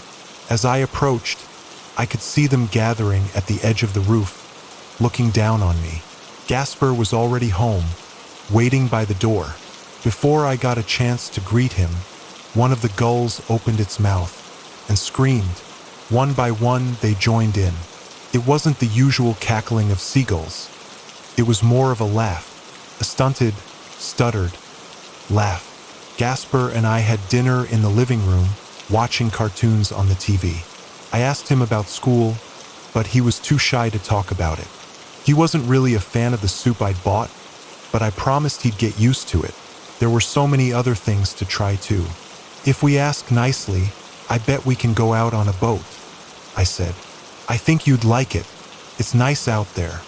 As I approached, I could see them gathering at the edge of the roof, looking down on me. Gasper was already home, waiting by the door. Before I got a chance to greet him, one of the gulls opened its mouth and screamed. One by one, they joined in. It wasn't the usual cackling of seagulls. It was more of a laugh, a stunted, stuttered laugh. Gasper and I had dinner in the living room, watching cartoons on the TV. I asked him about school, but he was too shy to talk about it. He wasn't really a fan of the soup I'd bought, but I promised he'd get used to it. There were so many other things to try too. "If we ask nicely, I bet we can go out on a boat," I said. "I think you'd like it. It's nice out there."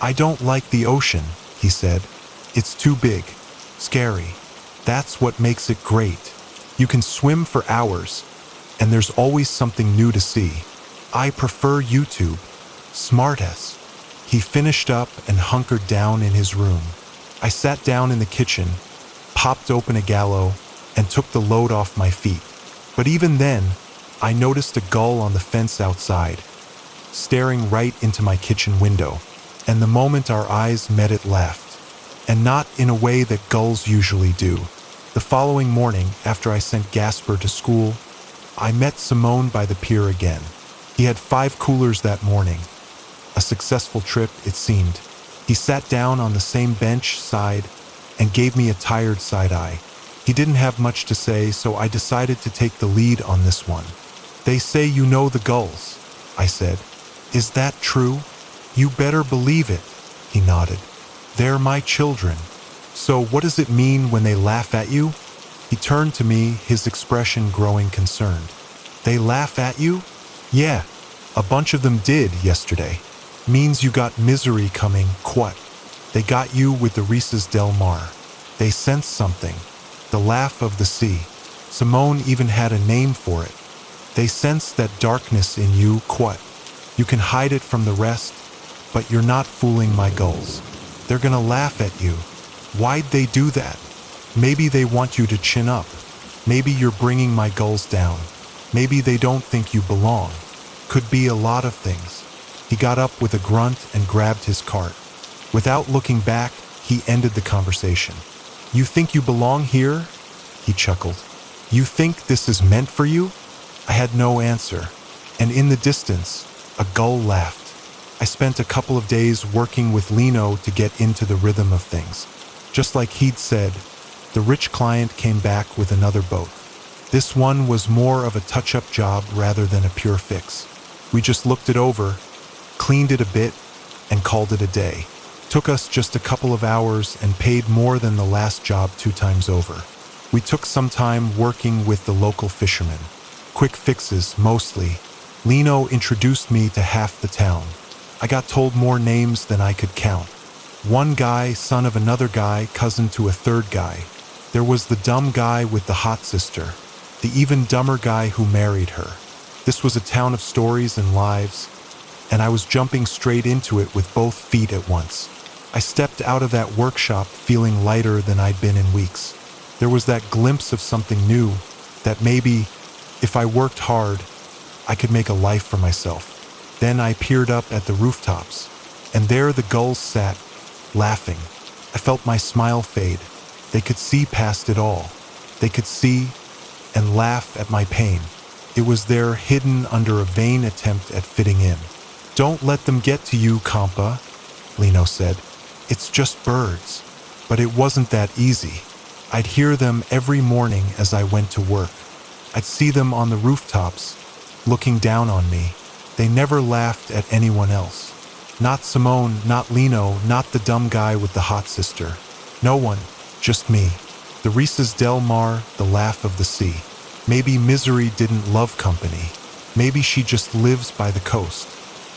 "I don't like the ocean," he said. "It's too big. Scary. That's what makes it great. You can swim for hours, and there's always something new to see. I prefer YouTube. Smartass." He finished up and hunkered down in his room. I sat down in the kitchen, popped open a gallo, and took the load off my feet. But even then, I noticed a gull on the fence outside, staring right into my kitchen window, and the moment our eyes met it laughed. and not in a way that gulls usually do. The following morning, after I sent Gasper to school, I met Simone by the pier again. He had 5 coolers that morning. A successful trip, it seemed. He sat down on the same bench side and gave me a tired side-eye. He didn't have much to say, so I decided to take the lead on this one. "They say you know the gulls," I said. "Is that true?" "You better believe it," he nodded. "They're my children." "So what does it mean when they laugh at you?" He turned to me, his expression growing concerned. "They laugh at you?" "Yeah, a bunch of them did yesterday. Means you got misery coming, quat. They got you with the Rises del Mar. They sense something. The laugh of the sea. Simone even had a name for it. They sense that darkness in you, quat. You can hide it from the rest, but you're not fooling my gulls. They're gonna laugh at you. Why'd they do that? Maybe they want you to chin up. Maybe you're bringing my gulls down. Maybe they don't think you belong. Could be a lot of things." He got up with a grunt and grabbed his cart. Without looking back, he ended the conversation. "You think you belong here?" He chuckled. "You think this is meant for you?" I had no answer, and in the distance, a gull laughed. I spent a couple of days working with Lino to get into the rhythm of things. Just like he'd said, the rich client came back with another boat. This one was more of a touch-up job rather than a pure fix. We just looked it over, cleaned it a bit, and called it a day. Took us just a couple of hours and paid more than the last job 2 times over. We took some time working with the local fishermen. Quick fixes, mostly. Lino introduced me to half the town. I got told more names than I could count. One guy, son of another guy, cousin to a third guy. There was the dumb guy with the hot sister. The even dumber guy who married her. This was a town of stories and lives, and I was jumping straight into it with both feet at once. I stepped out of that workshop feeling lighter than I'd been in weeks. There was that glimpse of something new, that maybe, if I worked hard, I could make a life for myself. Then I peered up at the rooftops, and there the gulls sat, laughing. I felt my smile fade. They could see past it all. They could see and laugh at my pain. It was there hidden under a vain attempt at fitting in. "Don't let them get to you, compa," Lino said. "It's just birds." But it wasn't that easy. I'd hear them every morning as I went to work. I'd see them on the rooftops, looking down on me. They never laughed at anyone else. Not Simone, not Lino, not the dumb guy with the hot sister. No one, just me. The Rises del Mar, the laugh of the sea. Maybe misery didn't love company. Maybe she just lives by the coast.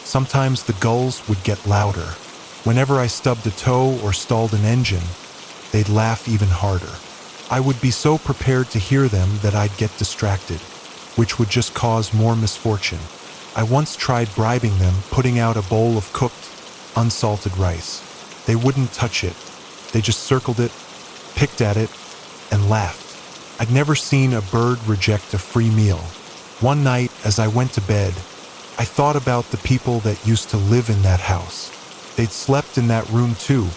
Sometimes the gulls would get louder. Whenever I stubbed a toe or stalled an engine, they'd laugh even harder. I would be so prepared to hear them that I'd get distracted, which would just cause more misfortune. I once tried bribing them, putting out a bowl of cooked, unsalted rice. They wouldn't touch it. They just circled it, picked at it, and laughed. I'd never seen a bird reject a free meal. One night, as I went to bed, I thought about the people that used to live in that house. They'd slept in that room too,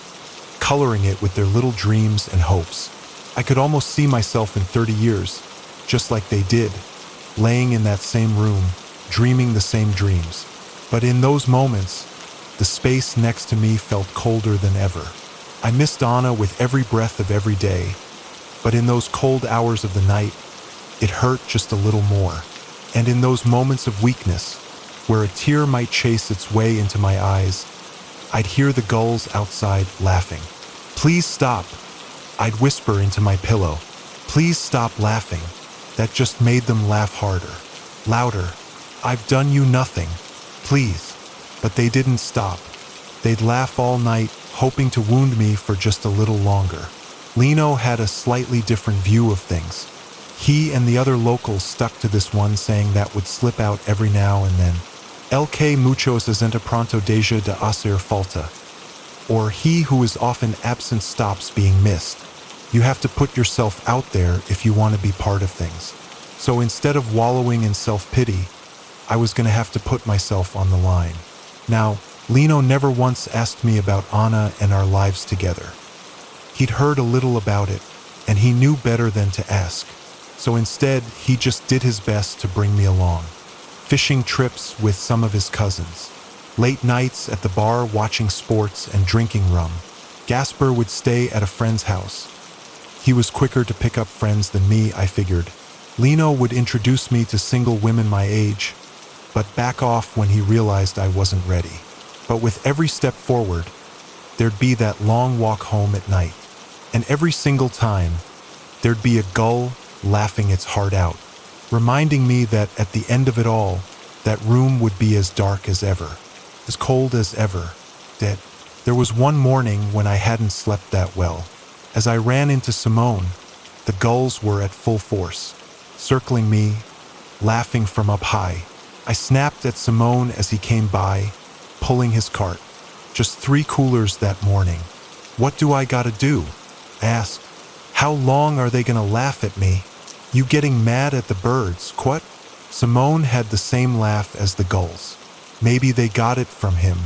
coloring it with their little dreams and hopes. I could almost see myself in 30 years, just like they did, laying in that same room, dreaming the same dreams. But in those moments, the space next to me felt colder than ever. I missed Anna with every breath of every day, but in those cold hours of the night, it hurt just a little more. And in those moments of weakness, where a tear might chase its way into my eyes, I'd hear the gulls outside laughing. "Please stop," I'd whisper into my pillow. "Please stop laughing." That just made them laugh harder, louder. "I've done you nothing. Please." But they didn't stop. They'd laugh all night, hoping to wound me for just a little longer. Lino had a slightly different view of things. He and the other locals stuck to this one saying that would slip out every now and then. "El que mucho se siente pronto deja de hacer falta." Or he who is often absent stops being missed. You have to put yourself out there if you want to be part of things. So instead of wallowing in self-pity, I was going to have to put myself on the line. Now, Lino never once asked me about Anna and our lives together. He'd heard a little about it, and he knew better than to ask. So instead, he just did his best to bring me along. Fishing trips with some of his cousins. Late nights at the bar watching sports and drinking rum. Gasper would stay at a friend's house. He was quicker to pick up friends than me, I figured. Lino would introduce me to single women my age, but back off when he realized I wasn't ready. But with every step forward, there'd be that long walk home at night. And every single time, there'd be a gull laughing its heart out, reminding me that at the end of it all, that room would be as dark as ever, as cold as ever, dead. There was one morning when I hadn't slept that well. As I ran into Simone, the gulls were at full force, circling me, laughing from up high. I snapped at Simone as he came by, pulling his cart. Just 3 coolers that morning. What do I gotta do? I asked. How long are they gonna laugh at me? You getting mad at the birds, quat? Simone had the same laugh as the gulls. Maybe they got it from him.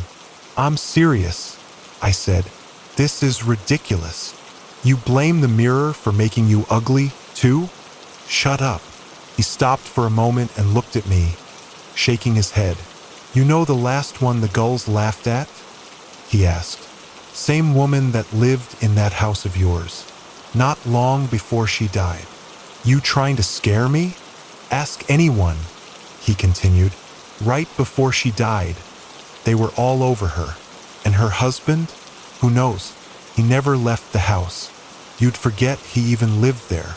I'm serious, I said. This is ridiculous. You blame the mirror for making you ugly, too? Shut up. He stopped for a moment and looked at me, shaking his head. You know the last one the gulls laughed at? He asked. Same woman that lived in that house of yours. Not long before she died. You trying to scare me? Ask anyone, he continued. Right before she died, they were all over her. And her husband? Who knows? He never left the house. You'd forget he even lived there.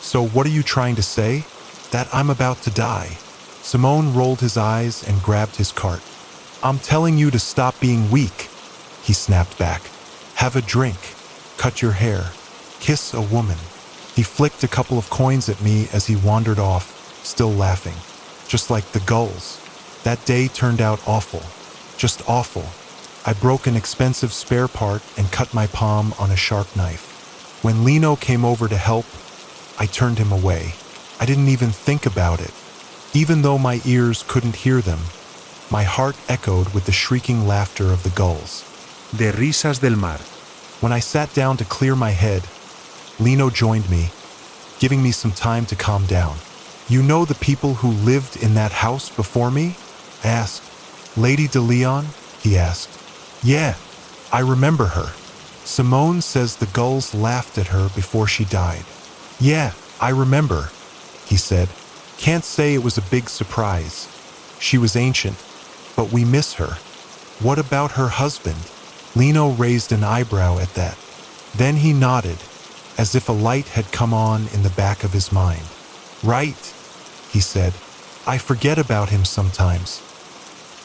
So what are you trying to say? That I'm about to die. Simone rolled his eyes and grabbed his cart. I'm telling you to stop being weak, he snapped back. Have a drink. Cut your hair. Kiss a woman. He flicked a couple of coins at me as he wandered off, still laughing. Just like the gulls. That day turned out awful. Just awful. I broke an expensive spare part and cut my palm on a sharp knife. When Lino came over to help, I turned him away. I didn't even think about it. Even though my ears couldn't hear them, my heart echoed with the shrieking laughter of the gulls. De risas del mar. When I sat down to clear my head, Lino joined me, giving me some time to calm down. You know the people who lived in that house before me? I asked. Lady de Leon? He asked. Yeah, I remember her. Simone says the gulls laughed at her before she died. Yeah, I remember, he said. Can't say it was a big surprise. She was ancient, but we miss her. What about her husband? Lino raised an eyebrow at that. Then he nodded, as if a light had come on in the back of his mind. Right, he said. I forget about him sometimes.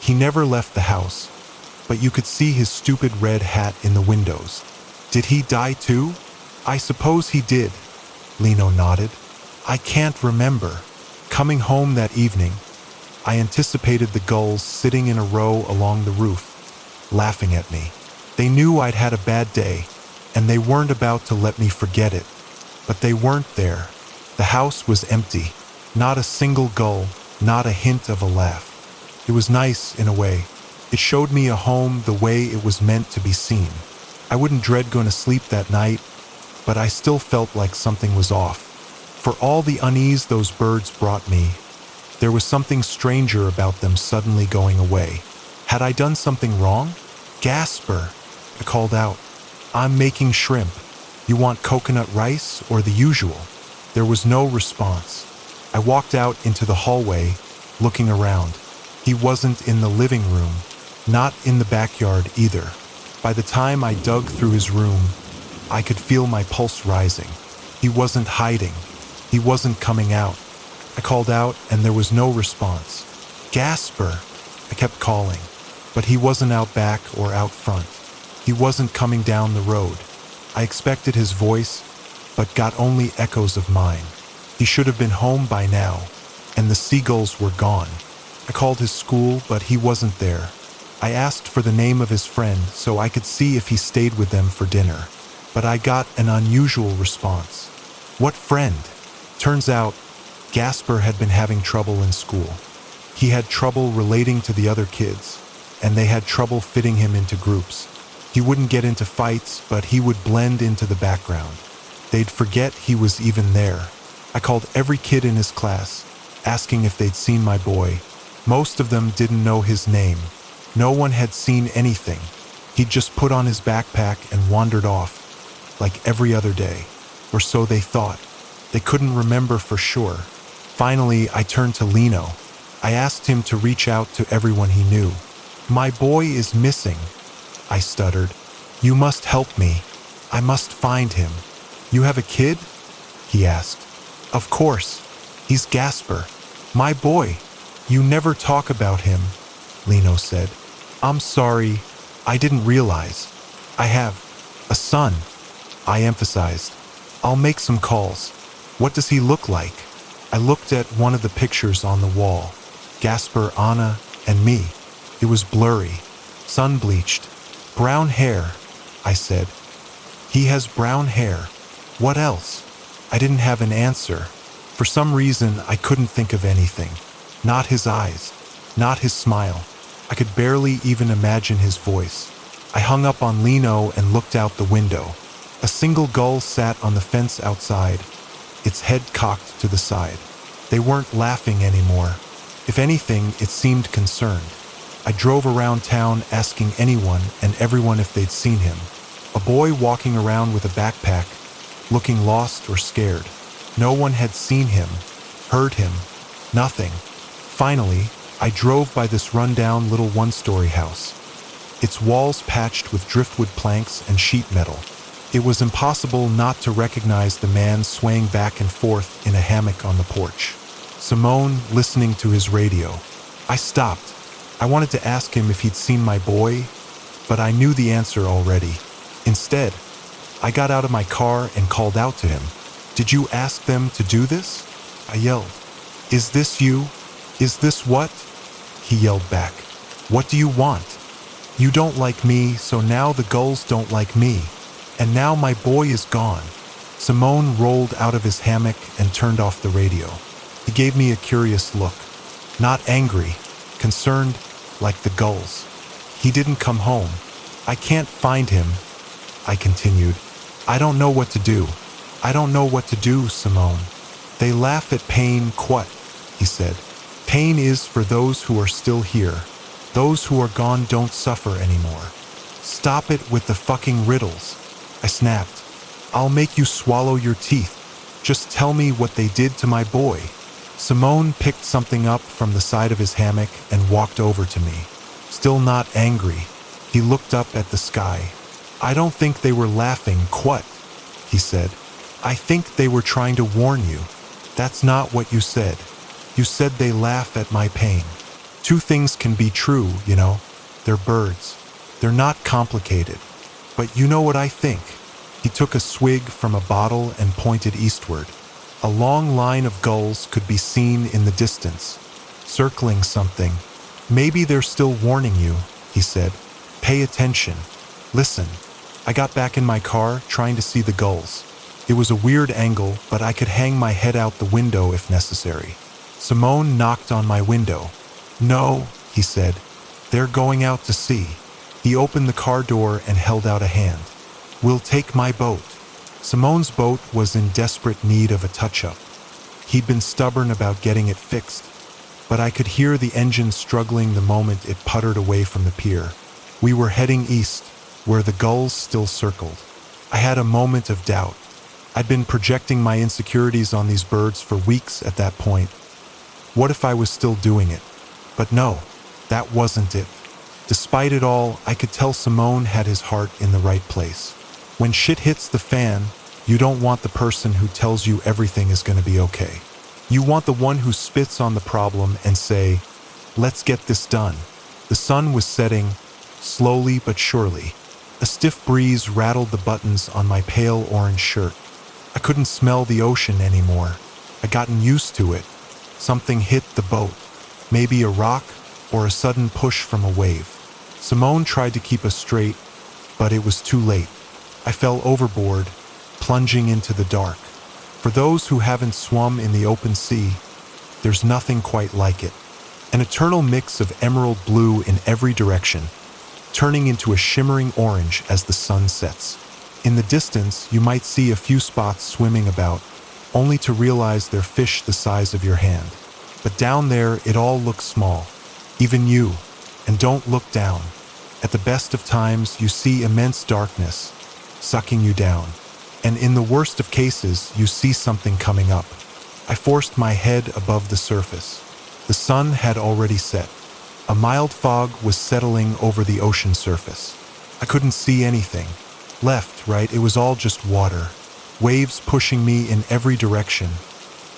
He never left the house, but you could see his stupid red hat in the windows. Did he die too? I suppose he did, Lino nodded. I can't remember. Coming home that evening, I anticipated the gulls sitting in a row along the roof, laughing at me. They knew I'd had a bad day, and they weren't about to let me forget it. But they weren't there. The house was empty. Not a single gull, not a hint of a laugh. It was nice in a way. It showed me a home the way it was meant to be seen. I wouldn't dread going to sleep that night, but I still felt like something was off. For all the unease those birds brought me, there was something stranger about them suddenly going away. Had I done something wrong? Gasper, I called out. I'm making shrimp. You want coconut rice or the usual? There was no response. I walked out into the hallway, looking around. He wasn't in the living room, not in the backyard either. By the time I dug through his room, I could feel my pulse rising. He wasn't hiding. He wasn't coming out. I called out and there was no response. Gasper, I kept calling, but he wasn't out back or out front. He wasn't coming down the road. I expected his voice, but got only echoes of mine. He should have been home by now, and the seagulls were gone. I called his school, but he wasn't there. I asked for the name of his friend so I could see if he stayed with them for dinner, but I got an unusual response. What friend? Turns out, Gasper had been having trouble in school. He had trouble relating to the other kids, and they had trouble fitting him into groups. He wouldn't get into fights, but he would blend into the background. They'd forget he was even there. I called every kid in his class, asking if they'd seen my boy. Most of them didn't know his name. No one had seen anything. He'd just put on his backpack and wandered off, like every other day. Or so they thought. They couldn't remember for sure. Finally, I turned to Lino. I asked him to reach out to everyone he knew. "My boy is missing," I stuttered. "You must help me. I must find him." "You have a kid?" he asked. "Of course. He's Gasper. My boy. You never talk about him," Lino said. "I'm sorry. I didn't realize. I have a son," I emphasized. "I'll make some calls. What does he look like?" I looked at one of the pictures on the wall. Gasper, Anna, and me. It was blurry, sun-bleached. "Brown hair," I said. "He has brown hair. What else?" I didn't have an answer. For some reason, I couldn't think of anything. Not his eyes, not his smile. I could barely even imagine his voice. I hung up on Lino and looked out the window. A single gull sat on the fence outside, its head cocked to the side. They weren't laughing anymore. If anything, it seemed concerned. I drove around town asking anyone and everyone if they'd seen him. A boy walking around with a backpack, looking lost or scared. No one had seen him, heard him, nothing. Finally, I drove by this rundown little one-story house. Its walls patched with driftwood planks and sheet metal. It was impossible not to recognize the man swaying back and forth in a hammock on the porch. Simone listening to his radio. I stopped. I wanted to ask him if he'd seen my boy, but I knew the answer already. Instead, I got out of my car and called out to him. "Did you ask them to do this?" I yelled. "Is this you? Is this what?" He yelled back. "What do you want? You don't like me, so now the gulls don't like me. And now my boy is gone." Simone rolled out of his hammock and turned off the radio. He gave me a curious look. Not angry, concerned, like the gulls. "He didn't come home. I can't find him," I continued. "I don't know what to do. I don't know what to do, Simone." "They laugh at pain, quat," he said. "Pain is for those who are still here. Those who are gone don't suffer anymore." "Stop it with the fucking riddles," I snapped. "I'll make you swallow your teeth. Just tell me what they did to my boy." Simone picked something up from the side of his hammock and walked over to me. Still not angry, he looked up at the sky. "I don't think they were laughing, quat," he said. "I think they were trying to warn you. That's not what you said. You said they laugh at my pain. Two things can be true, you know. They're birds. They're not complicated. But you know what I think?" He took a swig from a bottle and pointed eastward. A long line of gulls could be seen in the distance, circling something. "Maybe they're still warning you," he said. "Pay attention. Listen." I got back in my car, trying to see the gulls. It was a weird angle, but I could hang my head out the window if necessary. Simone knocked on my window. "No," he said. "They're going out to sea." He opened the car door and held out a hand. "We'll take my boat." Simone's boat was in desperate need of a touch-up. He'd been stubborn about getting it fixed, but I could hear the engine struggling the moment it puttered away from the pier. We were heading east, where the gulls still circled. I had a moment of doubt. I'd been projecting my insecurities on these birds for weeks at that point. What if I was still doing it? But no, that wasn't it. Despite it all, I could tell Simone had his heart in the right place. When shit hits the fan, you don't want the person who tells you everything is going to be okay. You want the one who spits on the problem and say, "Let's get this done." The sun was setting, slowly but surely. A stiff breeze rattled the buttons on my pale orange shirt. I couldn't smell the ocean anymore. I'd gotten used to it. Something hit the boat. Maybe a rock or a sudden push from a wave. Simone tried to keep us straight, but it was too late. I fell overboard, plunging into the dark. For those who haven't swum in the open sea, there's nothing quite like it. An eternal mix of emerald blue in every direction. turning into a shimmering orange as the sun sets. In the distance, you might see a few spots swimming about, only to realize they're fish the size of your hand. But down there, it all looks small, even you. And don't look down. At the best of times, you see immense darkness, sucking you down. And in the worst of cases, you see something coming up. I forced my head above the surface. The sun had already set. A mild fog was settling over the ocean surface. I couldn't see anything. Left, right, it was all just water. Waves pushing me in every direction,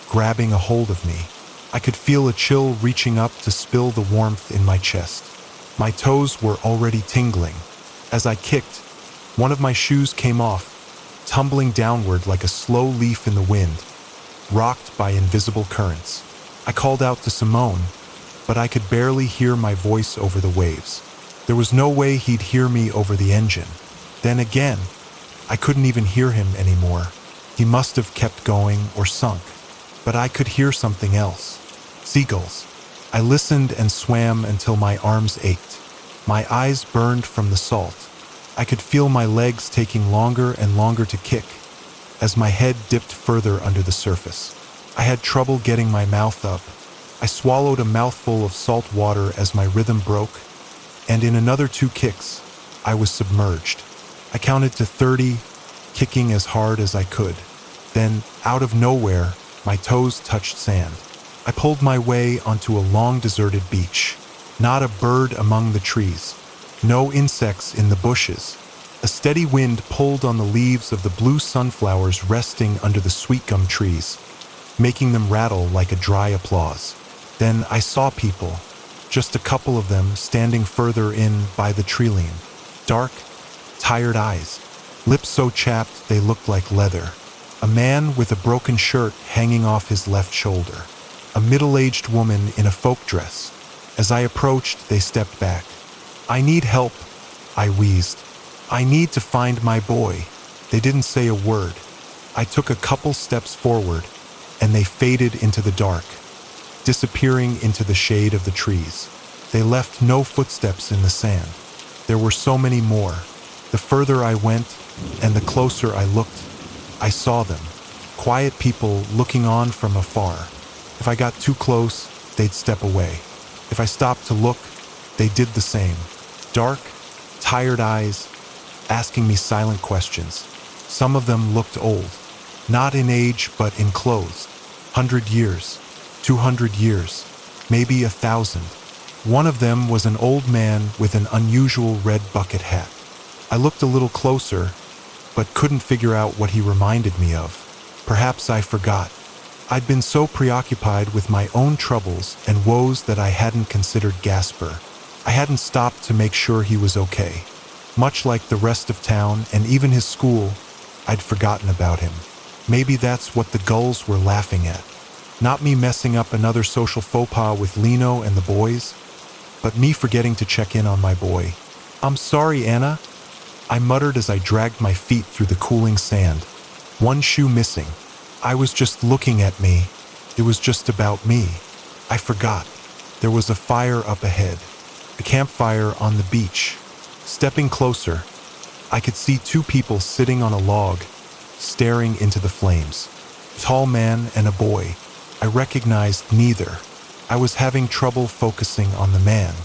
grabbing a hold of me. I could feel a chill reaching up to spill the warmth in my chest. My toes were already tingling. As I kicked, one of my shoes came off, tumbling downward like a slow leaf in the wind, rocked by invisible currents. I called out to Simone, but I could barely hear my voice over the waves. There was no way he'd hear me over the engine. Then again, I couldn't even hear him anymore. He must have kept going or sunk. But I could hear something else. Seagulls. I listened and swam until my arms ached. My eyes burned from the salt. I could feel my legs taking longer and longer to kick as my head dipped further under the surface. I had trouble getting my mouth up. I swallowed a mouthful of salt water as my rhythm broke, and in another 2 kicks, I was submerged. I counted to 30, kicking as hard as I could. Then, out of nowhere, my toes touched sand. I pulled my way onto a long deserted beach. Not a bird among the trees. No insects in the bushes. A steady wind pulled on the leaves of the blue sunflowers resting under the sweet gum trees, making them rattle like a dry applause. Then I saw people, just a couple of them standing further in by the tree-line. Dark, tired eyes, lips so chapped they looked like leather. A man with a broken shirt hanging off his left shoulder. A middle-aged woman in a folk dress. As I approached, they stepped back. "I need help," I wheezed. "I need to find my boy." They didn't say a word. I took a couple steps forward, and they faded into the dark, disappearing into the shade of the trees. They left no footsteps in the sand. There were so many more. The further I went, and the closer I looked, I saw them. Quiet people looking on from afar. If I got too close, they'd step away. If I stopped to look, they did the same. Dark, tired eyes, asking me silent questions. Some of them looked old, not in age but in clothes. 100 years, 200 years, maybe 1,000. One of them was an old man with an unusual red bucket hat. I looked a little closer, but couldn't figure out what he reminded me of. Perhaps I forgot. I'd been so preoccupied with my own troubles and woes that I hadn't considered Gasper. I hadn't stopped to make sure he was okay. Much like the rest of town and even his school, I'd forgotten about him. Maybe that's what the gulls were laughing at. Not me messing up another social faux pas with Lino and the boys, but me forgetting to check in on my boy. "I'm sorry, Anna," I muttered as I dragged my feet through the cooling sand. One shoe missing. I was just looking at me. It was just about me. I forgot. There was a fire up ahead. A campfire on the beach. Stepping closer, I could see 2 people sitting on a log, staring into the flames. A tall man and a boy. I recognized neither. I was having trouble focusing on the man.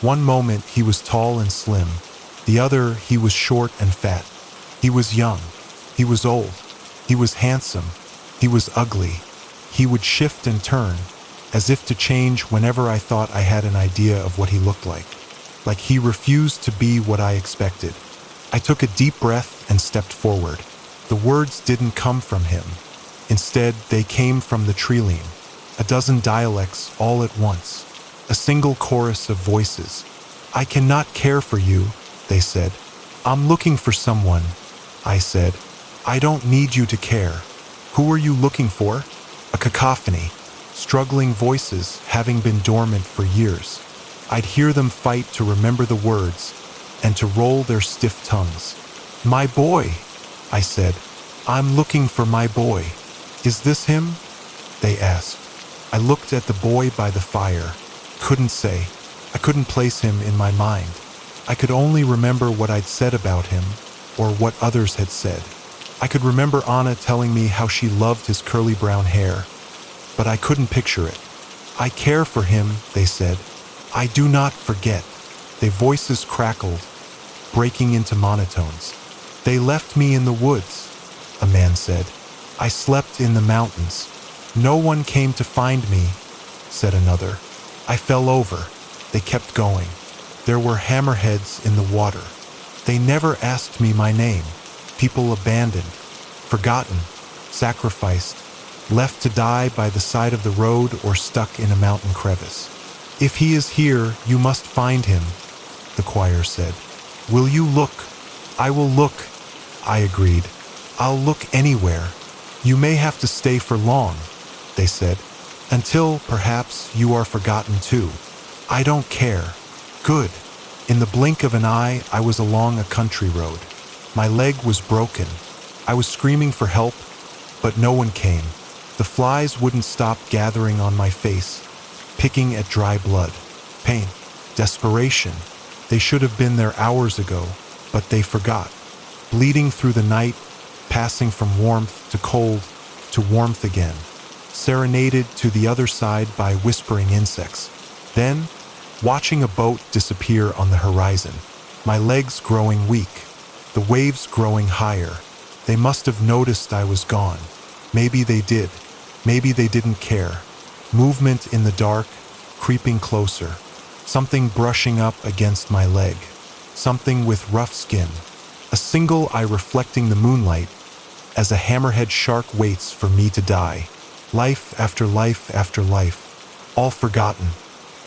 One moment he was tall and slim. The other he was short and fat. He was young. He was old. He was handsome. He was ugly. He would shift and turn, as if to change whenever I thought I had an idea of what he looked like. Like he refused to be what I expected. I took a deep breath and stepped forward. The words didn't come from him. Instead, they came from the tree-line. A dozen dialects all at once. A single chorus of voices. "I cannot care for you," they said. "I'm looking for someone," I said. "I don't need you to care." "Who are you looking for?" A cacophony. Struggling voices having been dormant for years. I'd hear them fight to remember the words and to roll their stiff tongues. "My boy," I said. "I'm looking for my boy." "Is this him?" they asked. I looked at the boy by the fire. Couldn't say. I couldn't place him in my mind. I could only remember what I'd said about him, or what others had said. I could remember Anna telling me how she loved his curly brown hair, but I couldn't picture it. I care for him, they said. I do not forget. Their voices crackled, breaking into monotones. They left me in the woods, a man said. I slept in the mountains. No one came to find me, said another. I fell over. They kept going. There were hammerheads in the water. They never asked me my name. People abandoned, forgotten, sacrificed, left to die by the side of the road or stuck in a mountain crevice. If he is here, you must find him, the choir said. Will you look? I will look, I agreed. I'll look anywhere. You may have to stay for long, they said, until, perhaps, you are forgotten too. I don't care. Good. In the blink of an eye, I was along a country road. My leg was broken. I was screaming for help, but no one came. The flies wouldn't stop gathering on my face, picking at dry blood. Pain, desperation. They should have been there hours ago, but they forgot. Bleeding through the night, passing from warmth to cold to warmth again, serenaded to the other side by whispering insects. Then, watching a boat disappear on the horizon, my legs growing weak, the waves growing higher. They must have noticed I was gone. Maybe they did. Maybe they didn't care. Movement in the dark, creeping closer. Something brushing up against my leg. Something with rough skin. A single eye reflecting the moonlight as a hammerhead shark waits for me to die. Life after life after life, all forgotten.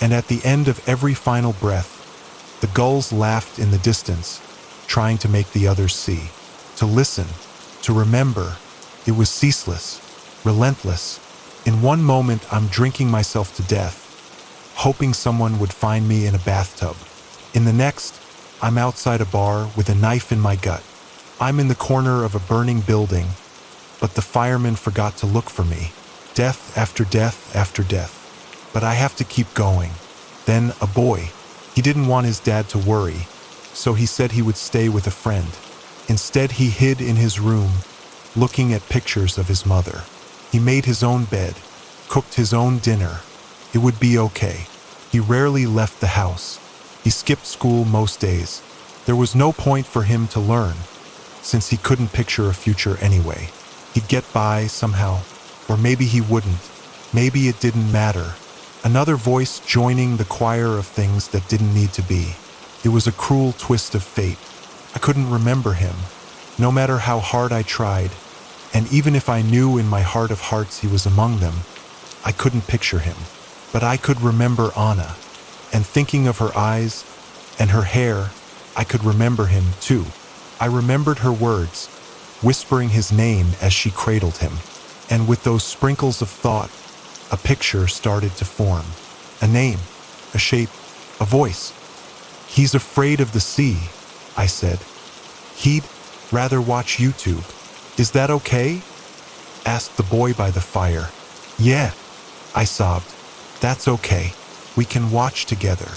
And at the end of every final breath, the gulls laughed in the distance, trying to make the others see. To listen, to remember, it was ceaseless, relentless. In one moment, I'm drinking myself to death, hoping someone would find me in a bathtub. In the next, I'm outside a bar with a knife in my gut. I'm in the corner of a burning building, but the firemen forgot to look for me. Death after death after death. But I have to keep going. Then a boy. He didn't want his dad to worry, so he said he would stay with a friend. Instead, he hid in his room, looking at pictures of his mother. He made his own bed, cooked his own dinner. It would be okay. He rarely left the house. He skipped school most days. There was no point for him to learn, since he couldn't picture a future anyway. He'd get by somehow, or maybe he wouldn't. Maybe it didn't matter. Another voice joining the choir of things that didn't need to be. It was a cruel twist of fate. I couldn't remember him, no matter how hard I tried, and even if I knew in my heart of hearts he was among them, I couldn't picture him. But I could remember Anna, and thinking of her eyes and her hair, I could remember him too. I remembered her words, whispering his name as she cradled him. And with those sprinkles of thought, a picture started to form. A name, a shape, a voice. He's afraid of the sea, I said. He'd rather watch YouTube. Is that okay? Asked the boy by the fire. Yeah, I sobbed. That's okay. We can watch together.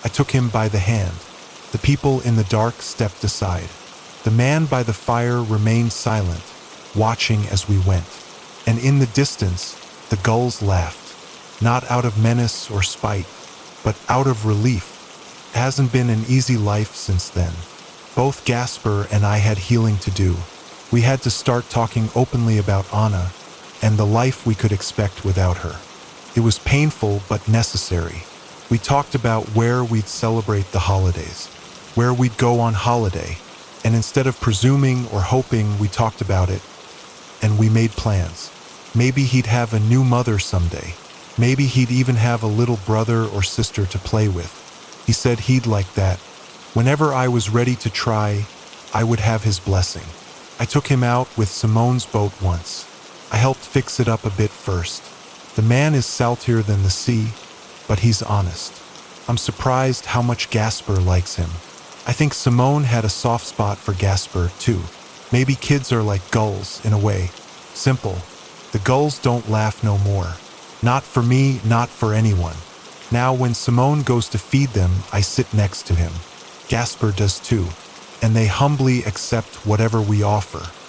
I took him by the hand. The people in the dark stepped aside. The man by the fire remained silent, watching as we went. And in the distance, the gulls laughed, not out of menace or spite, but out of relief. It hasn't been an easy life since then. Both Gasper and I had healing to do. We had to start talking openly about Anna and the life we could expect without her. It was painful but necessary. We talked about where we'd celebrate the holidays, where we'd go on holiday, and instead of presuming or hoping, we talked about it, and we made plans. Maybe he'd have a new mother someday. Maybe he'd even have a little brother or sister to play with. He said he'd like that. Whenever I was ready to try, I would have his blessing. I took him out with Simone's boat once. I helped fix it up a bit first. The man is saltier than the sea, but he's honest. I'm surprised how much Gasper likes him. I think Simone had a soft spot for Gasper, too. Maybe kids are like gulls, in a way. Simple. The gulls don't laugh no more. Not for me, not for anyone. Now when Simone goes to feed them, I sit next to him. Gasper does too, and they humbly accept whatever we offer.